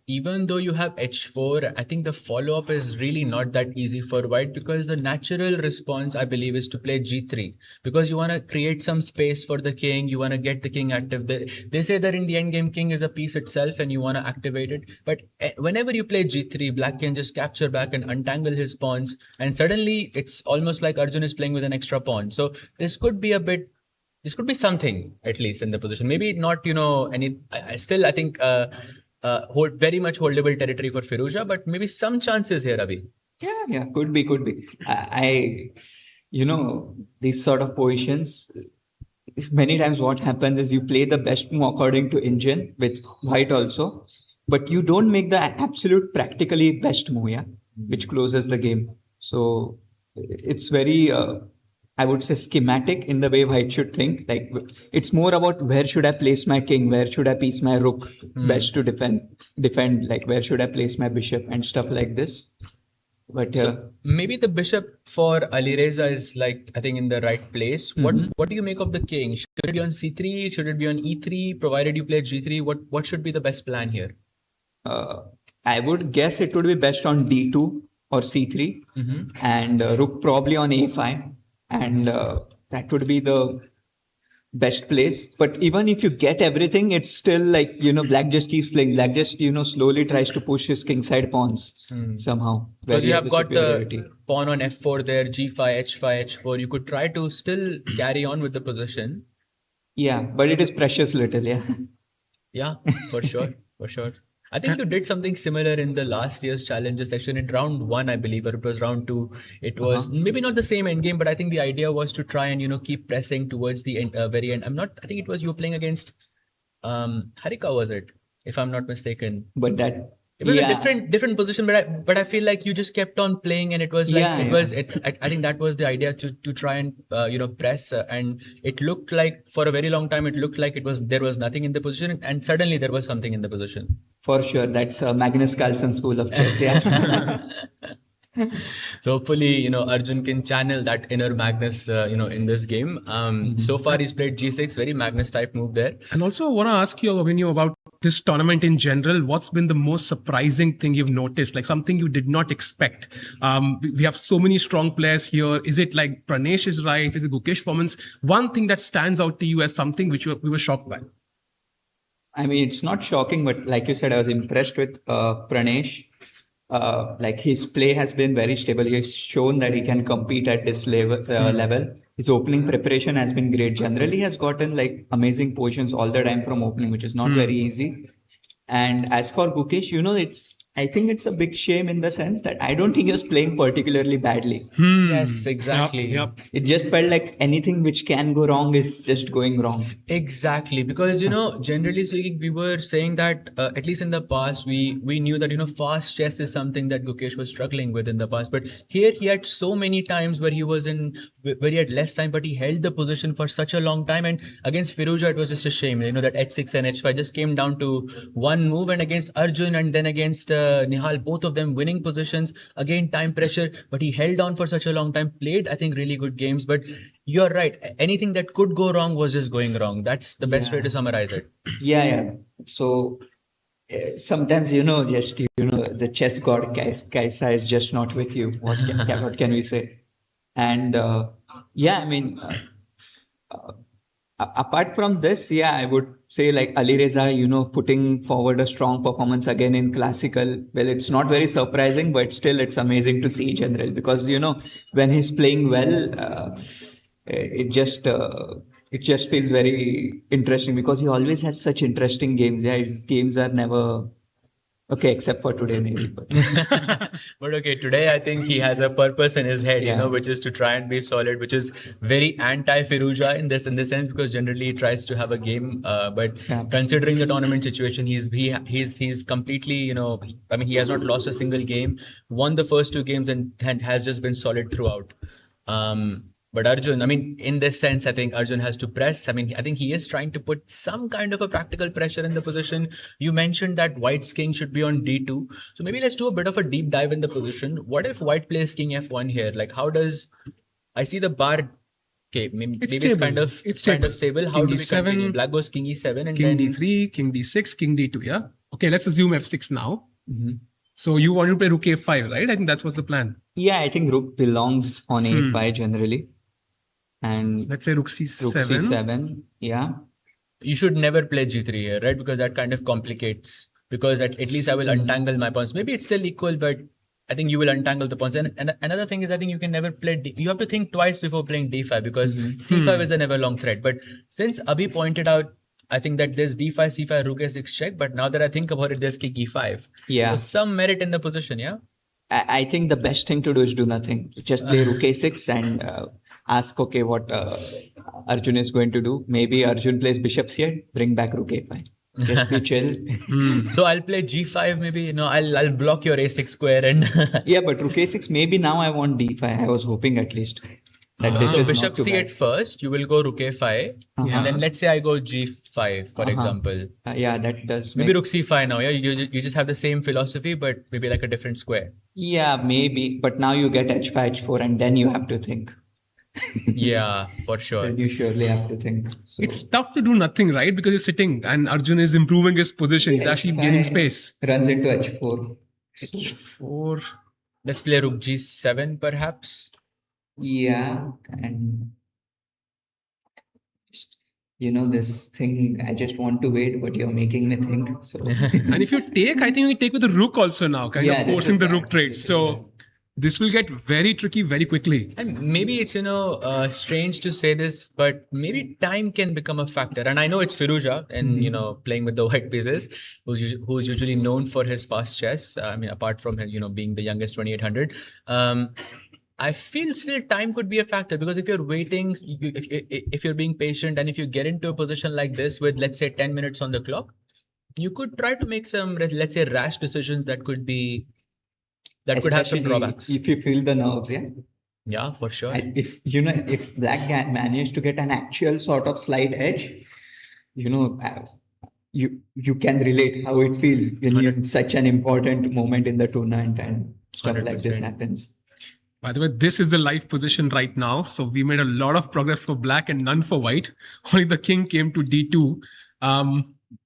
even though you have h4, I think the follow-up is really not that easy for white, because the natural response, I believe, is to play g3, because you want to create some space for the king. You want to get the king active. They say that in the endgame, king is a piece itself and you want to activate it. But whenever you play g3, black can just capture back and untangle his pawns. And suddenly it's almost like Arjun is playing with an extra pawn. So this could be something, at least in the position. Maybe not, I think very much holdable territory for Firouzja, but maybe some chances here, Abhi. Yeah, could be. These sort of positions, many times what happens is you play the best move according to engine with white also, but you don't make the absolute practically best move, which closes the game. So it's very... I would say schematic in the way white should think. Like it's more about where should I place my king, where should I place my rook best to defend, like where should I place my bishop and stuff like this. But so maybe the bishop for Alireza is like, I think, in the right place. What do you make of the king? Should it be on C3? Should it be on E3? Provided you play G3, what should be the best plan here? I would guess it would be best on D2 or C3 and rook probably on A5. And that would be the best place. But even if you get everything, it's still like, black just keeps playing. Black just, slowly tries to push his kingside pawns somehow. Because you have got the pawn on F4 there, G5, H5, H4. You could try to still carry on with the position. Yeah, but it is precious little, Yeah, for sure. I think you did something similar in the last year's challenges section in round 1, I believe, or it was round 2. It was maybe not the same endgame, but I think the idea was to try and, keep pressing towards the very end. I think it was you playing against Harika, was it? If I'm not mistaken. But it was a different position, but I feel like you just kept on playing, and it was like I think that was the idea to try and press, and it looked like for a very long time there was nothing in the position, and suddenly there was something in the position. For sure, that's Magnus Carlsen school of chess. So hopefully, Arjun can channel that inner Magnus, in this game. So far he's played G6, very Magnus type move there. And also I want to ask you, Abhinyo, about this tournament in general. What's been the most surprising thing you've noticed? Like something you did not expect? We have so many strong players here. Is it like Pranesh's rise? Is it Gukesh performance? One thing that stands out to you as something which we were shocked by? I mean, it's not shocking, but like you said, I was impressed with Pranesh. Like his play has been very stable. He has shown that he can compete at this level. His opening preparation has been great. Generally, he has gotten like amazing positions all the time from opening, which is not very easy. And as for Gukesh, I think it's a big shame in the sense that I don't think he was playing particularly badly. Yes, exactly. Yep. It just felt like anything which can go wrong is just going wrong. Exactly, because generally speaking, we were saying that at least in the past, we knew that fast chess is something that Gukesh was struggling with in the past. But here he had so many times where he had less time, but he held the position for such a long time. And against Firouzja, it was just a shame. That H6 and H5 just came down to one move, and against Arjun and then against Nihal, both of them winning positions. Again, time pressure, but he held on for such a long time. Played, I think, really good games, but. You're right. Anything that could go wrong was just going wrong. That's the best way to summarize it. Yeah. So sometimes, the chess god Kaisa is just not with you. What can we say? And apart from this, I would say like Alireza, putting forward a strong performance again in classical. Well, it's not very surprising, but still it's amazing to see in general because, when he's playing well, it just feels very interesting because he always has such interesting games. Yeah, his games are never okay, except for today maybe. But, but okay, today I think he has a purpose in his head, which is to try and be solid, which is very anti-Firouzja in this sense because generally he tries to have a game, but considering the tournament situation, he's completely he has not lost a single game, won the first 2 games and has just been solid throughout. But Arjun, in this sense, I think Arjun has to press. I think he is trying to put some kind of a practical pressure in the position. You mentioned that White's king should be on D2. So maybe let's do a bit of a deep dive in the position. What if White plays king F1 here? Like, how does... I see the bar... Okay, maybe it's kind of stable. How do we continue? Black goes king E7 and king then... D3, king D6, king D2, yeah? Okay, let's assume F6 now. So you want to play rook A5, right? I think that was the plan. Yeah, I think rook belongs on A5 generally. And let's say rook C7. Rook C7, yeah. You should never play G3 here, right? Because that kind of complicates. Because at least I will untangle my pawns. Maybe it's still equal, but I think you will untangle the pawns. And another thing is I think you can never play you have to think twice before playing D5 because C5 is a never long threat. But since Abhi pointed out, I think that there's D5, C5, rook A6 check. But now that I think about it, there's king E5. Yeah. So some merit in the position, yeah? I think the best thing to do is do nothing. Just play rook A6 and... ask, okay, what Arjun is going to do. Maybe Arjun plays bishop c8, bring back rook a5. Just be chill. So I'll play g5 maybe, I'll block your a6 square and... Yeah, but rook a6, maybe now I want d5. I was hoping at least. That this so is bishop not too c8 bad. first, you will go rook a5. And then let's say I go g5, for example. Yeah, that does maybe rook c5 now, yeah? You just have the same philosophy, but maybe like a different square. Yeah, maybe. But now you get h5, h4, and then you have to think. Yeah, for sure. Then you surely have to think. So, it's tough to do nothing, right? Because he's sitting and Arjun is improving his position. He's actually gaining space. Runs into h4. H4. Let's play rook g7 perhaps. Yeah, and this thing, I just want to wait, but you're making me think. So And if you take, I think you take with the rook also now, kind of forcing the rook trade. So this will get very tricky very quickly. And maybe it's, strange to say this, but maybe time can become a factor. And I know it's Firouzja and, playing with the white pieces, who's usually known for his fast chess. Apart from, being the youngest 2800. I feel still time could be a factor because if you're waiting, if you're being patient and if you get into a position like this with, let's say, 10 minutes on the clock, you could try to make some, let's say, rash decisions that could be... That could have some drawbacks. If you feel the nerves, yeah? Yeah, for sure. If Black managed to get an actual sort of slight edge, you can relate how it feels when you're in such an important moment in the tournament and stuff 100%. Like this happens. By the way, this is the live position right now. So we made a lot of progress for Black and none for White. Only the king came to D2.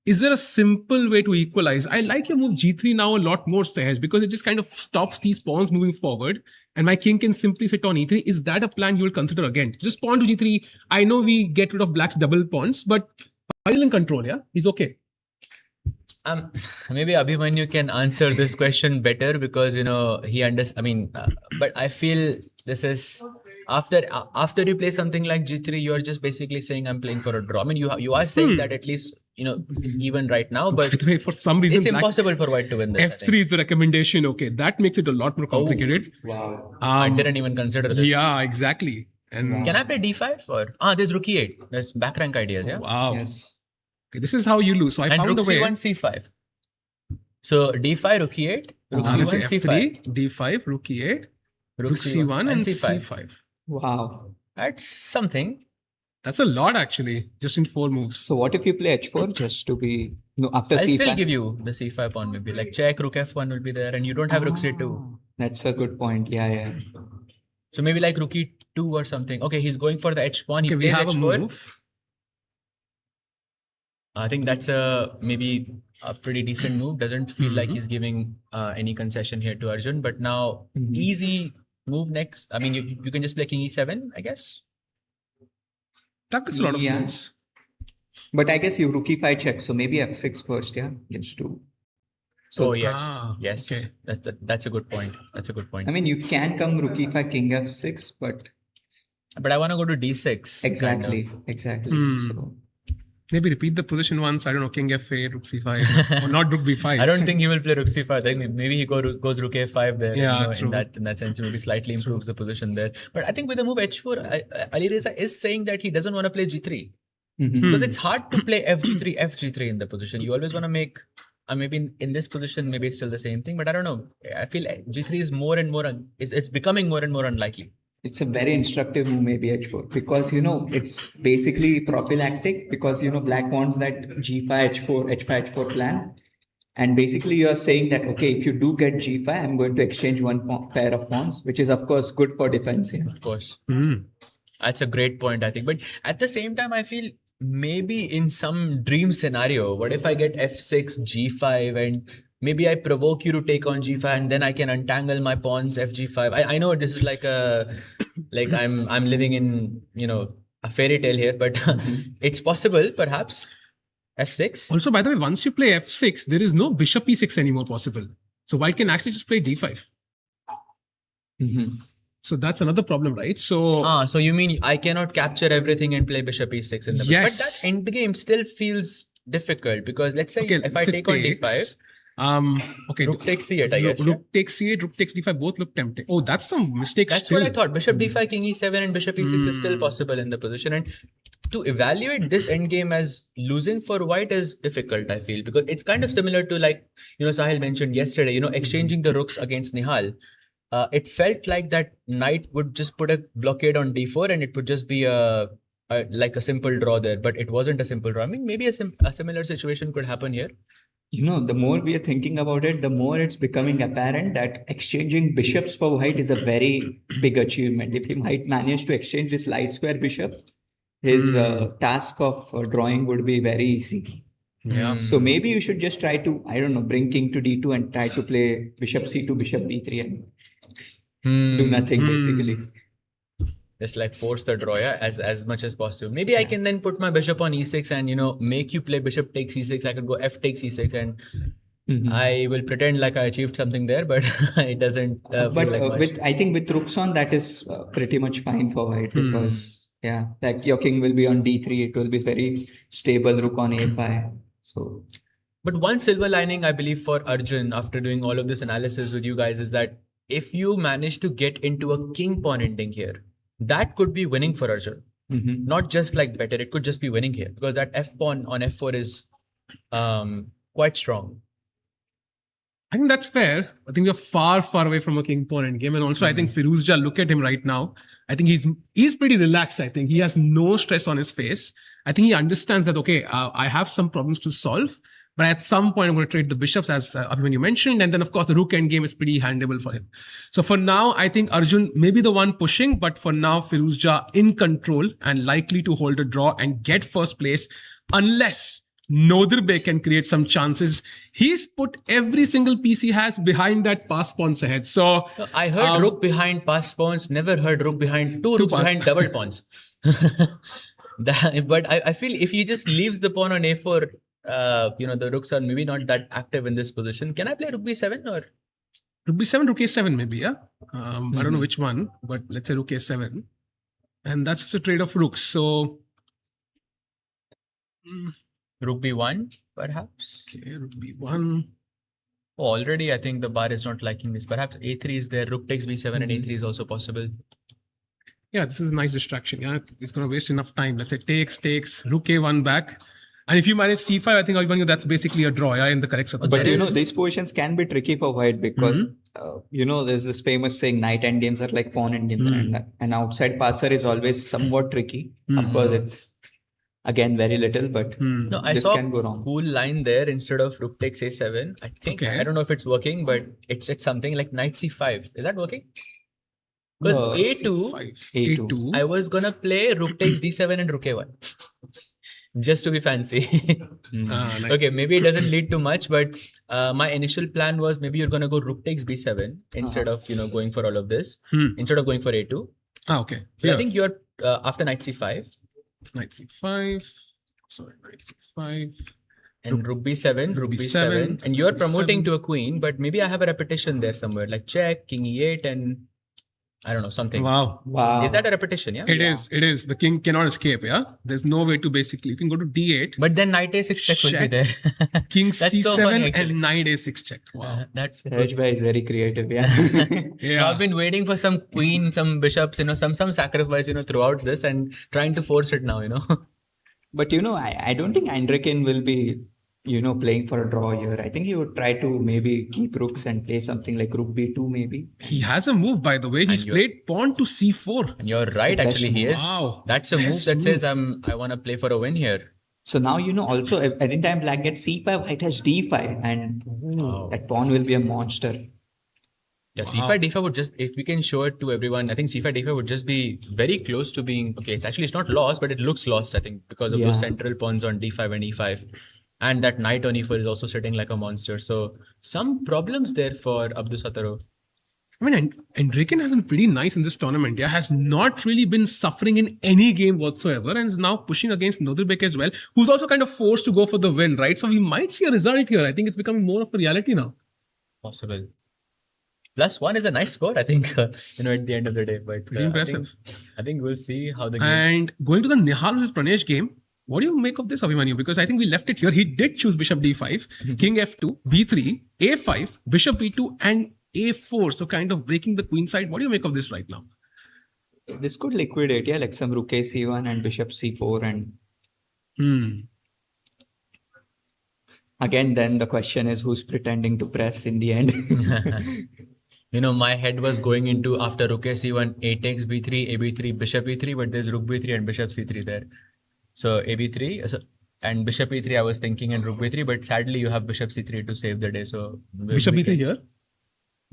Is there a simple way to equalize? I like your move G3 now a lot more, Sahaj, because it just kind of stops these pawns moving forward. And my king can simply sit on E3. Is that a plan you will consider again? Just pawn to G3. I know we get rid of Black's double pawns, but while in control, yeah? He's okay. Maybe Abhimanyu can answer this question better because he understands. I mean, but I feel this is after you play something like G3, you are just basically saying I'm playing for a draw. I mean, you are saying that at least even right now, but By the way, for some reason, it's impossible for White to win this. F3 is the recommendation. Okay, that makes it a lot more complicated. Wow. I didn't even consider this. Yeah, exactly. And Can I play D5 or there's Rook E8. There's back rank ideas, yeah. wow. Yes. Okay, this is how you lose. So I And found Rook a way. C1 C5. So D5 Rook E8, Rook Let's say C1 F3, C5, D5, Rook E8, Rook Rook C1 and C5. C5. Wow. That's something. That's a lot actually, just in 4 moves. So what if you play H4 just to be, after I'll C5? still give you the C5 pawn maybe. Like check, Rook F1 will be there and you don't have Rook C2. That's a good point. Yeah. So maybe like Rook E2 or something. Okay, he's going for the H pawn. He Okay, we plays have a H4. move. I think that's maybe a pretty decent move. Doesn't feel like he's giving any concession here to Arjun. But now easy move next. I mean, you can just play King E7, I guess. That makes a lot of Yeah. sense. But I guess you Rook E5 check. So maybe F6 first, yeah? Just to. So yes, yes. okay. That's a good point. That's a good point. I mean, you can come Rook E5, King F6, but But I want to go to D6. exactly. So Maybe repeat the position once. I don't know, King F8, Rook C5, or not Rook B5. I don't think he will play Rook C5. I think maybe he goes Rook A5 there. Yeah, true. In that sense, maybe slightly improves the position there. But I think with the move H4, Alireza is saying that he doesn't want to play G3 because it's hard to play F G3 in the position. You always want to make. Maybe in this position, maybe it's still the same thing. But I don't know. I feel G3 is more and more. It's becoming more and more unlikely. it's a very instructive move, maybe H4, because it's basically prophylactic because black wants that G5 H4 H5 H4 plan, and basically you're saying that okay, if you do get G5, I'm going to exchange one pair of pawns, which is of course good for defense. Yeah. Of course, that's a great point, I think. But at the same time, I feel maybe in some dream scenario, what if I get F6 G5 and maybe I provoke you to take on G5 and then I can untangle my pawns FG5. I know this is like I'm living in a fairy tale here, but it's possible perhaps. F6. Also, by the way, once you play F6, there is no bishop E6 anymore possible. So white can actually just play D5. So that's another problem, right? So so you mean I cannot capture everything and play bishop E6 in the yes. But that endgame still feels difficult because let's say if I take on D5. Okay. Rook takes C8, I guess. Rook takes C8, Rook takes D5, both look tempting. Oh, that's some mistakes. That's what I thought. Bishop D5, King E7 and Bishop E6 is still possible in the position. And to evaluate this endgame as losing for white is difficult, I feel, because it's kind of similar to like, Sahil mentioned yesterday, exchanging the rooks against Nihal. It felt like that knight would just put a blockade on D4 and it would just be like a simple draw there, but it wasn't a simple draw. I mean, maybe a similar situation could happen here. The more we are thinking about it, the more it's becoming apparent that exchanging bishops for white is a very big achievement. If he might manage to exchange this light square bishop, his task of drawing would be very easy. Yeah. So maybe you should just try to, I don't know, bring king to D2 and try to play bishop C2, bishop B3 and do nothing basically. Just like force the draw, yeah, as much as possible. Maybe I can then put my bishop on E6 and make you play bishop takes E6. I could go F takes E6 and I will pretend like I achieved something there, but it doesn't. But I think with rooks on, that is pretty much fine for white because like your king will be on D3. It will be very stable. Rook on A5. So. But one silver lining, I believe, for Arjun after doing all of this analysis with you guys is that if you manage to get into a king pawn ending here, that could be winning for Arjun. Not just like better, it could just be winning here because that F pawn on F4 is quite strong. I think that's fair. I think we're far, far away from a king pawn endgame. And also, I think Firuzja, look at him right now. I think he's pretty relaxed. I think he has no stress on his face. I think he understands that, okay, I have some problems to solve. But at some point, I'm going to trade the bishops, as Abhimanyu mentioned. And then, of course, the rook endgame is pretty handleable for him. So for now, I think Arjun may be the one pushing. But for now, Firuzja in control and likely to hold a draw and get first place unless Nodirbek can create some chances. He's put every single piece he has behind that pass pawns ahead. So I heard rook behind pass pawns, never heard rook behind two rooks behind double pawns. But I feel if he just leaves the pawn on A4, the rooks are maybe not that active in this position. Can I play rook b7 or? Rook b7, rook a7 maybe, yeah? I don't know which one, but let's say rook a7. And that's just a trade of rooks. So... Rook b1, perhaps? Okay, rook b1. Oh, already I think the bar is not liking this. Perhaps a3 is there, rook takes b7 and a3 is also possible. Yeah, this is a nice distraction. Yeah, it's going to waste enough time. Let's say takes, rook a1 back. And if you manage c5, I think I'll give you that's basically a draw, yeah, in the correct circumstances. But these positions can be tricky for white because, there's this famous saying, night end games are like pawn end games. And an outside passer is always somewhat tricky. Of course, it's, again, very little, but no, I this saw can go wrong. Cool line there instead of rook takes a7. I think, I don't know if it's working, but it's something like knight c5. Is that working? Because a2, I was going to play rook takes d7 and rook a1. Just to be fancy. Nice. Okay, maybe it doesn't lead to much, but my initial plan was maybe you're going to go rook takes b7 instead of, going for all of this, instead of going for a2. Okay. So I think you're after knight c5. Knight c5. Sorry, knight c5. And rook b7, rook b7. And you're promoting to a queen, but maybe I have a repetition there somewhere, like check, king e8, and I don't know, something. Wow. Is that a repetition, yeah? It is. The king cannot escape, yeah? There's no way to basically, you can go to d8. But then knight a6 check will be there. King That's c7 so funny, and knight a6 check. Wow. That's Rajbhai is very creative, yeah. So I've been waiting for some queen, some bishops, some sacrifice, throughout this and trying to force it now, But, I don't think Andrekin will be, playing for a draw here. I think he would try to maybe keep rooks and play something like rook b2 maybe. He has a move, by the way. He's played pawn to c4. And you're right, actually, he is. Wow. That's a move that says I want to play for a win here. So now, also, anytime black gets c5, white has d5. And that pawn will be a monster. Yeah, c5, d5 would just, if we can show it to everyone, I think c5, d5 would just be very close to being, it's not lost, but it looks lost, I think, because of those central pawns on d5 and e5. And that knight on e4 is also sitting like a monster. So some problems there for Abdusattorov. I mean, Andrekin has been pretty nice in this tournament. Yeah, has not really been suffering in any game whatsoever and is now pushing against Nodirbek as well, who's also kind of forced to go for the win, right? So we might see a result here. I think it's becoming more of a reality now. Possible. +1 is a nice score, I think, at the end of the day. But pretty impressive. I think we'll see how the game... And going to the Nihal versus Pranesh game, what do you make of this, Abhimanyu? Because I think we left it here. He did choose bishop d5, king f2, b3, a5, bishop e2, and a4. So kind of breaking the queen side. What do you make of this right now? This could liquidate, yeah, like some rook a c1 and bishop c4 and... Again, then the question is who's pretending to press in the end. My head was going into after rook a c1, a takes b3, a b3, bishop e3, but there's rook b3 and bishop c3 there. So a b3 and bishop e3 I was thinking and rook b3, but sadly you have bishop c3 to save the day. So bishop e3 here?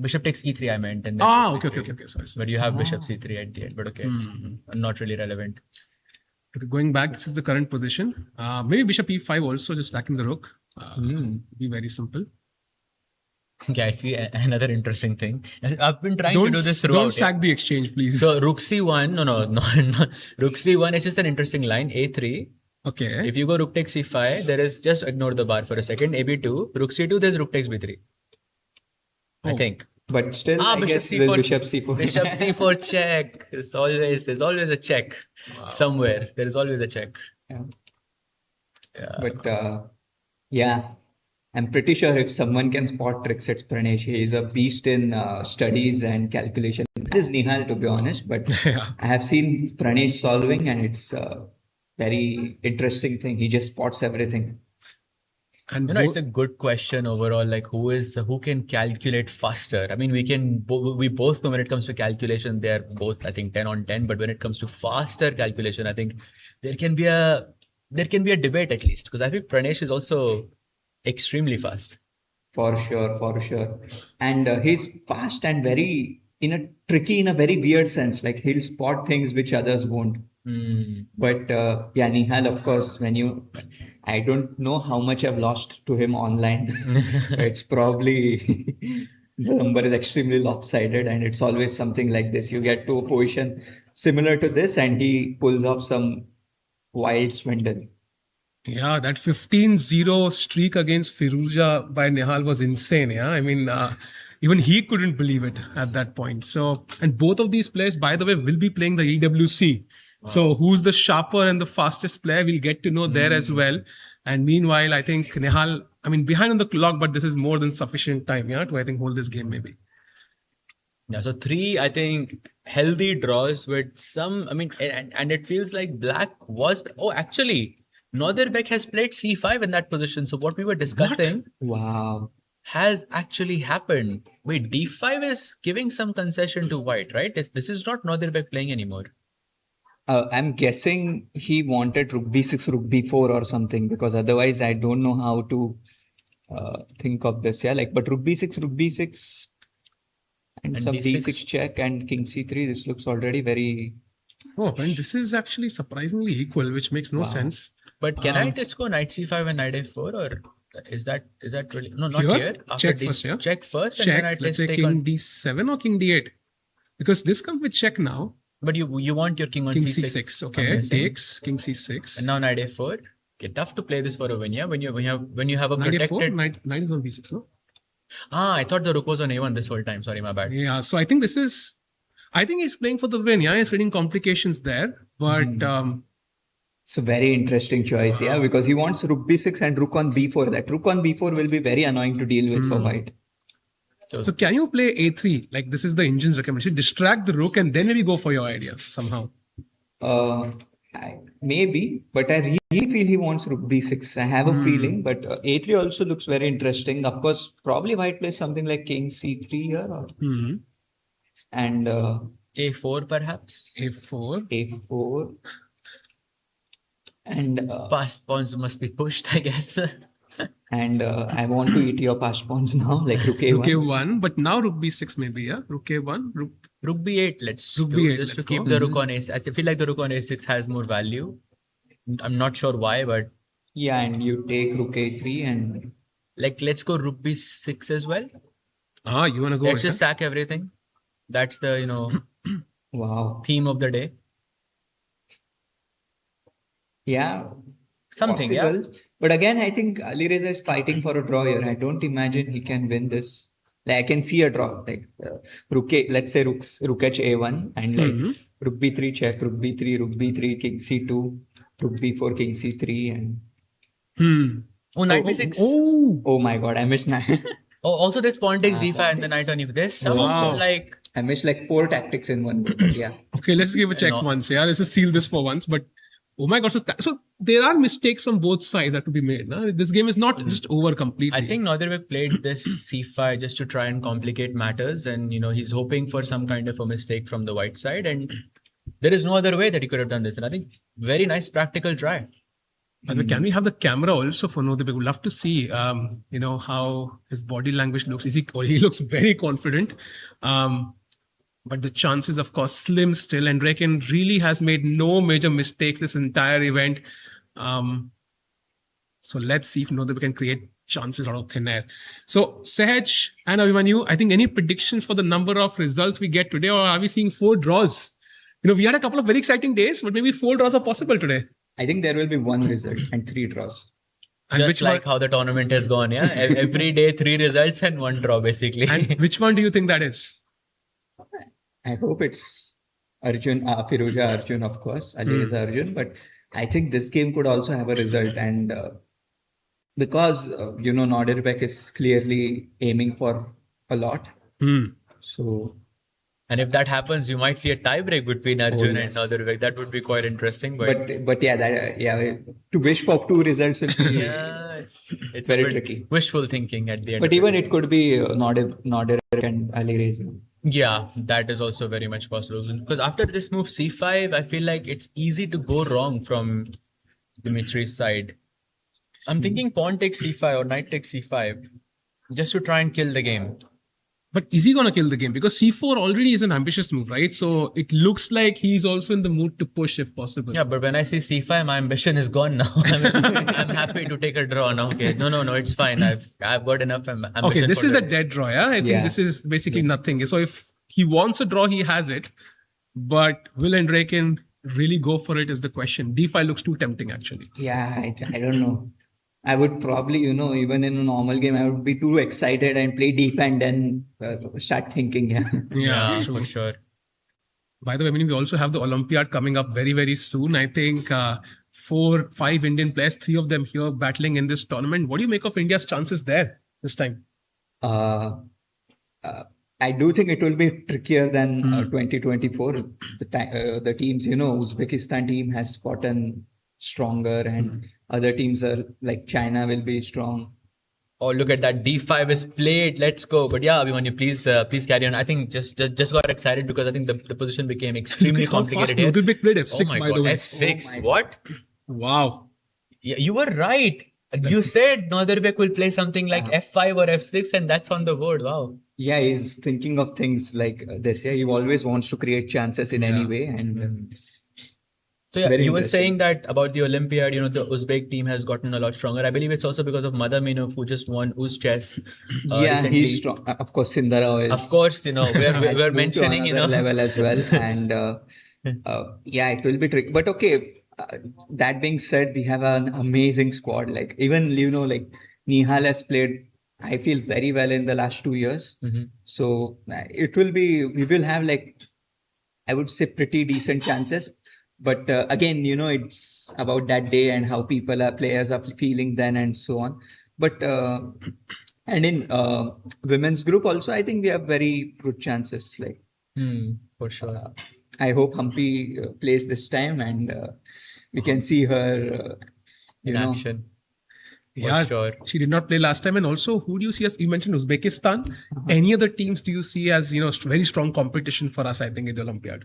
Bishop takes e3 I meant. And okay. Sorry. But you have bishop c3 at the end, but it's not really relevant. Okay, going back, this is the current position. Maybe bishop e5 also, just stacking the rook. Be very simple. Okay, I see another interesting thing. I've been trying to do this throughout. Don't sack the exchange, please. So rook c1, no. Rook c1 is just an interesting line. a3. Okay. If you go rook takes c5, there is, just ignore the bar for a second. ab2, rook c2, there's rook takes b3. I think. But still, I bishop guess c4. Bishop c4. Bishop c4 check. There's always a check somewhere. There is always a check. But I'm pretty sure if someone can spot tricks, it's Pranesh. He is a beast in studies and calculation. This is Nihal, to be honest, but I have seen Pranesh solving and it's a very interesting thing. He just spots everything. And it's a good question overall. Like who can calculate faster? I mean, we both know when it comes to calculation, they're both, I think, 10 on 10. But when it comes to faster calculation, I think there can be a debate at least, because I think Pranesh is also extremely fast. For sure. And he's fast and very tricky in a very weird sense. Like he'll spot things which others won't. But Nihal, of course, I don't know how much I've lost to him online. It's probably the number is extremely lopsided, and it's always something like this. You get to a position similar to this, and he pulls off some wild swindle. Yeah, that 15-0 streak against Firouzja by Nihal was insane. Yeah, I mean, even he couldn't believe it at that point. So, and both of these players, by the way, will be playing the EWC. Wow. So, who's the sharper and the fastest player? We'll get to know there as well. And meanwhile, I think Nihal, I mean, behind on the clock, but this is more than sufficient time, yeah, to I think hold this game maybe. Yeah, so 3, I think, healthy draws with some, I mean, and it feels like black was, oh, actually, Nodirbek has played c5 in that position. So what we were discussing Wow. has actually happened. Wait, d5 is giving some concession to white, right? This is not Nodirbek playing anymore. I'm guessing he wanted rook b6, rook b4 or something, because otherwise I don't know how to think of this. Yeah, like, but rook b6, and some d6 check and king c3. This looks already very... Oh, and this is actually surprisingly equal, which makes no sense. But can I just go knight c5 and knight a4, or is that really no, not here? After check first, yeah. Check first, check, and then I let's say king d7 or king d8, because this comes with check now. But you want your king on c6. Okay, takes king c6, and now knight a4. Okay, tough to play this for a win, yeah. When you have a knight protected a4, knight is on b6, no? I thought the rook was on a1 this whole time. Sorry, my bad. Yeah, so I think he's playing for the win. Yeah, he's getting complications there, but. It's a very interesting choice, yeah, because he wants rook b6 and rook on b4. That rook on b4 will be very annoying to deal with for white. So can you play a3? Like, this is the engine's recommendation. Distract the rook and then maybe go for your idea somehow. Maybe, but I really feel he wants rook b6. I have a feeling, but a3 also looks very interesting. Of course, probably white plays something like king c3 here. And a4 perhaps? A4. And passed pawns must be pushed, I guess. And I want to eat your passed pawns now, like rook a1. Rook a1, but now rook b6 maybe, yeah? Rook a1, rook b8, let's rook do, b8, just to keep the rook on a6. I feel like the rook on a6 has more value. I'm not sure why, but... Yeah, and you take rook a3 and... Like, let's go rook b6 as well. You want to go Let's just sack everything. That's the, wow, theme of the day. Yeah, something, possible. Yeah. But again, I think Alireza is fighting for a draw here. I don't imagine he can win this. Like, I can see a draw. Like let's say rook h a1 and like rook b3 check, rook b3, king c2, rook b4, king c3, and knight b6. Oh my god, I missed knight. Also this pawn takes d5 and the knight on e5. There's some like I missed like 4 tactics in one. But yeah. Okay, let's give a check once. Yeah, let's just seal this for once. But oh my god, so there are mistakes from both sides that to be made. No? This game is not just over completely. I think Nodirbek played this c5 just to try and complicate matters, and he's hoping for some kind of a mistake from the white side, and there is no other way that he could have done this. And I think very nice practical try. Can we have the camera also for Nodirbek? We'd love to see, how his body language looks. He looks very confident. But the chances, of course, slim still. And Reckon really has made no major mistakes this entire event. So let's see if Nodirbek can create chances out of thin air. So Sehaj and Abhimanyu, I think any predictions for the number of results we get today, or are we seeing 4 draws? We had a couple of very exciting days, but maybe 4 draws are possible today. I think there will be 1 result and 3 draws. And just like how the tournament has gone, yeah? Every day 3 results and 1 draw, basically. And which one do you think that is? I hope it's Arjun, Firouzja Arjun, of course, Alireza Arjun, but I think this game could also have a result, and because Nodirbek is clearly aiming for a lot. So, and if that happens, you might see a tie break between Arjun and Nodirbek. That would be quite interesting. But yeah, to wish for 2 results will be it's very tricky. Wishful thinking at the end. But even it could be Nodirbek and Alireza. Yeah, that is also very much possible. Because after this move c5, I feel like it's easy to go wrong from Dimitri's side. I'm thinking pawn takes c5 or knight takes c5 just to try and kill the game. But is he going to kill the game? Because c4 already is an ambitious move, right? So it looks like he's also in the mood to push if possible. Yeah, but when I say c5, my ambition is gone now. I'm happy to take a draw now. Okay, no, it's fine. I've got enough ambition. Okay, this is a dead draw, yeah? I think this is basically nothing. So if he wants a draw, he has it. But will and Reckon really go for it is the question. D5 looks too tempting, actually. Yeah, I don't know. I would probably, even in a normal game, I would be too excited and play deep and then start thinking. Yeah. Yeah, true. for sure. By the way, we also have the Olympiad coming up very, very soon. I think 4-5 Indian players, 3 of them here battling in this tournament. What do you make of India's chances there this time? I do think it will be trickier than 2024. The teams, Uzbekistan team has gotten stronger, and other teams are like China will be strong. Oh, look at that. D5 is played. Let's go. But yeah, Abhimanyu, please carry on. I think just got excited because I think the position became extremely complicated here. Nodirbek played F6, oh my by God, the way. F6. What? Wow. Yeah, you were right. You said Nodirbek will play something like F5 or F6, and that's on the board. Wow. Yeah, he's thinking of things like this. Yeah, he always wants to create chances in any way. And so yeah, very you were interesting. saying that about the Olympiad, the Uzbek team has gotten a lot stronger. I believe it's also because of Madaminov, who just won Uz Chess. Yeah, recently. he's strong. Of course, Sindara is. Of course, has we're moved mentioning, to another level as well. And yeah, it will be tricky. But okay, that being said, we have an amazing squad. Like even, like Nihal has played, I feel, very well in the last 2 years. So we will have like, I would say, pretty decent chances. But again, it's about that day and how players are feeling then and so on. But and in women's group also, I think we have very good chances. Like for sure. I hope Humpy plays this time and we can see her in action. Yeah, sure. She did not play last time. And also, who do you see as, you mentioned Uzbekistan. Any other teams do you see as, very strong competition for us, I think, in the Olympiad?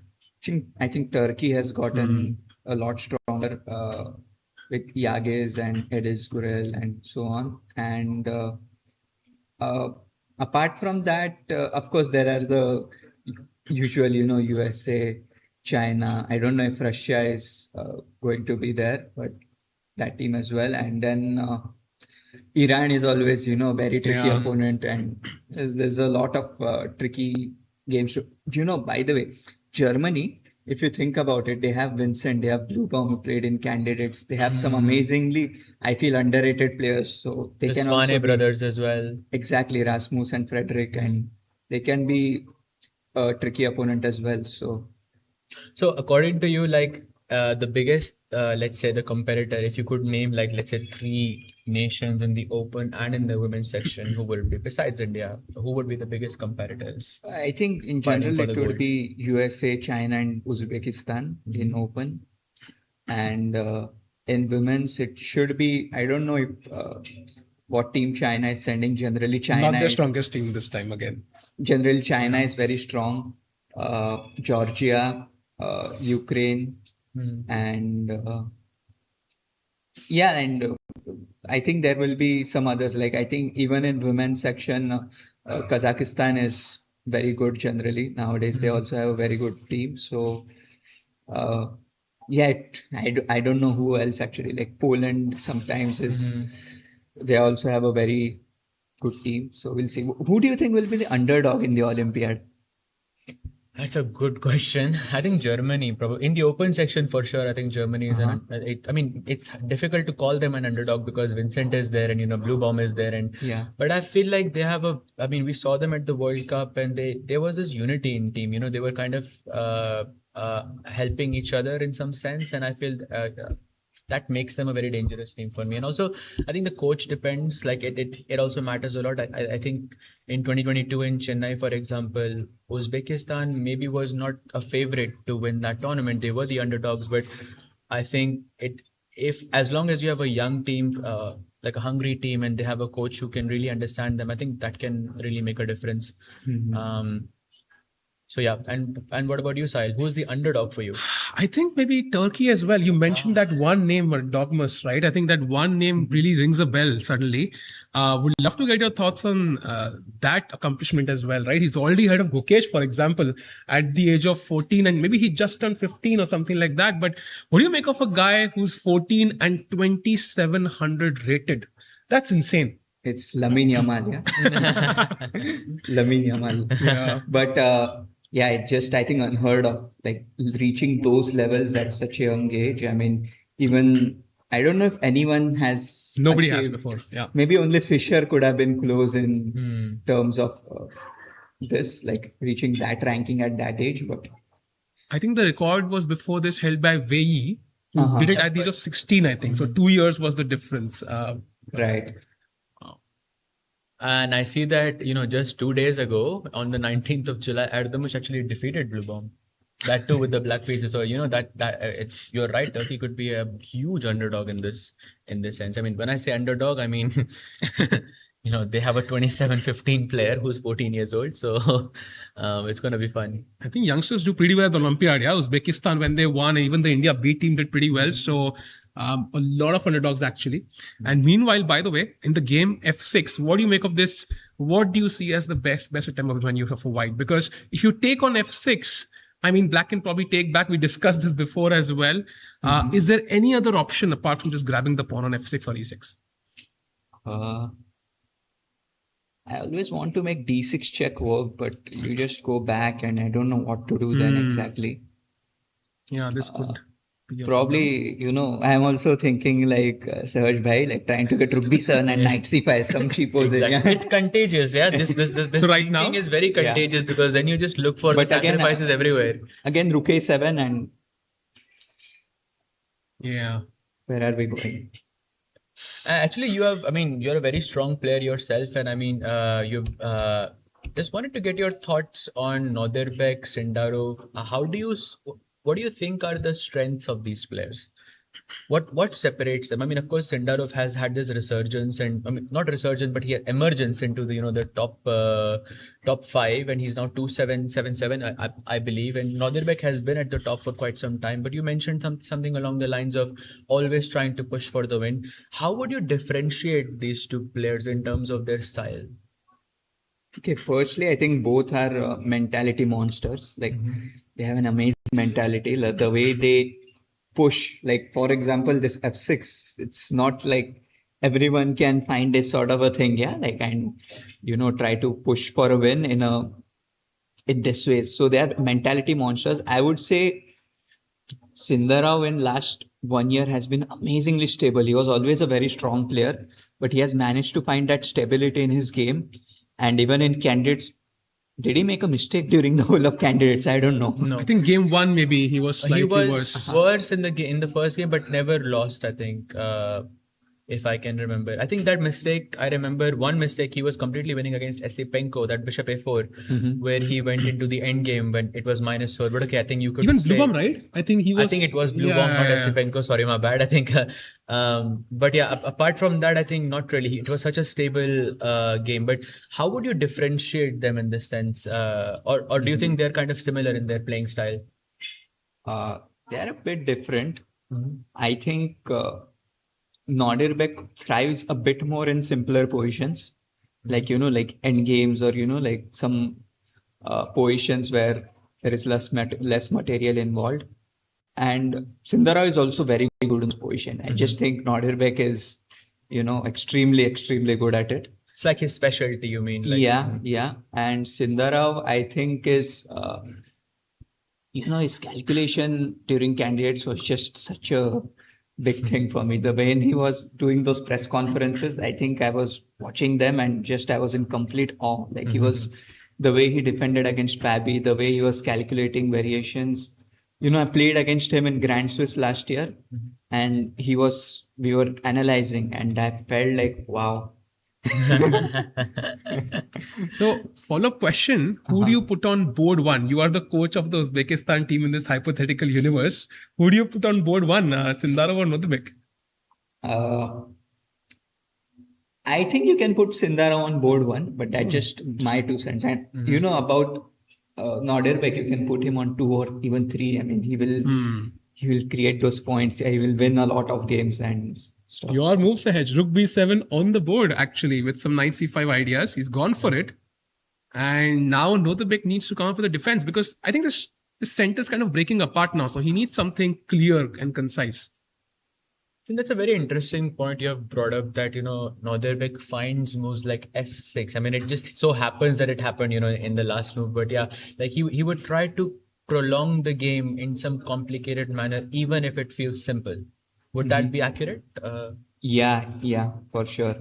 I think Turkey has gotten a lot stronger with Yagiz and Ediz Gurel and so on. And apart from that, of course, there are the usual, USA, China. I don't know if Russia is going to be there, but that team as well. And then Iran is always, very tricky opponent. And there's a lot of tricky games. By the way, Germany, if you think about it, they have Vincent, they have Bluebaum who played in Candidates. They have some amazingly, I feel, underrated players. So they the can Svane also brothers as well. Exactly, Rasmus and Frederick, and they can be a tricky opponent as well. So according to you, like the biggest, let's say the competitor, if you could name like, let's say 3 nations in the open and in the women's section, who would be, besides India, who would be the biggest competitors? I think in Fighting general for it the would gold. be USA, China and Uzbekistan in open. And in women's, it should be, I don't know if what team China is sending. Generally, China Not the is, strongest team this time again. Generally, China is very strong. Georgia, Ukraine, and and I think there will be some others. Like I think even in women's section, Kazakhstan is very good generally nowadays. They also have a very good team. So I don't know who else actually. Like Poland sometimes is. They also have a very good team. So we'll see. Who do you think will be the underdog in the Olympiad? That's a good question. I think Germany, probably in the open section for sure. I think Germany is it's difficult to call them an underdog because Vincent is there and Bluebaum is there and but I feel like they have we saw them at the World Cup and there was this unity in team. They were kind of helping each other in some sense, and I feel that makes them a very dangerous team for me. And also, I think the coach depends. Like it also matters a lot. I think in 2022 in Chennai, for example, Uzbekistan maybe was not a favorite to win that tournament. They were the underdogs, but I think if as long as you have a young team, like a hungry team, and they have a coach who can really understand them, I think that can really make a difference. So yeah, and what about you, Sahil? Who's the underdog for you? I think maybe Turkey as well. You mentioned that one name, Dogmas, right? I think that one name really rings a bell suddenly. Would love to get your thoughts on that accomplishment as well, right? He's already ahead of Gukesh, for example, at the age of 14, and maybe he just turned 15 or something like that. But what do you make of a guy who's 14 and 2700 rated? That's insane. It's Lamine Yamal, yeah. Lamine Yamal. Yeah. But yeah, it's just, I think, unheard of, like reaching those levels at such a young age. I mean, even I don't know if anyone has. Nobody has achieved- before. Yeah. Maybe only Fisher could have been close in terms of this, like reaching that ranking at that age. But I think the record was before this held by Wei, who did it at the age of 16, I think. So 2 years was the difference. right. And I see that, just 2 days ago, on the 19th of July, Erdős actually defeated Blue Bomb. That too with the black pages. So, you're right. Turkey could be a huge underdog in this sense. I mean, when I say underdog, I mean, they have a 27-15 player who's 14 years old. So it's going to be fun. I think youngsters do pretty well at the Olympiad. Yeah, Uzbekistan, when they won, even the India B team did pretty well. So a lot of underdogs actually. And meanwhile, by the way, in the game F6, what do you make of this? What do you see as the best attempt when you have for white? Because if you take on F6, I mean, black can probably take back. We discussed this before as well. Is there any other option apart from just grabbing the pawn on F6 or E6? I always want to make D6 check work, but you just go back and I don't know what to do then exactly. Yeah, this could be a Probably, I'm also thinking like Sahaj Bhai, like trying to get Rook B7 and Knight C5, some cheapos. Exactly. It's contagious. Yeah. This So right now- thing is very contagious because then you just look for the But again, sacrifices everywhere. Again, Rook A7 and Yeah. where are we going? Actually, you're a very strong player yourself. And I mean, you just wanted to get your thoughts on Nodirbek, Sindarov. What do you think are the strengths of these players? What separates them? I mean, of course, Sindarov has had this resurgence, and I mean, not resurgence, but he had emergence into the top 5, and he's now 2-7-7-7, I believe. And Nodirbek has been at the top for quite some time. But you mentioned something along the lines of always trying to push for the win. How would you differentiate these two players in terms of their style? Okay, firstly, I think both are mentality monsters. Like they have an amazing mentality. Like, the way they push, like for example, this F6, it's not like everyone can find this sort of a thing, yeah, like, and try to push for a win in this way. So they are mentality monsters. I would say Sindarov in last 1 year has been amazingly stable. He was always a very strong player, but he has managed to find that stability in his game. And even in candidates, did he make a mistake during the whole of candidates? I don't know. No. I think game 1 maybe he was slightly worse. Worse in the first game, but never lost, I think. If I can remember. I think that mistake, I remember one mistake, he was completely winning against Esipenko, that bishop a4, where he went into the end game when it was -4. But okay, I think you could Even say... Blue Bomb, right? I think it was Blue Bomb, not Esipenko. Sorry, my bad. I think... but yeah, apart from that, I think not really. It was such a stable game. But how would you differentiate them in this sense? Or do you think they're kind of similar in their playing style? They're a bit different. I think... Nodirbek thrives a bit more in simpler positions, like like end games, or like some positions where there is less material involved. And Sindarov is also very good in this position. I just think Nodirbek is extremely good at it. It's like his specialty, you mean? Like, yeah. And Sindarov, I think, is his calculation during candidates was just such a big thing for me. The way he was doing those press conferences, I think I was watching them and I was in complete awe. Like he was, the way he defended against Pabi, the way he was calculating variations. I played against him in Grand Swiss last year, and we were analyzing, and I felt like, wow. So, follow-up question. Who do you put on board 1? You are the coach of the Uzbekistan team in this hypothetical universe. Who do you put on board 1? Sindarov or Nodirbek? I think you can put Sindarov on board 1, but that's just my 2 cents. And about Nodirbek, you can put him on 2 or even 3. I mean, he will create those points. He will win a lot of games and stuff. Your move, Sahaj. Rook B7 on the board, actually, with some Knight C5 ideas. He's gone for it. And now Nodirbek needs to come up with a defense, because I think this center is kind of breaking apart now. So he needs something clear and concise. I think that's a very interesting point you have brought up, that, Nodirbek finds moves like f6. I mean, it just so happens that it happened, in the last move. But yeah, like he would try to prolong the game in some complicated manner, even if it feels simple. Would that be accurate? Yeah, for sure.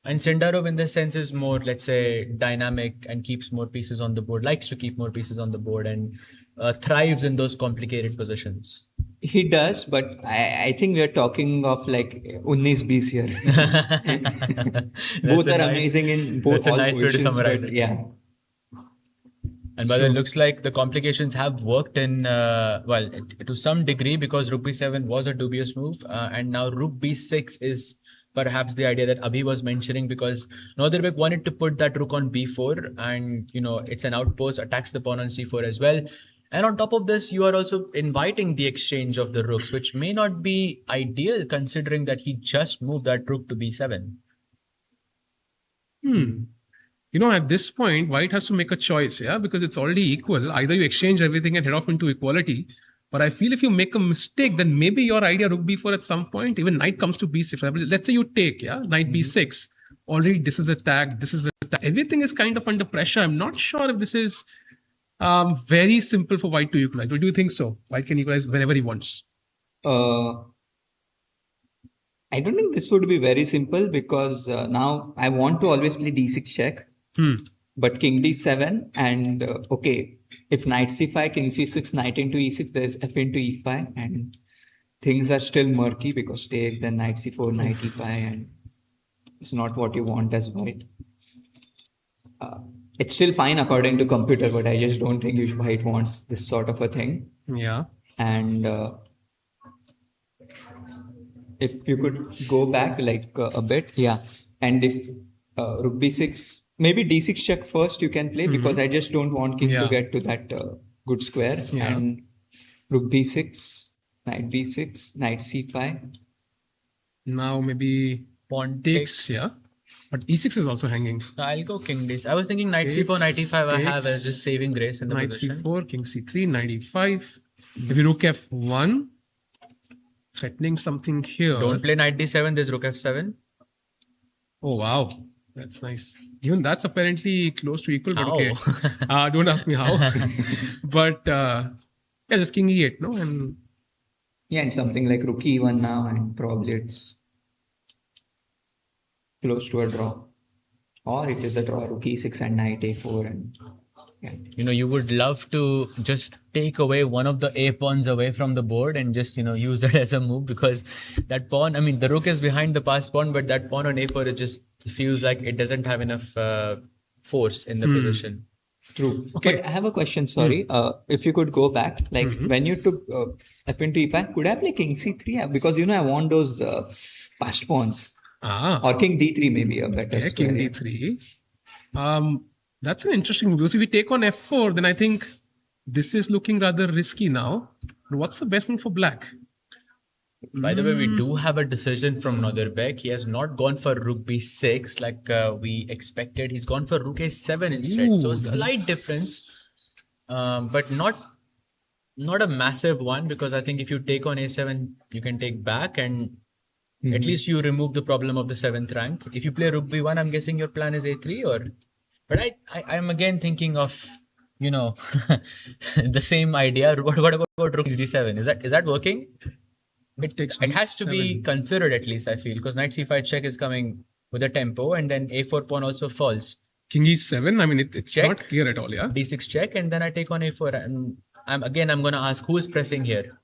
And Sindarov, in this sense, is more, let's say, dynamic and keeps more pieces on the board, likes to keep more pieces on the board, and thrives in those complicated positions. He does, but I think we are talking of like 19-20 here. Both are amazing in both. That's a all nice way to positions, summarize but it. Yeah. And by the way, it looks like the complications have worked in, to some degree, because Rook B7 was a dubious move. And now Rook B6 is perhaps the idea that Abhi was mentioning, because Nodirbek wanted to put that Rook on B4, and, it's an outpost, attacks the pawn on C4 as well. And on top of this, you are also inviting the exchange of the rooks, which may not be ideal considering that he just moved that rook to B7. At this point, white has to make a choice, because it's already equal. Either you exchange everything and head off into equality. But I feel if you make a mistake, then maybe your idea rook b4 at some point, even knight comes to b6. Let's say you take, knight b6. Already this is attack, this is attack. Everything is kind of under pressure. I'm not sure if this is very simple for white to equalize. Or do you think so? White can equalize whenever he wants. I don't think this would be very simple, because now I want to always play d6 check. But king d7 and if knight c5, king c6, knight into e6, there's f into e5, and things are still murky because takes, then knight c4, knight e5, and it's not what you want as white. It's still fine according to computer, but I just don't think white wants this sort of a thing. Yeah. And if you could go back like a bit, and if rook b6, maybe d6 check first you can play, because I just don't want king to get to that good square. And rook b6, knight b6, knight c5. Now maybe Pawn takes, but e6 is also hanging. I'll go king d6. I was thinking knight c4, knight e5 I have as just saving grace in the knight position. c4, king c3, knight e5. Maybe rook f1. Threatening something here. Don't play knight d7, there's rook f7. Oh, wow. That's nice. Even that's apparently close to equal, but How? okay. Don't ask me how. But just king e8, no? And and something like rook e1 now, and probably it's close to a draw. Or it is a draw, rook e6 and knight a4. And you would love to just take away one of the a pawns away from the board and just, use that as a move, because that pawn, I mean, the rook is behind the passed pawn, but that pawn on a4 is just feels like it doesn't have enough force in the position. True. Okay. But I have a question, sorry. If you could go back, like when you took f into e5, could I play king c3? Because, I want those passed pawns. Or king d3 maybe a better square. King d3. That's an interesting move. Because if we take on f4, then I think this is looking rather risky now. What's the best move for black? By the way, we do have a decision from Nodirbek. He has not gone for rook b6 like we expected. He's gone for rook a7 instead. So a slight difference, but not a massive one, because I think if you take on a7, you can take back, and at least you remove the problem of the 7th rank. If you play rook b1, I'm guessing your plan is a3, or... But I'm again thinking of, the same idea. What about rook d7? Is that working? It has to be considered, at least, I feel, because knight c5 check is coming with a tempo, and then a4 pawn also falls. King e7, I mean, it's Check. not clear at all, d6 check, and then I take on a4. And I'm going to ask, who's pressing here?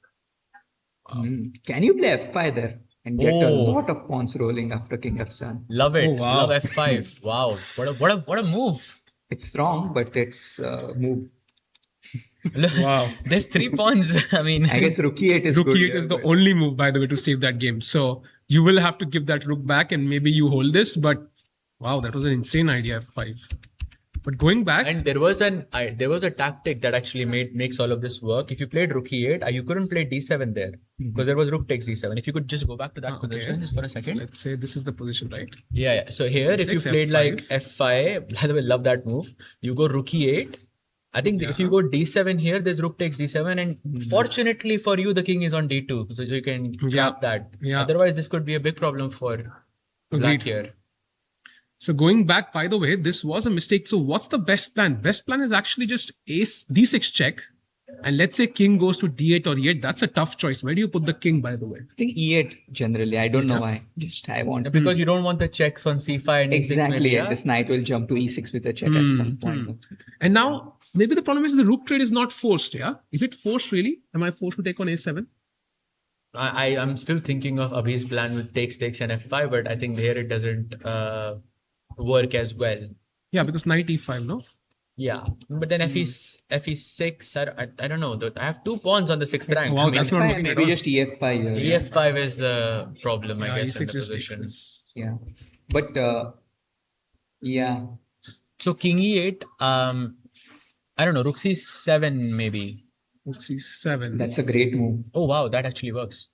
Can you play f5 there and get a lot of pawns rolling after king f7? Love it. Oh, wow. Love f5. Wow. What a move. It's strong, but it's move. Wow. There's 3 pawns. I mean, I guess rook e8 is Rook good e8 here, is the but- only move, by the way, to save that game. So you will have to give that rook back, and maybe you hold this. But wow, that was an insane idea, f5. But going back, and there was a tactic that actually makes all of this work. If you played rook e8, you couldn't play d7 there, because there was rook takes d7. If you could just go back to that position just for a second. Let's say this is the position, right? Yeah. So here, if you D6, played F5. like f5, by the way, love that move. You go rook e8, I think if you go d7 here, this rook takes d7, and fortunately for you, the king is on d2, so you can grab that. Yeah. Otherwise, this could be a big problem for black here. So going back, by the way, this was a mistake. So what's the best plan? Best plan is actually just ace d6 check. And let's say king goes to d8 or e8. That's a tough choice. Where do you put the king, by the way? I think e8 generally. I don't know why. Just I want Because you don't want the checks on c5 and e6. exactly. Maybe, And this knight will jump to e6 with a check at some point. And now maybe the problem is the rook trade is not forced. Yeah, is it forced really? Am I forced to take on a7? I'm still thinking of Abhi's plan with takes and f5, but I think here it doesn't work as well. Yeah, because knight e5, no? Yeah, but then fe6, I don't know. I have 2 pawns on the 6th rank. Wow, I mean, that's not looking at Maybe all. just ef5 here. ef5 is the problem, I guess, in the e6 just position. takes this. Yeah. But yeah. So king e8, I don't know, rook c7 maybe. Rook c7. That's a great move. Oh wow, that actually works.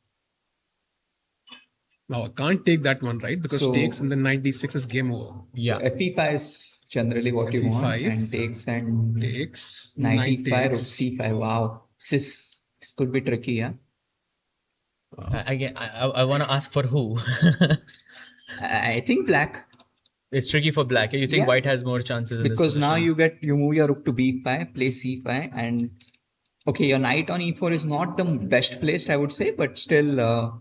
Now I can't take that one, right? Because So- takes and then knight d6 is game over. Yeah. So fe5 is generally what you want. fe5. And takes and Takes. knight e5 or takes. c5. Wow. This could be tricky, yeah. Again, I want to ask for who? I think black. It's tricky for black. You think Yeah. white has more chances in this Because now position? you move your rook to b5, play c5, and okay, your knight on e4 is not the best placed, I would say, but still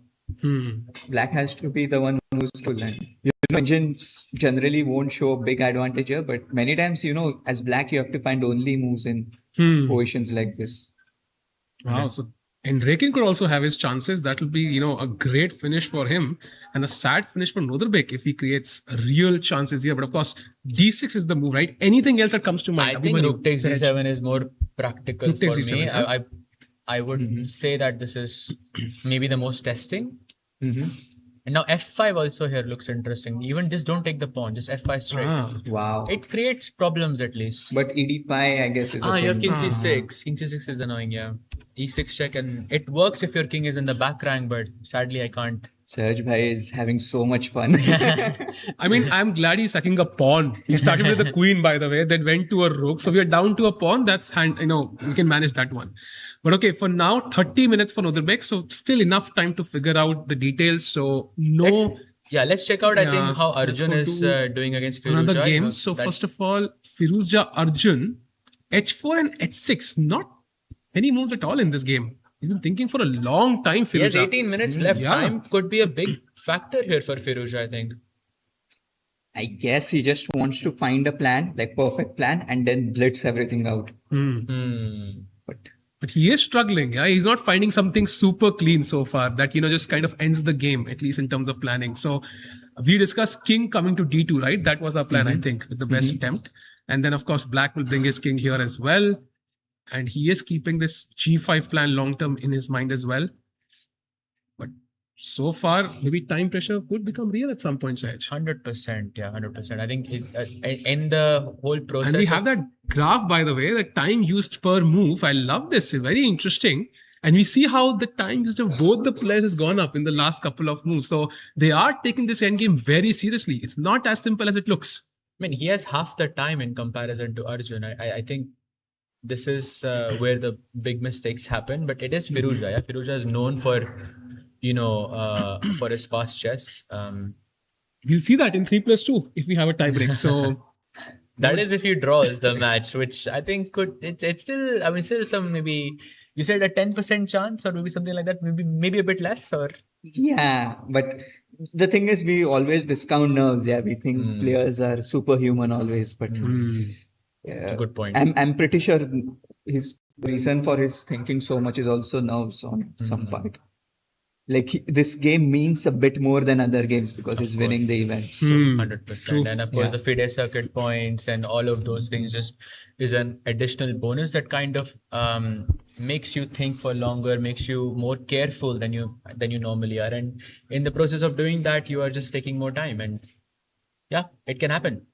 black has to be the one who's to land. Engines generally won't show a big advantage here, but many times, as black, you have to find only moves in positions like this. Wow. So and Rakin could also have his chances. That will be, a great finish for him. And a sad finish for Nodirbek if he creates real chances here. But of course, d6 is the move, right? Anything else that comes to mind? I think rook takes d7 is more practical Rook for takes me. d7, yeah. I would say that this is maybe the most testing. And now f5 also here looks interesting. Even just don't take the pawn, just f5 straight. Wow. It creates problems at least. But ed5, I guess, is a You have thing. king c6. King c6 is annoying, yeah. e6 check, and it works if your king is in the back rank, but sadly I can't. Serge Bhai is having so much fun. I mean, I'm glad he's sucking a pawn. He started with the queen, by the way, then went to a rook. So we are down to a pawn. That's we can manage that one. But okay, for now, 30 minutes for Nodirbek. So still enough time to figure out the details. So Let's check out, I Yeah, think, how let's Arjun go is to doing against Firouzja. another game. So first of all, Firouzja Arjun, h4 and h6. Not any moves at all in this game. He's been thinking for a long time, He has Firouzja. 18 minutes left. Yeah. Time could be a big factor here for Firouzja, I think. I guess he just wants to find a plan, like perfect plan, and then blitz everything out. But he is struggling. Yeah, he's not finding something super clean so far that just kind of ends the game, at least in terms of planning. So we discussed king coming to d2, right? That was our plan, I think, with the best attempt. And then of course black will bring his king here as well. And he is keeping this g5 plan long term in his mind as well. But so far, maybe time pressure could become real at some point, Sahaj. 100%. Yeah, 100%. I think in the whole process. And we have that graph, by the way, the time used per move. I love this. Very interesting. And we see how the time used of both the players has gone up in the last couple of moves. So they are taking this endgame very seriously. It's not as simple as it looks. I mean, he has half the time in comparison to Arjun. I think this is where the big mistakes happen. But it is Firouzja. Yeah? Firouzja is known for, for his fast chess. We'll see that in 3+2 if we have a tie break. So that is if he draws the match, which I think it's still, still some maybe, you said a 10% chance or maybe something like that, maybe a bit less or. Yeah, but the thing is, we always discount nerves. Yeah, we think players are superhuman always, but That's a good point. I'm pretty sure his reason for his thinking so much is also nerves on some part. Like this game means a bit more than other games because he's winning the event. So 100%. And of course, the FIDE Circuit points and all of those things just is an additional bonus that kind of makes you think for longer, makes you more careful than you normally are. And in the process of doing that, you are just taking more time. And yeah, it can happen.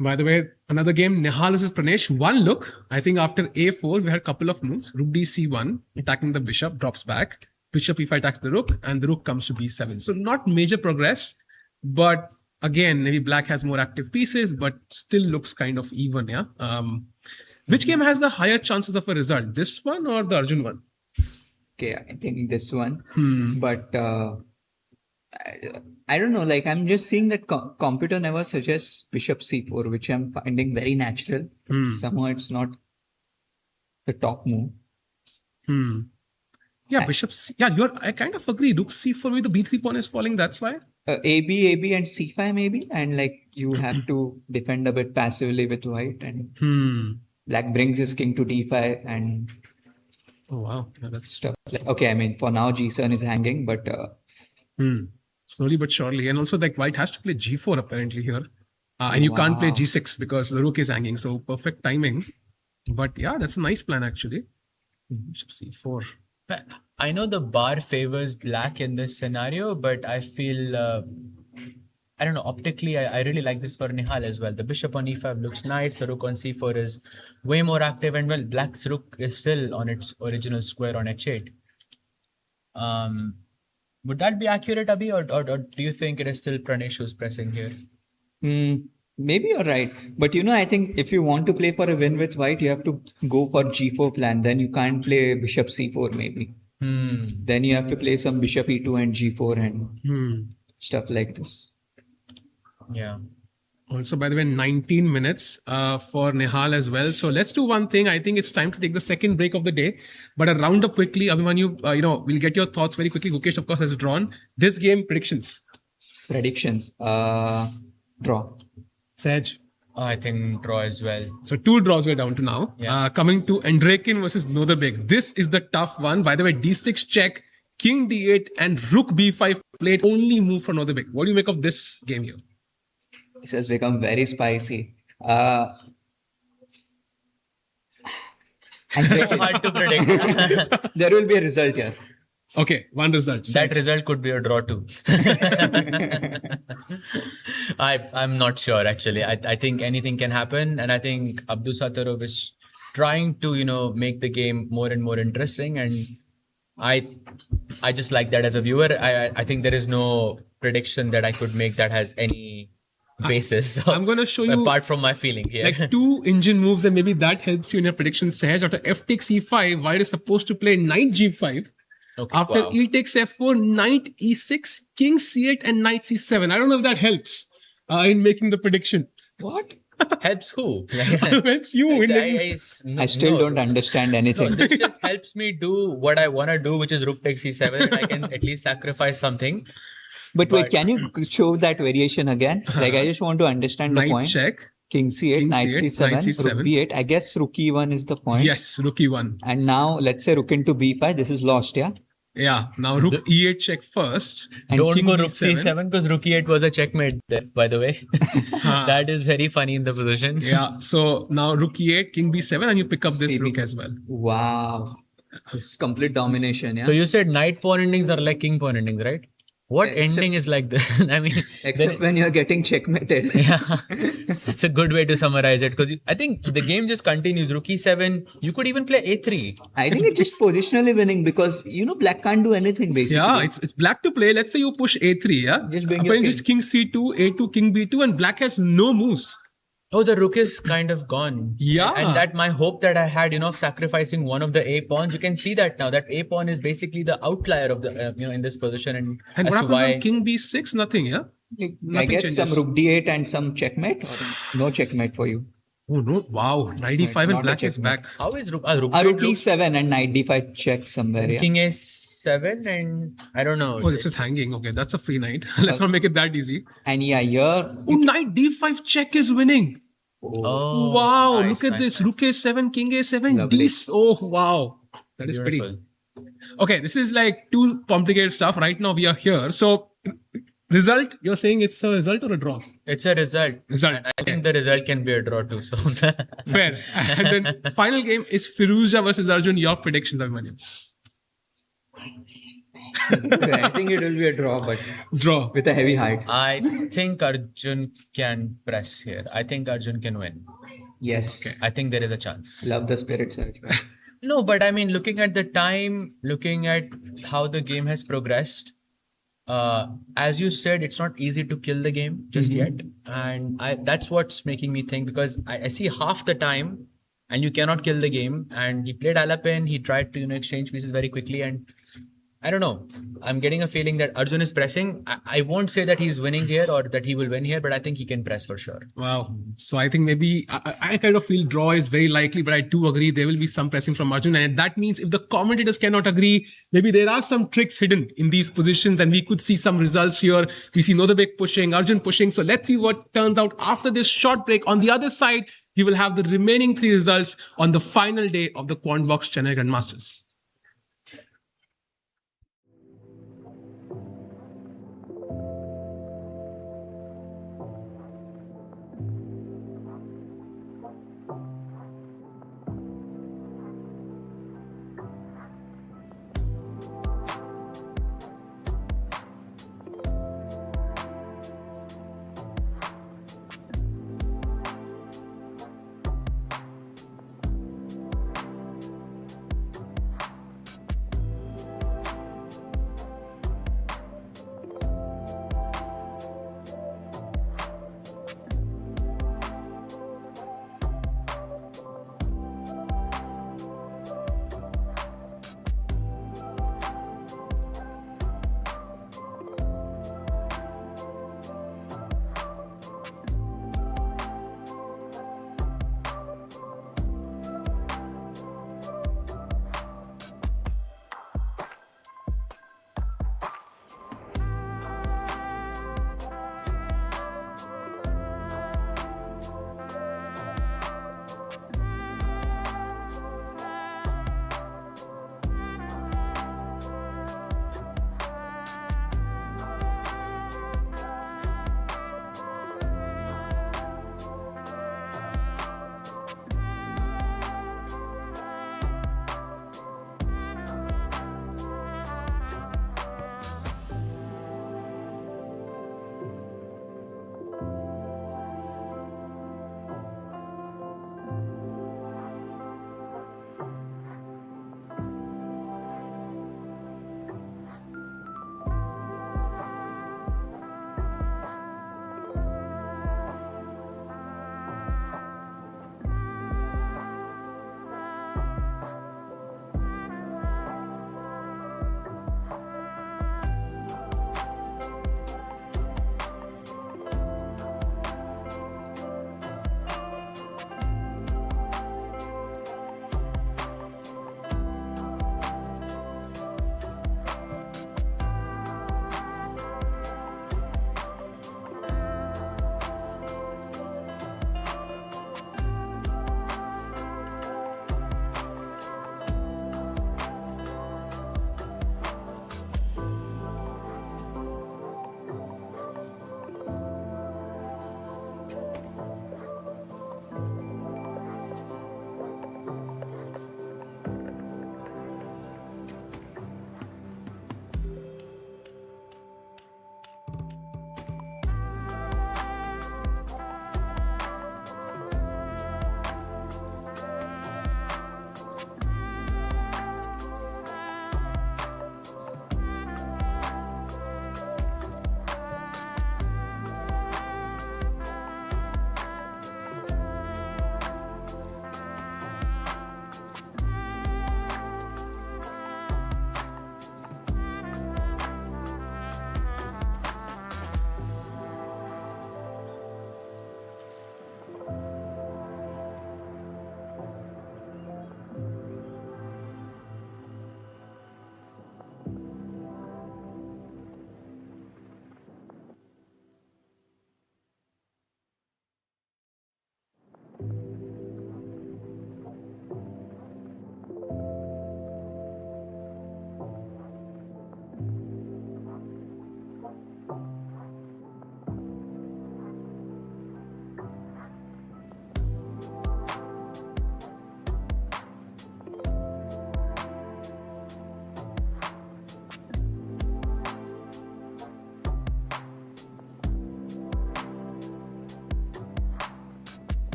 by the way, another game, Nihal versus Pranesh. One look. I think after a4, we had a couple of moves. Rook d c1, attacking the bishop, drops back. Bishop e5 attacks the rook, and the rook comes to b7. So not major progress, but again, maybe black has more active pieces, but still looks kind of even, yeah? Which game has the higher chances of a result? This one or the Arjun one? Okay, I think this one. But I don't know. Like I'm just seeing that computer never suggests bishop c4, which I'm finding very natural. Somehow it's not the top move. Yeah, bishop C. Yeah, I kind of agree. Rook c4 with the b3 pawn is falling. That's why. AB, and c5 maybe, and like you have to defend a bit passively with white, and black brings his king to d5 and oh wow, yeah, that's stuff. Like, okay, I mean for now g7 is hanging, but slowly but surely, and also like white has to play g4 apparently here, and you can't play g6 because the rook is hanging. So perfect timing. But yeah, that's a nice plan actually. Bishop c4. I know the bar favors black in this scenario, but I feel, I don't know, optically, I really like this for Nihal as well. The bishop on e5 looks nice. The rook on c4 is way more active. And well, black's rook is still on its original square on h8. Would that be accurate, Abhi? Or do you think it is still Pranesh who's pressing here? Maybe you're right. But I think if you want to play for a win with white, you have to go for g4 plan. Then you can't play bishop c4 maybe. Then you have to play some bishop e2 and g4 and stuff like this. Yeah. Also, by the way, 19 minutes for Nihal as well. So let's do one thing. I think it's time to take the second break of the day. But a round up quickly. Abhimanyu, we'll get your thoughts very quickly. Gukesh, of course, has drawn. This game, predictions. Draw. Saj. I think draw as well. So 2 draws we're down to now. Yeah. Coming to Andrekin versus Nodirbek. This is the tough one. By the way, d6 check, king d8 and rook b5 played. Only move for Nodirbek. What do you make of this game here? This has become very spicy. It's so hard to predict. There will be a result here. Okay, one result. That result could be a draw too. I'm not sure actually. I think anything can happen, and I think Abdusattorov is trying to make the game more and more interesting, and I just like that as a viewer. I think there is no prediction that I could make that has any basis. So I'm going to show you apart from my feeling here. like 2 engine moves, and maybe that helps you in your prediction. Sahaj, after f takes e5, white is supposed to play knight g5. Okay, After wow. e takes f4, knight e6, king c8 and knight c7. I don't know if that helps in making the prediction. What? Helps who? Helps you. I still don't understand anything. No, this just helps me do what I want to do, which is rook takes c7. I can at least sacrifice something. But wait, can you show that variation again? Like I just want to understand the Knight point. check. King c8, King knight c8, c7, knight c7. rook b8. I guess rook e1 is the point. Yes, rook e1. And now let's say rook into b5. This is lost, yeah? Yeah, now rook e8 check first. And Don't king go rook b7. c7 because rook e8 was a checkmate there, by the way. That is very funny in the position. Yeah, so now rook e8, king b7, and you pick up this rook as well. Wow. It's complete domination, yeah? So you said knight pawn endings are like king pawn endings, right? What ending is like this? I mean, Except when you're getting checkmated. yeah, it's a good way to summarize it because I think the game just continues. Rook e7, you could even play a3. I think it's just positionally winning because, black can't do anything basically. Yeah, it's black to play. Let's say you push a3, yeah? Just bring your Apparently it's king c2, a2, king b2, and black has no moves. Oh, the rook is kind of gone. Yeah. And that my hope that I had, of sacrificing one of the A pawns, you can see that now. That A pawn is basically the outlier of the, in this position. And And as what to happens why on king b6? Nothing, yeah? I Nothing guess changes. some rook d8 and some checkmate or no checkmate for you. Oh, no. Wow. Knight it's e5 and not a black is checkmate. back. how is rook? Rook e7 and knight d5 check somewhere, yeah? King a7 and I don't know. Oh, this is hanging. Okay, that's a free knight. Let's not make it that easy. And yeah, here... Oh, knight d5 check is winning. Oh, Wow, nice, look at nice, this. nice. Rook a7, king a7, Lovely. Oh, wow. That is Beautiful. pretty. Okay, this is like too complicated stuff. Right now we are here. So, result, you're saying it's a result or a draw? It's a result. Result. And I think the result can be a draw too. So Fair. And then final game is Firouzja versus Arjun. Your predictions, Abhimanyu. I think it will be a draw, but Draw. with a heavy height. I think Arjun can press here. I think Arjun can win. Yes. I think there is a chance. Love the spirit, Serge. No, but I mean, looking at the time, looking at how the game has progressed, As you said, it's not easy to kill the game just yet, and that's what's making me think, because I see half the time and you cannot kill the game. And he played Alapin, he tried to exchange pieces very quickly, and I don't know. I'm getting a feeling that Arjun is pressing. I won't say that he's winning here or that he will win here, but I think he can press for sure. Wow. So I think maybe I kind of feel draw is very likely, but I do agree there will be some pressing from Arjun. And that means if the commentators cannot agree, maybe there are some tricks hidden in these positions and we could see some results here. We see Nodirbek pushing, Arjun pushing. So let's see what turns out after this short break. On the other side, he will have the remaining 3 results on the final day of the Quantbox Chennai Grandmasters.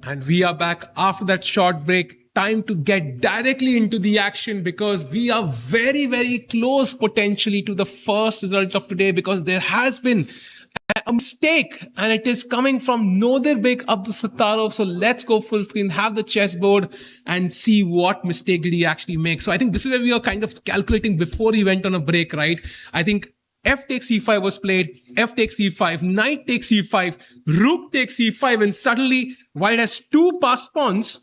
And we are back after that short break. Time to get directly into the action because we are very, very close potentially to the first result of today because there has been a mistake and it is coming from Nodirbek Abdusattarov. So let's go full screen, have the chessboard and see what mistake did he actually make. So I think this is where we are kind of calculating before he went on a break, right? I think F takes e5 was played, F takes e5, knight takes e5, rook takes e5, and suddenly white has two passed pawns.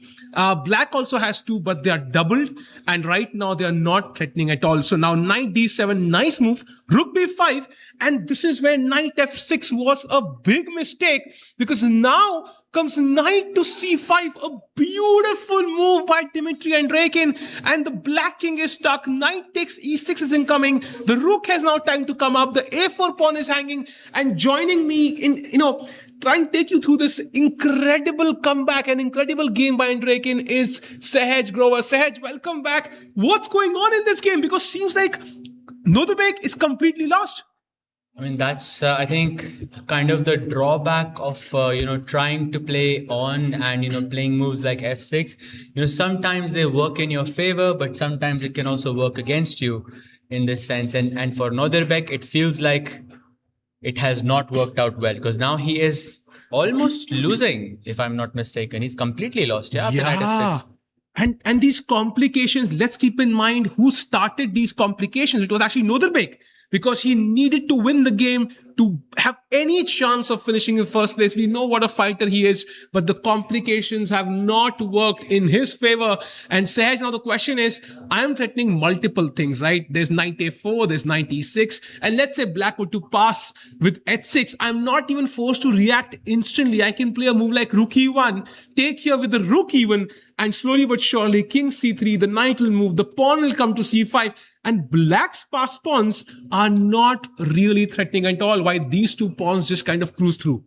Black also has two, but they are doubled, and right now they are not threatening at all. So now knight d7, nice move, rook b5, and this is where knight f6 was a big mistake because now comes knight to c5, a beautiful move by Dmitry Andreikin, and the black king is stuck. Knight takes e6 is incoming. The rook has now time to come up. The a4 pawn is hanging, and joining me in, try and take you through this incredible comeback and incredible game by Andreikin is Sahaj Grover. Sahaj, welcome back. What's going on in this game? Because seems like Nodirbek is completely lost. I mean, that's, I think, kind of the drawback of, trying to play on and, playing moves like f6. Sometimes they work in your favor, but sometimes it can also work against you in this sense. And for Nodirbek, it feels like it has not worked out well because now he is almost losing, if I'm not mistaken. He's completely lost, after knight f6. And these complications, let's keep in mind who started these complications. It was actually Nodirbek because he needed to win the game to have any chance of finishing in first place. We know what a fighter he is, but the complications have not worked in his favor. And Sahaj, now the question is, I'm threatening multiple things, right? There's knight a4, there's knight e6, and let's say black were to pass with h6. I'm not even forced to react instantly. I can play a move like rook e1, take here with the rook even, and slowly but surely, king c3, the knight will move, the pawn will come to c5, and black's passed pawns are not really threatening at all, while these two pawns just kind of cruise through.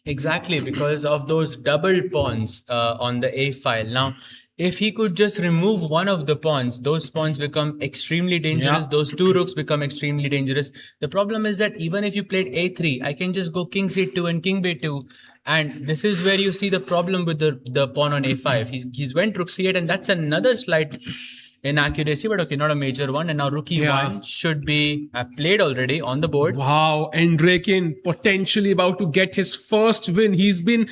Exactly, because of those double pawns on the a file. Now, if he could just remove one of the pawns, those pawns become extremely dangerous. Those two rooks become extremely dangerous. The problem is that even if you played a3, I can just go king c2 and king b2. And this is where you see the problem with the pawn on a5. He's went rook c8, and that's another slight inaccuracy, but okay, not a major one. And now rook e1 should be played already on the board. Wow, Andreikin potentially about to get his first win. He's been,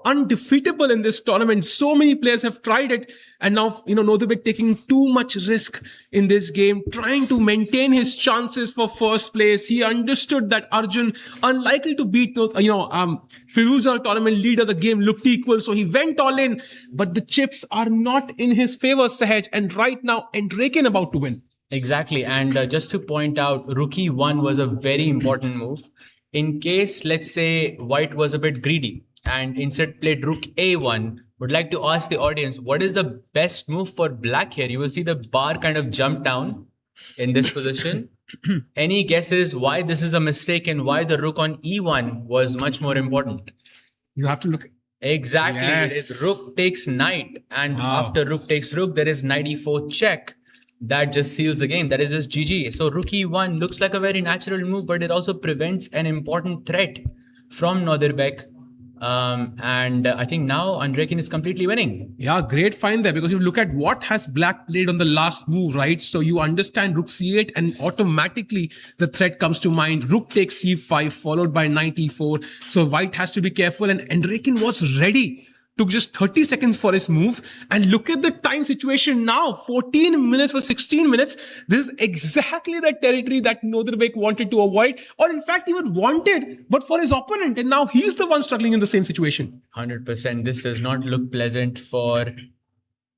undefeatable in this tournament. So many players have tried it. And now, Nodirbek taking too much risk in this game, trying to maintain his chances for first place. He understood that Arjun, unlikely to beat, Firouzja tournament leader, the game looked equal. So he went all in, but the chips are not in his favor, Sahaj. And right now, Andreikin about to win. Exactly. And just to point out, rook e1 was a very important move. In case, let's say, white was a bit greedy and instead played rook a1, would like to ask the audience, what is the best move for black here? You will see the bar kind of jump down in this position. Any guesses why this is a mistake and why the rook on e1 was much more important? You have to look. Exactly. Yes. It is rook takes knight, and after rook takes rook, there is knight e4 check. That just seals the game. That is just GG. So rook e1 looks like a very natural move, but it also prevents an important threat from Nodirbek. And I think now Andreikin is completely winning. Yeah, great find there because if you look at what has black played on the last move, right? So you understand rook c8 and automatically the threat comes to mind. Rook takes c5 followed by knight e4. So white has to be careful, and Andreikin was ready. Took just 30 seconds for his move. And look at the time situation now. 14 minutes for 16 minutes. This is exactly the territory that Nodirbek wanted to avoid, or in fact even wanted, but for his opponent. And now he's the one struggling in the same situation. 100%. This does not look pleasant for,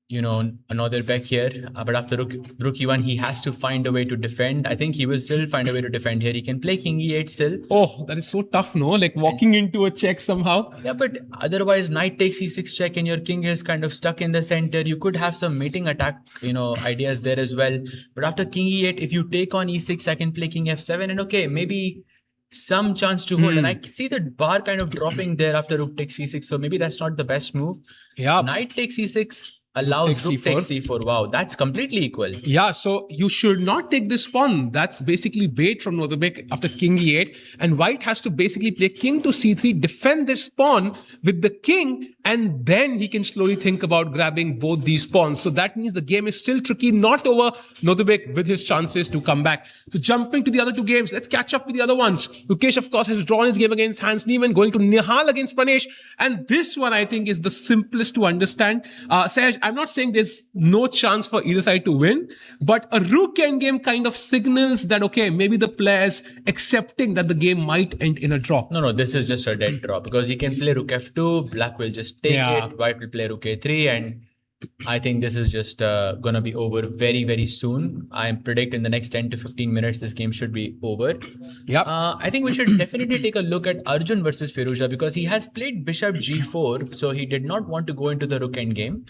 Nodirbek here. But after rook e1, he has to find a way to defend. I think he will still find a way to defend here. He can play king e8 still. Oh, that is so tough, no? Like walking into a check somehow. Yeah, but otherwise knight takes e6 check and your king is kind of stuck in the center. You could have some mating attack, ideas there as well. But after king e8, if you take on e6, I can play king f7 and okay, maybe some chance to hold. And I see the bar kind of dropping there after rook takes e6. So maybe that's not the best move. Yeah. Knight takes e6. allows rook takes takes c4. c4. Wow, that's completely equal. Yeah, so you should not take this pawn. That's basically bait from Nodirbek after king e8. And white has to basically play king to c3, defend this pawn with the king, and then he can slowly think about grabbing both these pawns. So that means the game is still tricky, not over. Nodirbek with his chances to come back. So jumping to the other two games, let's catch up with the other ones. Gukesh, of course, has drawn his game against Hans Niemann, going to Nihal against Pranesh. And this one, I think, is the simplest to understand. Saj, I'm not saying there's no chance for either side to win, but a rook endgame kind of signals that, okay, maybe the player's accepting that the game might end in a draw. No, this is just a dead draw because he can play rook f2, black will just take it, white will play rook a3, and I think this is just going to be over very, very soon. I predict in the next 10 to 15 minutes, this game should be over. Yep. I think we should definitely take a look at Arjun versus Firouzja because he has played bishop g4, so he did not want to go into the rook endgame.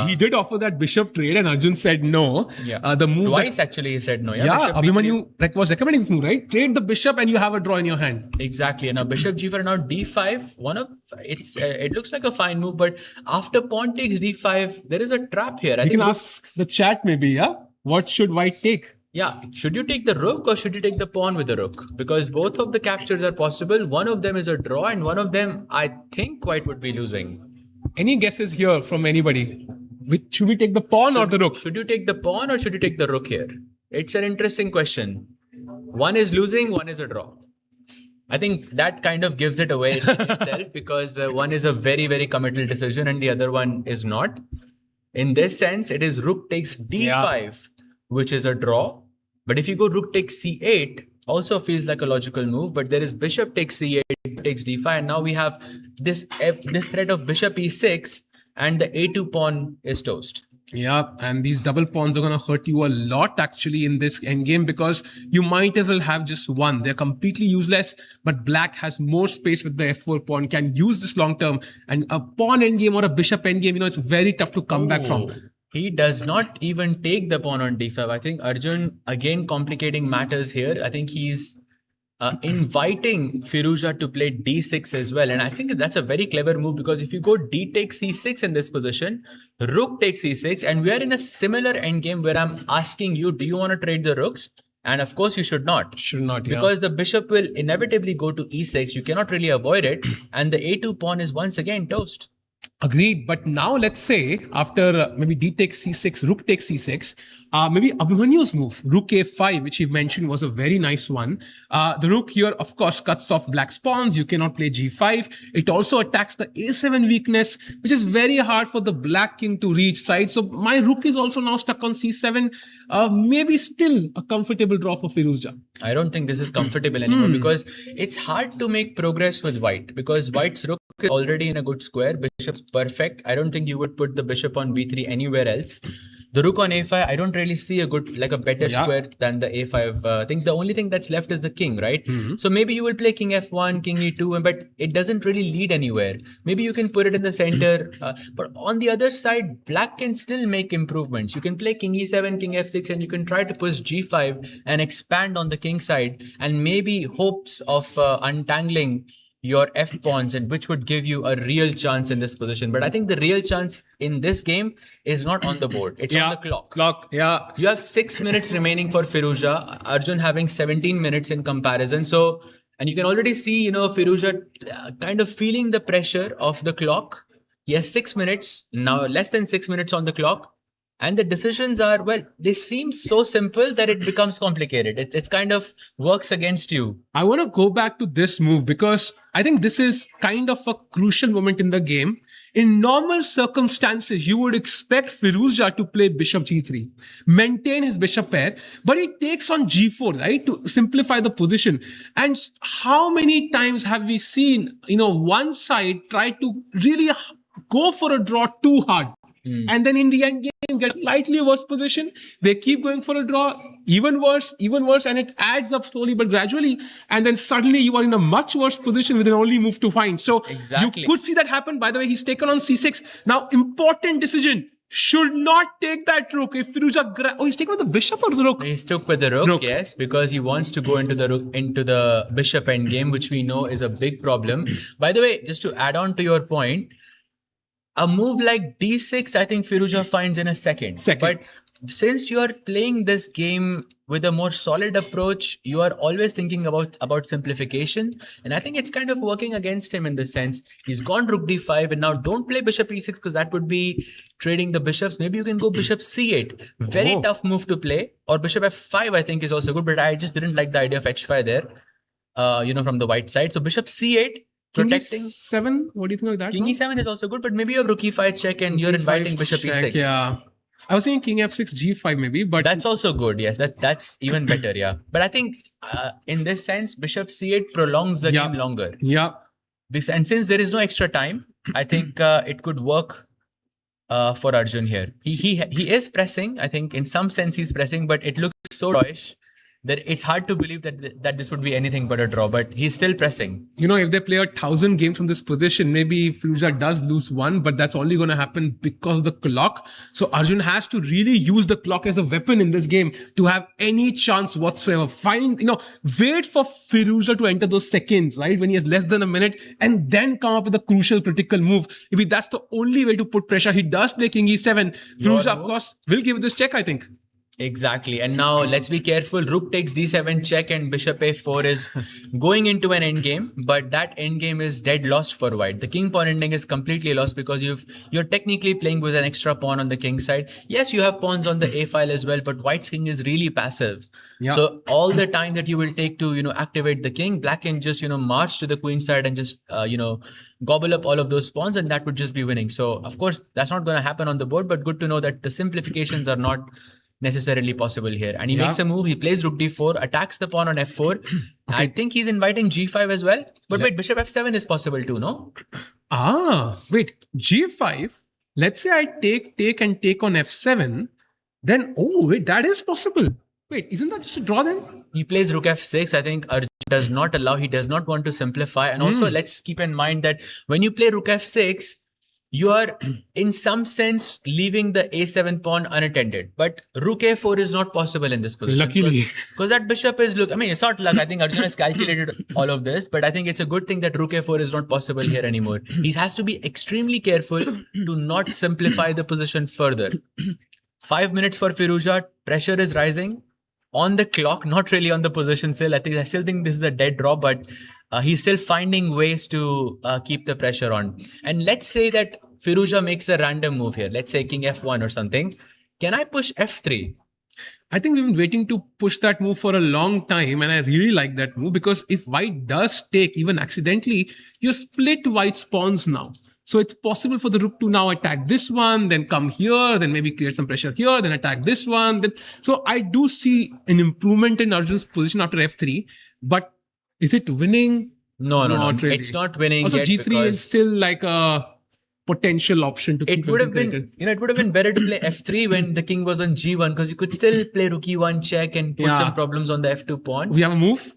He did offer that bishop trade and Arjun said no. Yeah. The move Twice actually he said no. Yeah, Bishop Abhimanyu was recommending this move, right? Trade the bishop and you have a draw in your hand. Exactly. Now bishop g4, now d5. It looks like a fine move, but after pawn takes d5, there is a trap here. You can ask the chat maybe, yeah? What should white take? Yeah, should you take the rook or should you take the pawn with the rook? Because both of the captures are possible. One of them is a draw and one of them, I think, white would be losing. Any guesses here from anybody? Should we take the pawn or the rook? Should you take the pawn or should you take the rook here? It's an interesting question. One is losing, one is a draw. I think that kind of gives it away itself because one is a very, very committal decision and the other one is not. In this sense, it is rook takes d5, which is a draw. But if you go rook takes c8, also feels like a logical move. But there is bishop takes c8, takes d5, and now we have this threat of bishop e6, and the a2 pawn is toast. Yeah, and these double pawns are going to hurt you a lot actually in this endgame because you might as well have just one. They're completely useless, but black has more space with the f4 pawn, can use this long term. And a pawn endgame or a bishop endgame, it's very tough to come back from. He does not even take the pawn on d5. I think Arjun, again, complicating matters here. I think he's inviting Firouzja to play d6 as well. And I think that's a very clever move because if you go d takes c6 in this position, rook takes c6, and we are in a similar endgame where I'm asking you, do you want to trade the rooks? And of course, you should not. Should not, yeah. Because the bishop will inevitably go to e6. You cannot really avoid it. And the a2 pawn is once again toast. Agreed. But now let's say after maybe d takes c6, rook takes c6, maybe Abhimanyu's move, rook a5, which he mentioned was a very nice one. The rook here, of course, cuts off black's pawns. You cannot play g5. It also attacks the a7 weakness, which is very hard for the black king to reach side. So my rook is also now stuck on c7. Maybe still a comfortable draw for Firouzja. I don't think this is comfortable anymore because it's hard to make progress with white because white's rook is already in a good square. Bishop's perfect. I don't think you would put the bishop on b3 anywhere else. The rook on a5, I don't really see a better square than the a5. I think the only thing that's left is the king, right? So maybe you will play king f1, king e2, but it doesn't really lead anywhere. Maybe you can put it in the center. But on the other side, black can still make improvements. You can play king e7, king f6, and you can try to push g5 and expand on the king side and maybe hopes of untangling your f pawns, and which would give you a real chance in this position. But I think the real chance in this game is not on the board. It's on the clock. You have 6 minutes remaining for Firouzja. Arjun having 17 minutes in comparison. So, and you can already see, Firouzja kind of feeling the pressure of the clock. He has 6 minutes, now less than 6 minutes on the clock. And the decisions are, well, they seem so simple that it becomes complicated. It's kind of works against you. I want to go back to this move because I think this is kind of a crucial moment in the game. In normal circumstances, you would expect Firouzja to play bishop g3, maintain his bishop pair, but he takes on g4, right, to simplify the position. And how many times have we seen, one side try to really go for a draw too hard? And then in the end game, get slightly worse position. They keep going for a draw, even worse, and it adds up slowly but gradually. And then suddenly you are in a much worse position with an only move to find. So you could see that happen. By the way, he's taken on c6. Now, important decision. Should not take that rook. If Firouzja he's taken with the bishop or the rook? He took with the rook, yes, because he wants to go into the bishop endgame, which we know is a big problem. By the way, just to add on to your point, a move like d6, I think Firouzja finds in a second. But since you are playing this game with a more solid approach, you are always thinking about simplification. And I think it's kind of working against him in this sense. He's gone rook d5, and now don't play bishop e6 because that would be trading the bishops. Maybe you can go bishop c8. Very tough move to play. Or bishop f5, I think, is also good. But I just didn't like the idea of h5 there, from the white side. So bishop c8. Protecting King e7, what do you think of that? King e7 is also good, but maybe you have rook e5 check and you're inviting bishop e6. Yeah. I was thinking king f6, g5 maybe, but that's also good. Yes, that's even better. Yeah, but I think in this sense, bishop c8 prolongs the game longer. Yeah. And since there is no extra time, I think it could work for Arjun here. He is pressing. I think in some sense he's pressing, but it looks so drawish that it's hard to believe that this would be anything but a draw, but he's still pressing. If they play 1,000 games from this position, maybe Firouzja does lose one, but that's only going to happen because of the clock. So Arjun has to really use the clock as a weapon in this game to have any chance whatsoever. Wait for Firouzja to enter those seconds, right? When he has less than a minute, and then come up with a crucial, critical move. Maybe that's the only way to put pressure. He does play king e7. Firouzja, of course, will give this check, I think. Exactly. And now let's be careful. Rook takes d7 check and bishop a4 is going into an endgame, but that endgame is dead lost for white. The king pawn ending is completely lost because you're technically playing with an extra pawn on the king side. Yes, you have pawns on the a file as well, but white's king is really passive. Yeah. So all the time that you will take to activate the king, black can just march to the queen side and just gobble up all of those pawns, and that would just be winning. So of course that's not going to happen on the board, but good to know that the simplifications are not necessarily possible here. And he makes a move. He plays rook d4, attacks the pawn on f4. Okay. I think he's inviting g5 as well. But wait, bishop f7 is possible too, no? Wait, g5. Let's say I take on f7. Then, wait, that is possible. Wait, isn't that just a draw then? He plays rook f6. I think Arjun does not allow. He does not want to simplify. And also, let's keep in mind that when you play rook f6, you are in some sense leaving the a7 pawn unattended, but rook a4 is not possible in this position. Luckily. Because that bishop is, it's not luck. I think Arjun has calculated all of this, but I think it's a good thing that rook a4 is not possible here anymore. He has to be extremely careful to not simplify the position further. 5 minutes for Firouzja. Pressure is rising on the clock, not really on the position still. I still think this is a dead draw, but he's still finding ways to keep the pressure on. And let's say that Firouzja makes a random move here. Let's say king f1 or something. Can I push f3? I think we've been waiting to push that move for a long time, and I really like that move because if white does take, even accidentally, you split white's pawns now. So it's possible for the rook to now attack this one, then come here, then maybe create some pressure here, then attack this one. So I do see an improvement in Arjun's position after f3, but is it winning? No. Really. It's not winning. Also, yet g3 is still like a potential option to keep it would have been it would have been better to play f3 when the king was on g1, because you could still play rook e1 check and put some problems on the f2 pawn. We have a move.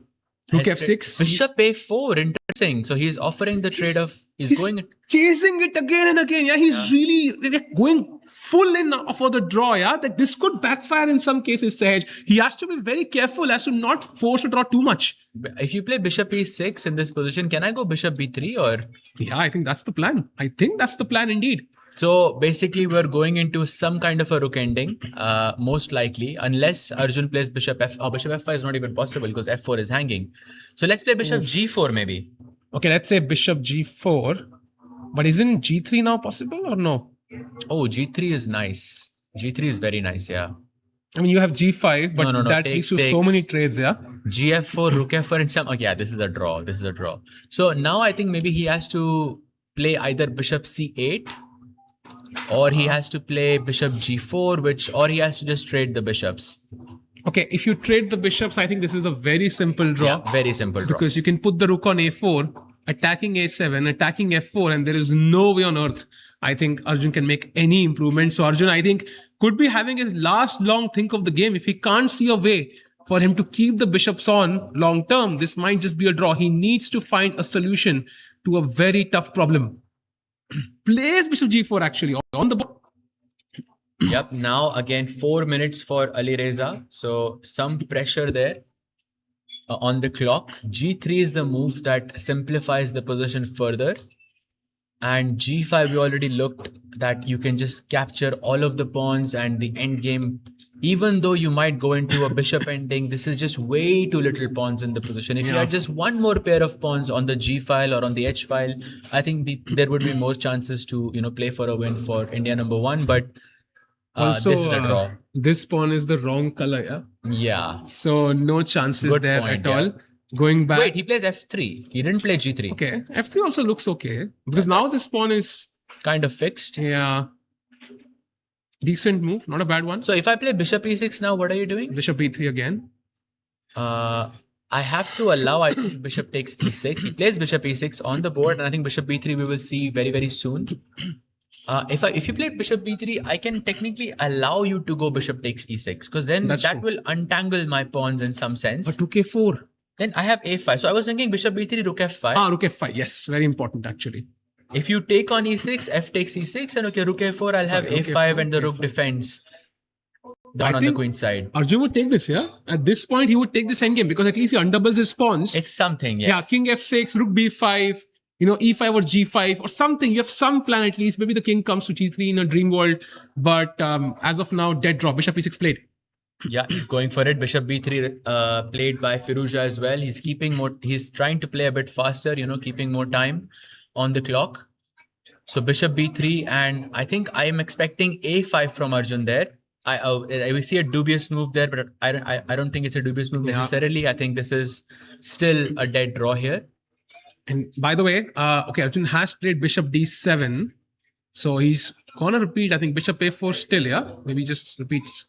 Rook f6. Bishop a4. Interesting. So he's offering the trade of he's going chasing it again and again. Yeah, he's really going full in for the draw. Yeah, that this could backfire in some cases, Sahaj. He has to be very careful as to not force a draw too much. If you play bishop e6 in this position, can I go bishop b3 or? Yeah, I think that's the plan. I think that's the plan indeed. So basically, we're going into some kind of a rook ending, most likely, unless Arjun plays bishop f. Oh, bishop f5 is not even possible because f4 is hanging. So let's play bishop g4 maybe. Okay, let's say bishop g4. But isn't g3 now possible or no? Oh, g3 is nice. G3 is very nice, yeah. I mean, you have g5, but no. that leads to so many trades, yeah? gf4, rook f4 and some... Okay, yeah, this is a draw. So now I think maybe he has to play either bishop c8 or he has to play bishop g4, or he has to just trade the bishops. Okay, if you trade the bishops, I think this is a very simple draw. Yeah, very simple draw. Because you can put the rook on a4, attacking a7, attacking f4, and there is no way on earth I think Arjun can make any improvement. So Arjun, I think, could be having his last long think of the game. If he can't see a way for him to keep the bishops on long term, this might just be a draw. He needs to find a solution to a very tough problem. Plays bishop g4 actually on the board. Yep, now again 4 minutes for Alireza. So some pressure there on the clock. G3 is the move that simplifies the position further. And g5, we already looked that you can just capture all of the pawns and the end game. Even though you might go into a bishop ending, this is just way too little pawns in the position. If you had just one more pair of pawns on the g file or on the h file, I think there would be more chances to play for a win for India number one. But Also, this is a draw. This pawn is the wrong color, yeah? Yeah. So no chances Good there point, at all. yeah. Going back. Wait, he plays f3. He didn't play g3. Okay, f3 also looks okay. Because now this pawn is... Kind of fixed. Yeah. Decent move, not a bad one. So if I play bishop e6 now, what are you doing? Bishop e3 again. I have to allow, I think, bishop takes e6. He plays bishop e6 on the board, and I think bishop b3 we will see very, very soon. If you play bishop b3, I can technically allow you to go bishop takes e6, because then that will untangle my pawns in some sense. But rook a4. Then I have a5. So I was thinking bishop b3, rook f5. Rook f5. Yes, very important actually. If you take on e6, f takes e6, and okay, rook a4, I'll have a5 and the rook defends down on the queen side. Arjun would take this, yeah? At this point, he would take this endgame because at least he undoubles his pawns. It's something, yes. Yeah, king f6, rook b5, e5 or g5 or something. You have some plan at least. Maybe the king comes to g3 in a dream world. But as of now, dead draw. Bishop e6 played. Yeah, he's going for it. Bishop b3 played by Firouzja as well. He's keeping more. He's trying to play a bit faster, keeping more time on the clock. So bishop b3, and I think I am expecting a5 from Arjun there. We see a dubious move there, but I don't think it's a dubious move necessarily. I think this is still a dead draw here. And by the way, Arjun has played bishop d7. So he's gonna repeat, I think, bishop a4 still, yeah? Maybe just repeats.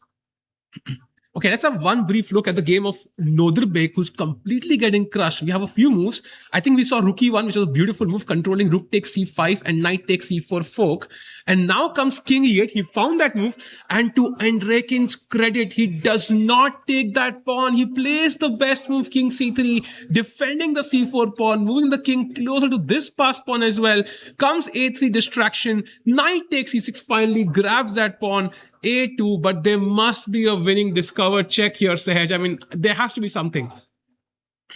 Okay, let's have one brief look at the game of Nodirbek, who's completely getting crushed. We have a few moves. I think we saw rook e1, which was a beautiful move, controlling rook takes c5 and knight takes e4 fork. And now comes king e8. He found that move. And to Andrekin's credit, he does not take that pawn. He plays the best move, king c3, defending the c4 pawn, moving the king closer to this passed pawn as well. Comes a3 distraction. Knight takes e6, finally grabs that pawn. A2, but there must be a winning discovered check here, Sahaj. I mean, there has to be something.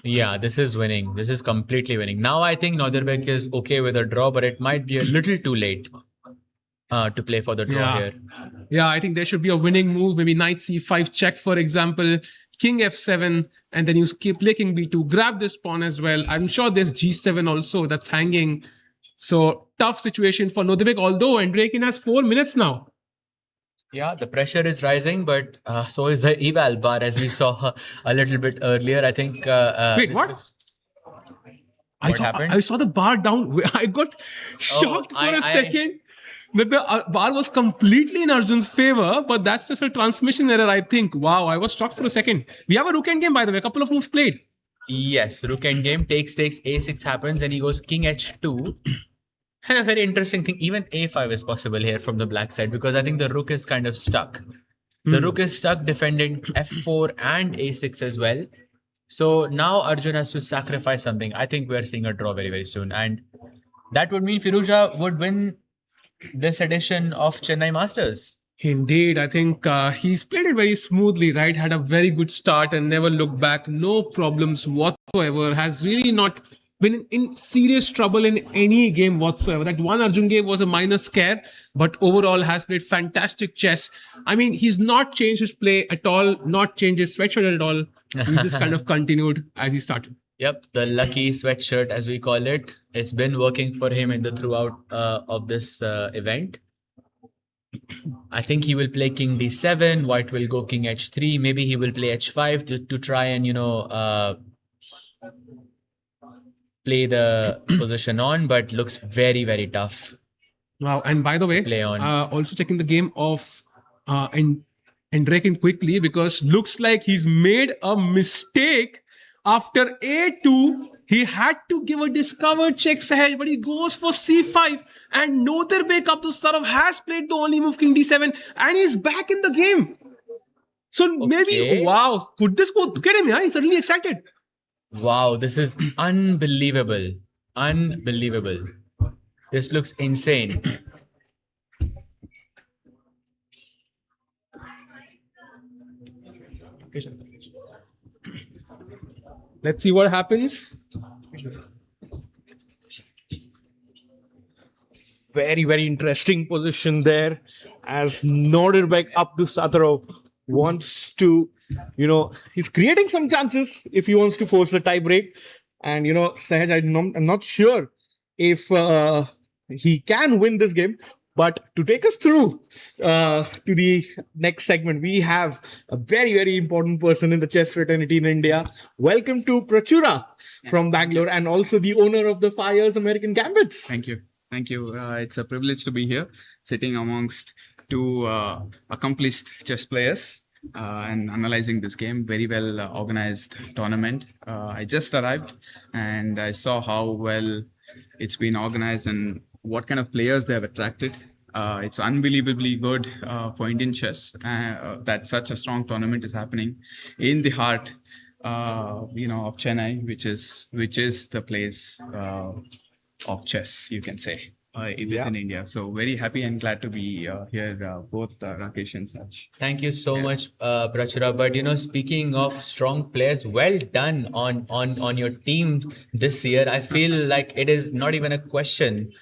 Yeah, this is winning. This is completely winning. Now I think Nodirbek is okay with a draw, but it might be a little too late to play for the draw here. Yeah, I think there should be a winning move. Maybe knight c5 check, for example. King f7, and then you play king b2. Grab this pawn as well. I'm sure there's g7 also that's hanging. So, tough situation for Nodirbek, although Andrekin has 4 minutes now. Yeah, the pressure is rising, but so is the eval bar, as we saw a little bit earlier. I think. Wait, what? What happened? I saw the bar down. I got shocked for a second that the bar was completely in Arjun's favor, but that's just a transmission error, I think. Wow, I was shocked for a second. We have a rook endgame, by the way. A couple of moves played. Yes, rook endgame, takes, a6 happens, and he goes king h2. A very interesting thing. Even a5 is possible here from the black side, because I think the rook is kind of stuck. The rook is stuck defending f4 and a6 as well. So now Arjun has to sacrifice something. I think we're seeing a draw very, very soon. And that would mean Firouzja would win this edition of Chennai Masters. Indeed, I think he's played it very smoothly, right? Had a very good start and never looked back. No problems whatsoever. Has really not been in serious trouble in any game whatsoever. That one Arjun game was a minor scare, but overall has played fantastic chess. I mean, he's not changed his play at all, not changed his sweatshirt at all. He's just kind of continued as he started. Yep, the lucky sweatshirt, as we call it. It's been working for him in the throughout of this event. I think he will play king d7, white will go king h3, maybe he will play h5 to try and, play the position on, but looks very, very tough. Wow. And by the way, play on. Also checking the game of Andrekin quickly, because looks like he's made a mistake. After a2, he had to give a discovered check, Sahaj, but he goes for c5. And Nodirbek Abdustarov has played the only move, king d7, and he's back in the game. So maybe, wow, could this go? Look at him, yeah? He's suddenly excited. Wow, this is unbelievable. Unbelievable. This looks insane. Let's see what happens. very, very interesting position there as Nodirbek up to Sataro wants to, he's creating some chances if he wants to force the tie break. And, Sahaj, I'm not sure if he can win this game. But to take us through to the next segment, we have a very, very important person in the chess fraternity in India. Welcome to Prachura from Bangalore and also the owner of the FIDE American Gambits. Thank you. Thank you. It's a privilege to be here, sitting amongst two accomplished chess players and analyzing this game. Very well organized tournament. I just arrived and I saw how well it's been organized and what kind of players they have attracted. It's unbelievably good for Indian chess that such a strong tournament is happening in the heart, of Chennai, which is the place of chess, you can say, within India. So very happy and glad to be here, both Rakesh and Sach. Thank you so much, Prachura. But speaking of strong players, well done on your team this year. I feel like it is not even a question.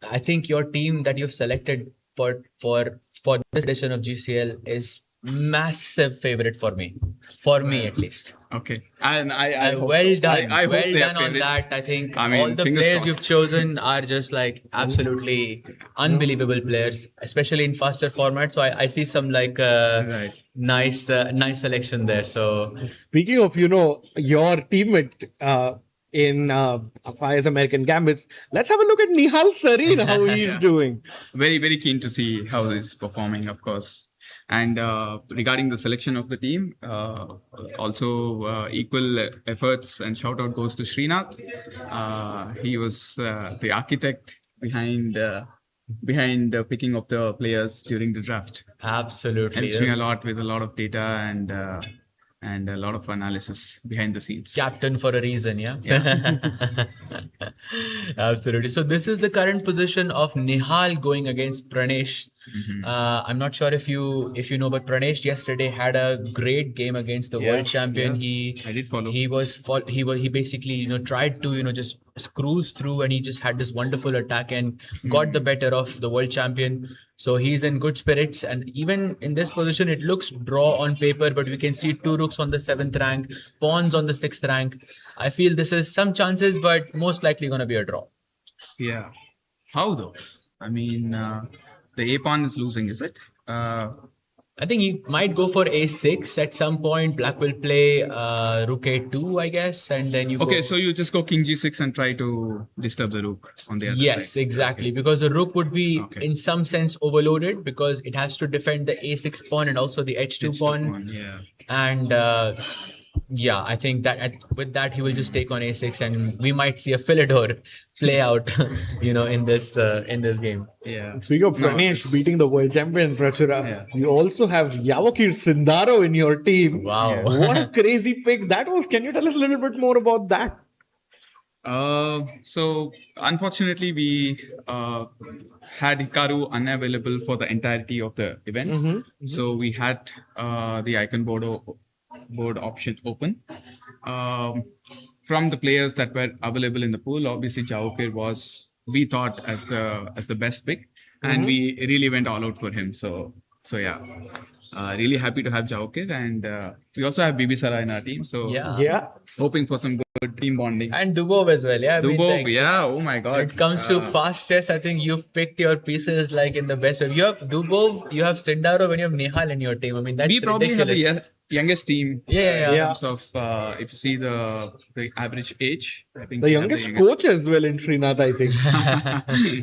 I think your team that you've selected for this edition of GCL is massive favorite for me at least. Okay, and I well so. done. I hope well they are done on favorites. that. I think I mean, all the fingers players crossed. you've chosen are just like absolutely unbelievable players, especially in faster format. So I see some like Right. nice selection there. So Speaking of, your teammate in FIDE American Gambits, let's have a look at Nihal Sareen, how he's doing. Very, very keen to see how he's performing, of course. And regarding the selection of the team, also equal efforts and shout out goes to Srinath. He was the architect behind the picking of the players during the draft. absolutely. Helps me a lot with a lot of data and a lot of analysis behind the scenes. Captain for a reason, yeah? Absolutely. So this is the current position of Nihal going against Pranesh. I'm not sure if you know, but Pranesh yesterday had a great game against the world champion. I did follow. He basically tried to just cruise through, and he just had this wonderful attack and got the better of the world champion. So he's in good spirits, and even in this position, it looks draw on paper, but we can see 2 rooks on the 7th rank, pawns on the 6th rank. I feel this is some chances, but most likely going to be a draw. Yeah. How though? I mean, the A pawn is losing, is it? I think he might go for A6 at some point. Black will play Rook A2, I guess, and then you Okay, go... so you just go King G6 and try to disturb the rook on the other side. Yes, exactly. Because the rook would be, in some sense, overloaded because it has to defend the A6 pawn and also the H2 pawn. Yeah. And I think that with that he will just take on A6, and we might see a Philidor play out, in this game. Yeah. Speaking of Pranesh beating the world champion, Prachura, you also have Yavakir Sindaro in your team. Wow. What a crazy pick that was. Can you tell us a little bit more about that? So unfortunately, we had Hikaru unavailable for the entirety of the event. So we had the icon board options open. From the players that were available in the pool, obviously Jawakir was, we thought, as the best pick, and we really went all out for him. So yeah, really happy to have Jawakir, and we also have Bibisara in our team. So hoping for some good team bonding. And Dubov as well, yeah. Oh my God. When it comes to fast chess, I think you've picked your pieces like in the best way. You have Dubov, you have Sindaro, and you have Nihal in your team. I mean, that's we probably ridiculous. have the youngest team. Yeah. In terms of if you see the average age, I think The we have youngest coach as well in Srinath, I think.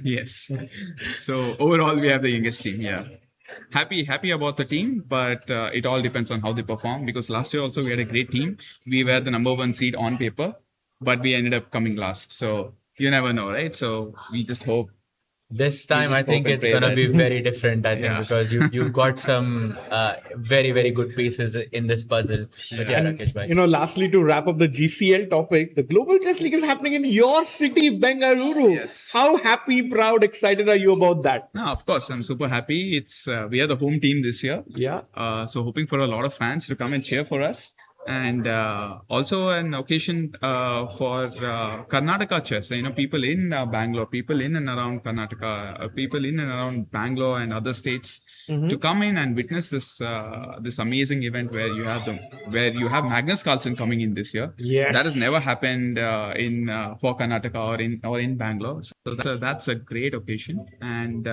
Yes. So overall, we have the youngest team. Yeah. Happy about the team, but it all depends on how they perform. Because last year also we had a great team. We were the #1 seed on paper, but we ended up coming last. So you never know, right? So we just hope. This time, I think it's going to be very different, I think, because you've got some very, very good pieces in this puzzle. But Rakesh bhai. Lastly, to wrap up the GCL topic, the Global Chess League is happening in your city, Bengaluru. Yes. How happy, proud, excited are you about that? No, of course, I'm super happy. It's we are the home team this year. Yeah. So hoping for a lot of fans to come and cheer for us. And also an occasion for Karnataka chess. People in Bangalore, people in and around Karnataka, people in and around Bangalore and other states to come in and witness this amazing event where you have Magnus Carlsen coming in this year. Yes. That has never happened for Karnataka or in Bangalore. So that's a great occasion. And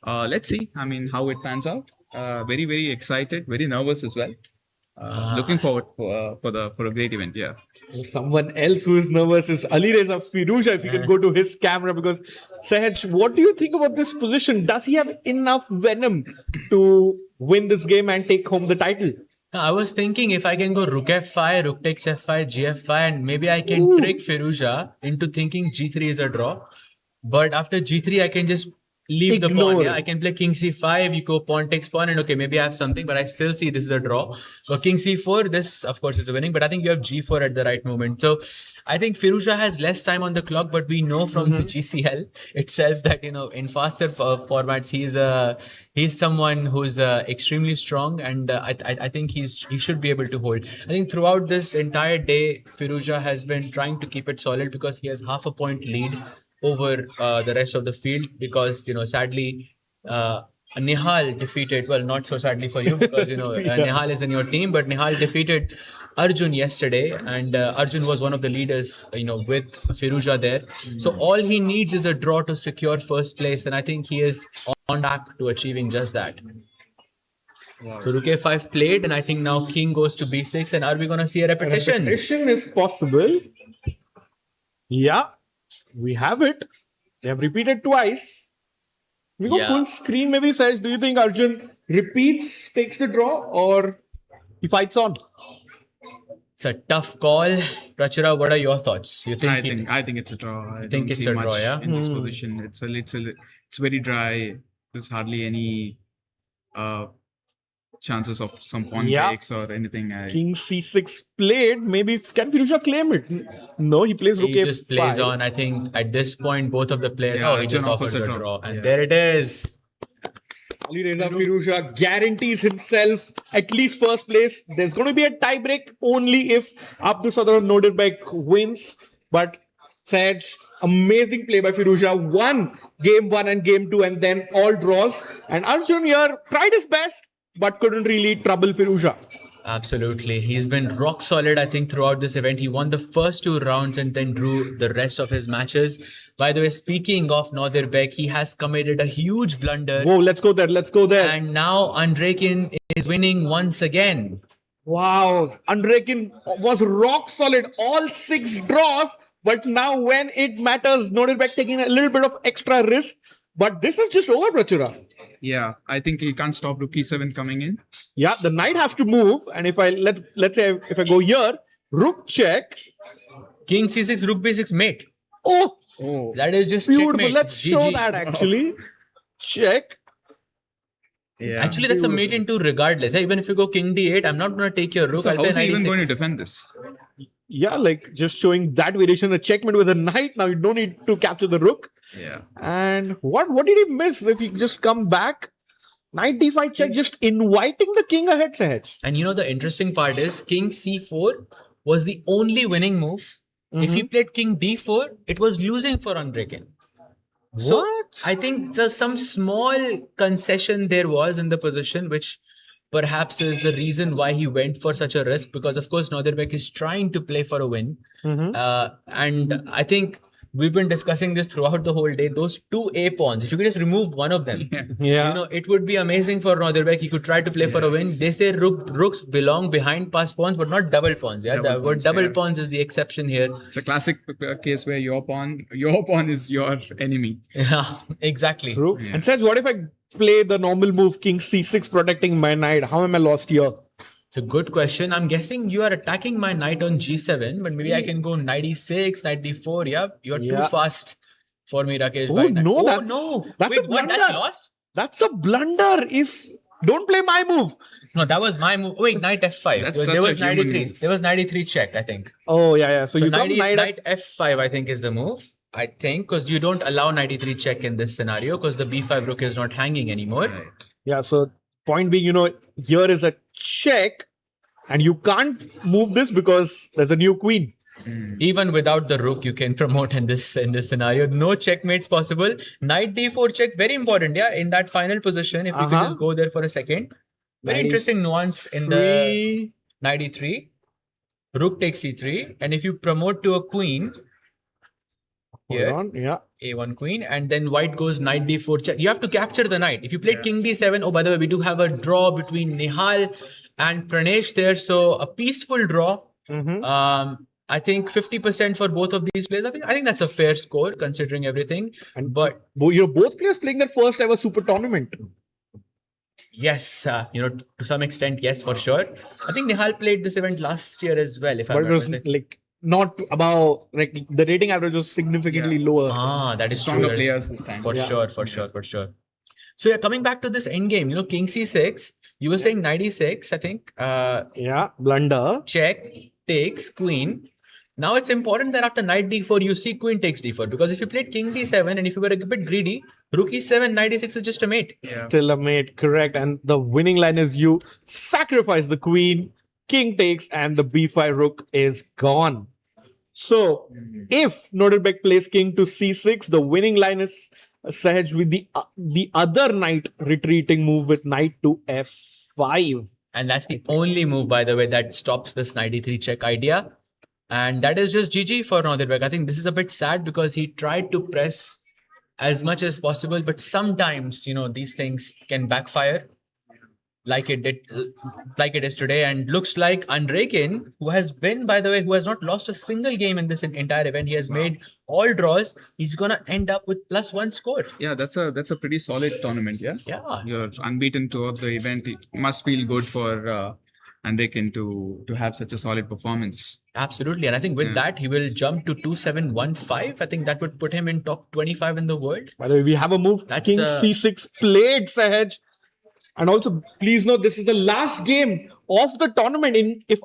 let's see. I mean, how it pans out. Very, very excited. Very nervous as well. Looking forward for a great event. Yeah. Someone else who is nervous is Alireza Firouzja. If you can go to his camera, because Sahaj, what do you think about this position? Does he have enough venom to win this game and take home the title? I was thinking if I can go Rook F5, Rook takes F5, GF5, and maybe I can trick Firouzja into thinking G3 is a draw. But after G3, I can just leave the pawn. Yeah, I can play King C5, you go pawn takes pawn, and okay, maybe I have something, but I still see this is a draw. But King C4, this of course is a winning, but I think you have G4 at the right moment. So I think Firouzja has less time on the clock, but we know from the GCL itself that, in faster formats, he's someone who's extremely strong, and I think he should be able to hold. I think throughout this entire day, Firouzja has been trying to keep it solid because he has half a point lead over the rest of the field, because sadly Nihal defeated, well, not so sadly for you, because Nihal is in your team, but Nihal defeated Arjun yesterday, and Arjun was one of the leaders with Firouzja there. So all he needs is a draw to secure first place, and I think he is on track to achieving just that. Wow. So Rook A5 played, and I think now King goes to B6, and are we going to see a repetition? Repetition is possible. Yeah. We have it. They have repeated twice. We go full screen, maybe, Saj. Do you think Arjun repeats, takes the draw, or he fights on? It's a tough call. Prachura, what are your thoughts? You think I think it's a draw. I think it's a draw, yeah? In this position. It's very dry. There's hardly any chances of some pawn takes or anything. King C6 played. Maybe can Firouzja claim it? No, he plays Rook A5. He just plays on. I think at this point, both of the players. He just offers a draw, and there it is. Alireza Firouzja guarantees himself at least first place. There's going to be a tie break only if Abdusadar Nodirbek wins. But Saj, amazing play by Firouzja. Won game 1 and game 2, and then all draws. And Arjun here tried his best, but couldn't really trouble Firouzja. Absolutely. He's been rock solid, I think, throughout this event. He won the first 2 rounds and then drew the rest of his matches. By the way, speaking of Nodirbek, he has committed a huge blunder. Whoa, let's go there. And now Andrekin is winning once again. Wow. Andrekin was rock solid. All 6 draws. But now when it matters, Nodirbek taking a little bit of extra risk. But this is just over, Prachura. Yeah, I think he can't stop Rook E7 coming in. Yeah, the knight has to move, and if I let's say if I go here, Rook check, King C6, Rook B6 mate. Oh, that is just beautiful. checkmate. Let's show that actually. Check. Yeah, actually, that's a mate in 2 regardless. Even if you go King D8, I'm not going to take your Rook. So how is he even going to defend this? Yeah, like just showing that variation, a checkmate with a knight. Now you don't need to capture the Rook. Yeah. And what did he miss if he just come back? Knight D5 check, just inviting the king ahead, Sahaj. And the interesting part is King C4 was the only winning move. If he played King D4, it was losing for Andrekin. So I think there's some small concession there was in the position, which perhaps is the reason why he went for such a risk, because of course Nodirbek is trying to play for a win. And I think we've been discussing this throughout the whole day. Those 2 A pawns, if you could just remove one of them, it would be amazing for Nodirbek. He could try to play for a win. They say rooks belong behind passed pawns, but not double pawns. Double pawns is the exception here. It's a classic case where your pawn is your enemy. Yeah, exactly. True. Yeah. And says, what if I play the normal move, King C6, protecting my knight? How am I lost here? It's a good question. I'm guessing you are attacking my knight on G7, but maybe I can go knight E6, knight D4. Yeah, you're too fast for me, Rakesh. That's a blunder. That's lost? That's a blunder. Don't play my move. No, that was my move. Wait, knight F5. There was knight E3. There was knight E3 check, I think. Oh, yeah. So you knight F5, I think, is the move. I think, because you don't allow knight E3 check in this scenario, because the B5 rook is not hanging anymore. Right. Yeah, so point being, here is a check. And you can't move this because there's a new queen. Even without the rook, you can promote in this scenario. No checkmates possible. Knight d4 check, very important. Yeah, in that final position, if we could just go there for a second. Very interesting nuance in the knight e3. Rook takes e3, and if you promote to a queen, a1 queen, and then white goes knight d4 check. You have to capture the knight. If you played king d7, oh, by the way, we do have a draw between Nihal and Pranesh there, so a peaceful draw. I think 50% for both of these players. I think that's a fair score considering everything. But you're both players playing their first ever super tournament. Yes, to some extent, yes, for sure. I think Nihal played this event last year as well. If I remember, not about the rating average was significantly lower. That is stronger true. players this time. For sure. So yeah, coming back to this end game, king c6. You were saying knight e6, I think. Blunder. Check, takes, queen. Now it's important that after knight d4, you see queen takes d4. Because if you played king d7 and if you were a bit greedy, rook e7, knight e6 is just a mate. Yeah. Still a mate, correct. And the winning line is you sacrifice the queen, king takes, and the b5 rook is gone. So if Nodirbek plays king to c6, the winning line is Sahaj with the other knight retreating move with knight to f5. And that's the only move, by the way, that stops this knight e3 check idea. And that is just GG for Nodirbek. I think this is a bit sad because he tried to press as much as possible, but sometimes, these things can backfire like it is today. And looks like Andrekin, who has not lost a single game in this entire event. He has made all draws. He's going to end up with +1 score. Yeah, that's a pretty solid tournament. Yeah. You're unbeaten throughout the event. It must feel good for Andrekin to have such a solid performance. Absolutely. And I think with that, he will jump to 2-7-1-5. I think that would put him in top 25 in the world. By the way, we have a move. King c6 played, Sahaj. And also, please note, this is the last game of the tournament. If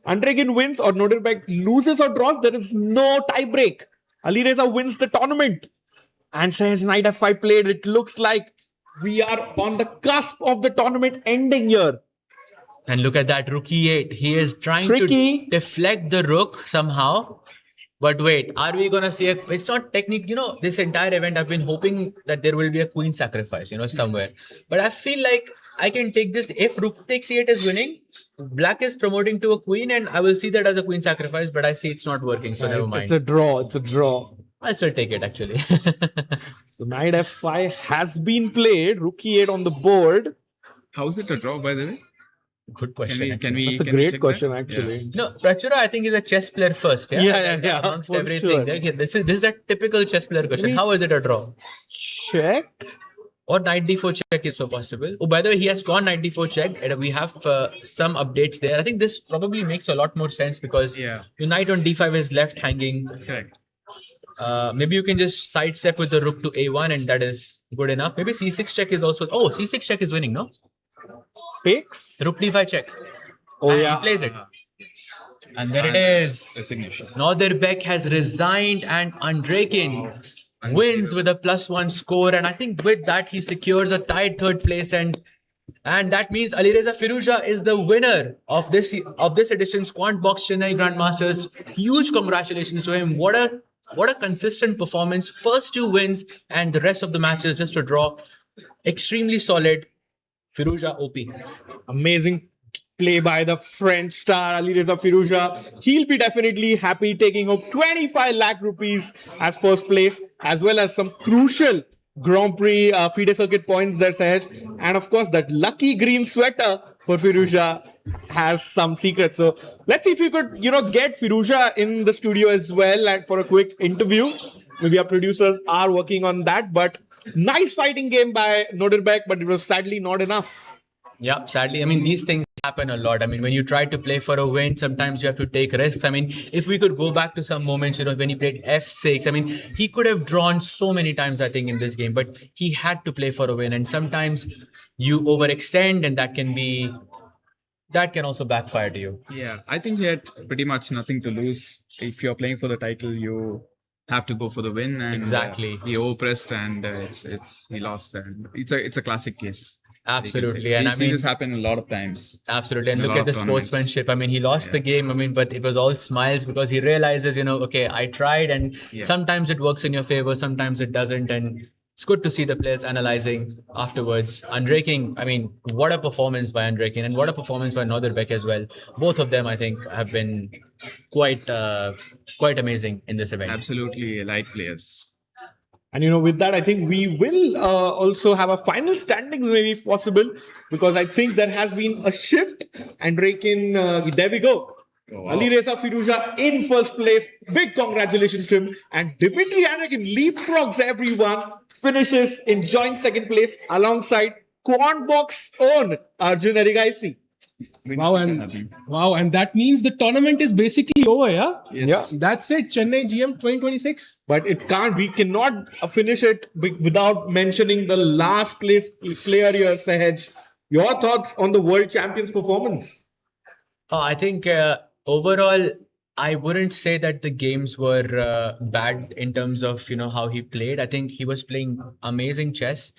Andrekin wins or Nodirbek loses or draws, there is no tie break. Alireza wins the tournament. And Sahaj, knight f5 played. It looks like we are on the cusp of the tournament ending here. And look at that, rook e8. He is trying to deflect the rook somehow. But wait, are we going to see it's not technique, this entire event, I've been hoping that there will be a queen sacrifice, somewhere. But I feel like I can take this. If rook takes e8 is winning, black is promoting to a queen and I will see that as a queen sacrifice, but I see it's not working. So never mind. It's a draw. I'll still take it actually. So knight f5 has been played. Rook e8 on the board. How is it a draw, by the way? Good question. That's a great question, actually. Yeah. No, Prachura, I think, is a chess player first. Yeah. Amongst everything. Sure. This is a typical chess player question. How is it a draw? Check. Or knight d4 check is so possible. Oh, by the way, he has gone knight d4 check. And we have some updates there. I think this probably makes a lot more sense because your knight on d5 is left hanging. Correct. Maybe you can just sidestep with the rook to a1 and that is good enough. Maybe c6 check is also... Oh, c6 check is winning, no? Takes. Rook d5 check. Oh, and yeah. He plays it. And there it is. Resignation. Nodirbek has resigned and Andrekin wins with a +1 score. And I think with that, he secures a tied third place. And that means Alireza Firouzja is the winner of this edition's Quantbox Chennai Grandmasters. Huge congratulations to him. What a consistent performance. First 2 wins and the rest of the matches just a draw. Extremely solid. Firouzja OP. Amazing play by the French star Alireza Firouzja. He'll be definitely happy taking home 25 lakh rupees as first place, as well as some crucial Grand Prix FIDE Circuit points there, Sahaj. And of course, that lucky green sweater for Firouzja has some secrets. So let's see if we could, get Firouzja in the studio as well and for a quick interview. Maybe our producers are working on that, but nice fighting game by Nodirbek, but it was sadly not enough. Yeah, sadly. I mean, these things happen a lot. I mean, when you try to play for a win, sometimes you have to take risks. I mean, if we could go back to some moments, when he played f6, I mean, he could have drawn so many times, I think, in this game, but he had to play for a win. And sometimes you overextend and that can also backfire to you. Yeah, I think he had pretty much nothing to lose. If you're playing for the title, you have to go for the win. And exactly. He overpressed and he lost. And it's a classic case. Absolutely. And And we I see mean, this happen a lot of times. absolutely. And in a look lot at the of tournaments. sportsmanship. I mean, he lost the game. I mean, but it was all smiles because he realizes, okay, I tried, and sometimes it works in your favor, sometimes it doesn't. And it's good to see the players analyzing afterwards. Undraking, I mean, what a performance by Undraking, and what a performance by Nodirbek as well. Both of them, I think, have been quite amazing in this event. Absolutely like players. And with that, I think we will also have a final standings, maybe if possible, because I think there has been a shift. And Rakin, there we go. Alireza Firuza in first place. Big congratulations to him. And Dimitri Anakin leapfrogs everyone, finishes in joint second place alongside Quantbox own Arjun Erigaisi. Wow, and that means the tournament is basically over, yeah? Yes. Yeah. That's it, Chennai GM 2026. But we cannot finish it without mentioning the last place player here, Sahaj. Your thoughts on the World Champions performance? I think overall, I wouldn't say that the games were bad in terms of how he played. I think he was playing amazing chess.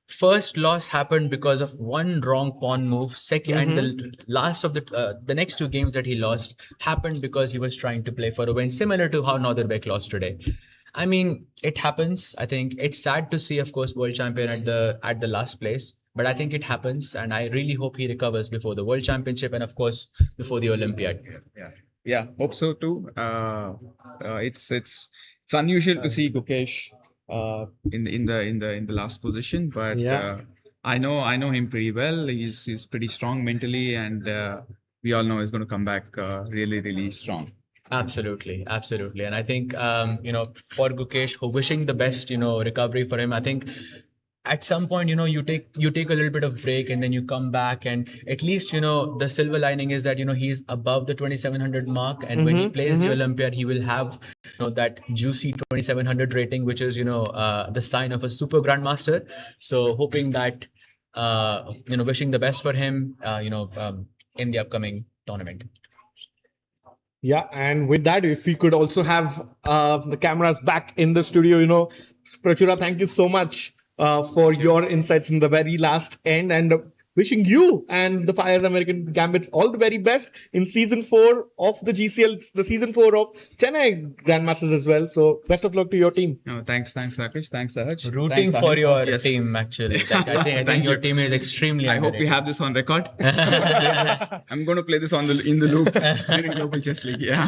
First loss happened because of one wrong pawn move. Second, and the last of the next two games that he lost happened because he was trying to play for a win, similar to how Nodirbek lost today. I mean, it happens. I think it's sad to see, of course, world champion at the last place, but I think it happens, and I really hope he recovers before the World Championship and, of course, before the Olympiad. Yeah, hope so too. It's unusual to see Gukesh in the last position, but I know him pretty well. He's pretty strong mentally, and we all know he's going to come back really strong. Absolutely. And I think for Gukesh, wishing the best recovery for him. I think at some point you take a little bit of break, and then you come back, and at least the silver lining is that he's above the 2700 mark, and when he plays the Olympiad, he will have that juicy 2700 rating, which is the sign of a super grandmaster. So hoping that wishing the best for him in the upcoming tournament. Yeah, and with that, if we could also have the cameras back in the studio, Prachura, thank you so much for your insights in the very last end, and wishing you and the Fires American Gambits all the very best in season 4 of the GCL, the season 4 of Chennai Grandmasters as well. So best of luck to your team. No, thanks Rakesh, thanks Sahaj. Rooting Thanks, for Sahaj. your team, actually. I think your team is extremely I hope we have this on record. I'm going to play this in the loop during Global Chess League. Yeah.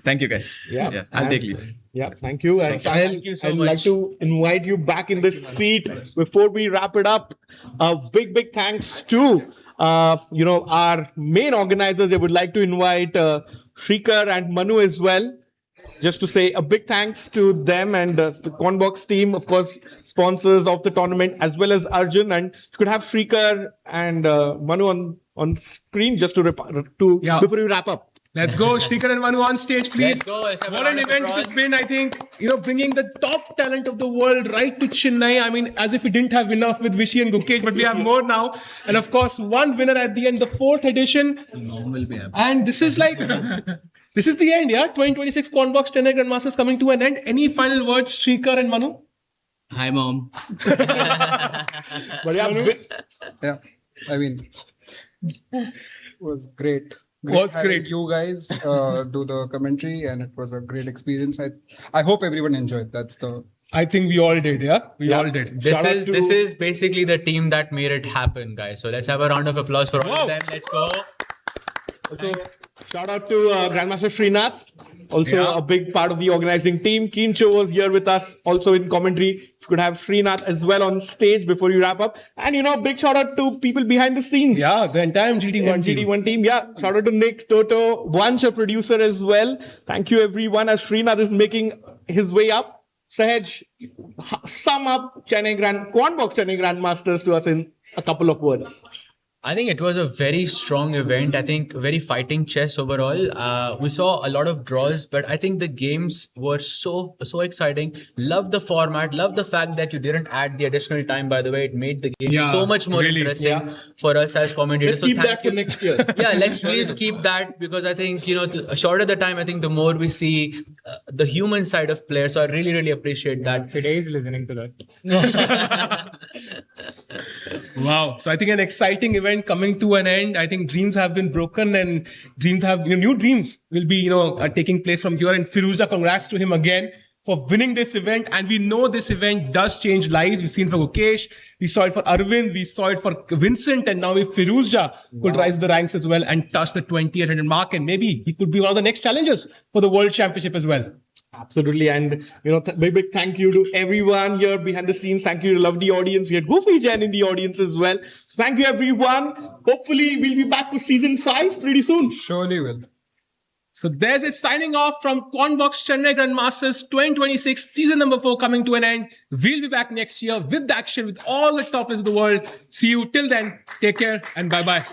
Thank you, guys. Yeah. I'll take leave. Yeah, thank you. And Thank you so I'd much. like to invite you back in this seat before we wrap it up. A big thanks to our main organizers. I would like to invite Shrikar and Manu as well. Just to say a big thanks to them and the Quantbox team, of course, sponsors of the tournament, as well as Arjun. And you could have Shrikar and Manu on screen just before we wrap up. Let's go, Shrikar and Manu on stage, please. Let's go. Let's have a What round an of event this applause. has been, I think, bringing the top talent of the world right to Chennai. I mean, as if we didn't have enough with Vishy and Gukesh, but we have more now. And of course, one winner at the end, the 4th edition. And this is this is the end, yeah? 2026 Quantbox Chennai Grandmasters coming to an end. Any final words, Shrikar and Manu? Hi, Mom. But Yeah, I mean, it was great. Was having great. You guys do the commentary, and it was a great experience. I hope everyone enjoyed. I think we all did, yeah? We all did. This Shout out is to- this is basically the team that made it happen, guys. So let's have a round of applause for all of them. Let's go. Also, shout out to Grandmaster Srinath, also a big part of the organizing team. Keencho was here with us, also in commentary. You could have Srinath as well on stage before you wrap up. And big shout out to people behind the scenes. Yeah, the entire MGT1 team. MGT1 team. Yeah, shout out to Nick, Toto, Vansh, a producer as well. Thank you everyone as Srinath is making his way up. Sahaj, sum up Quantbox Chennai Grandmasters to us in a couple of words. I think it was a very strong event. I think very fighting chess overall. We saw a lot of draws, but I think the games were so exciting. Love the format. Love the fact that you didn't add the additional time. By the way, it made the game so much more interesting for us as commentators. Let's keep thank that you. for next year. Yeah, let's please keep that, because I think the shorter the time, I think the more we see the human side of players. So I really appreciate that. Today is listening to that. Wow. So I think an exciting event coming to an end. I think dreams have been broken and new dreams will be, taking place from here. And Firouzja, congrats to him again for winning this event. And we know this event does change lives. We've seen for Gukesh, we saw it for Arvind, we saw it for Vincent, and now if Firouzja could rise the ranks as well and touch the 2800 mark, and maybe he could be one of the next challengers for the World Championship as well. Absolutely. And, very big thank you to everyone here behind the scenes. Thank you to lovely audience. We had Goofy Jen in the audience as well. So thank you, everyone. Hopefully, we'll be back for season 5 pretty soon. Surely will. So there's it, signing off from Quantbox Chennai Grandmasters 2026, season number 4 coming to an end. We'll be back next year with the action with all the top players of the world. See you till then. Take care and bye-bye.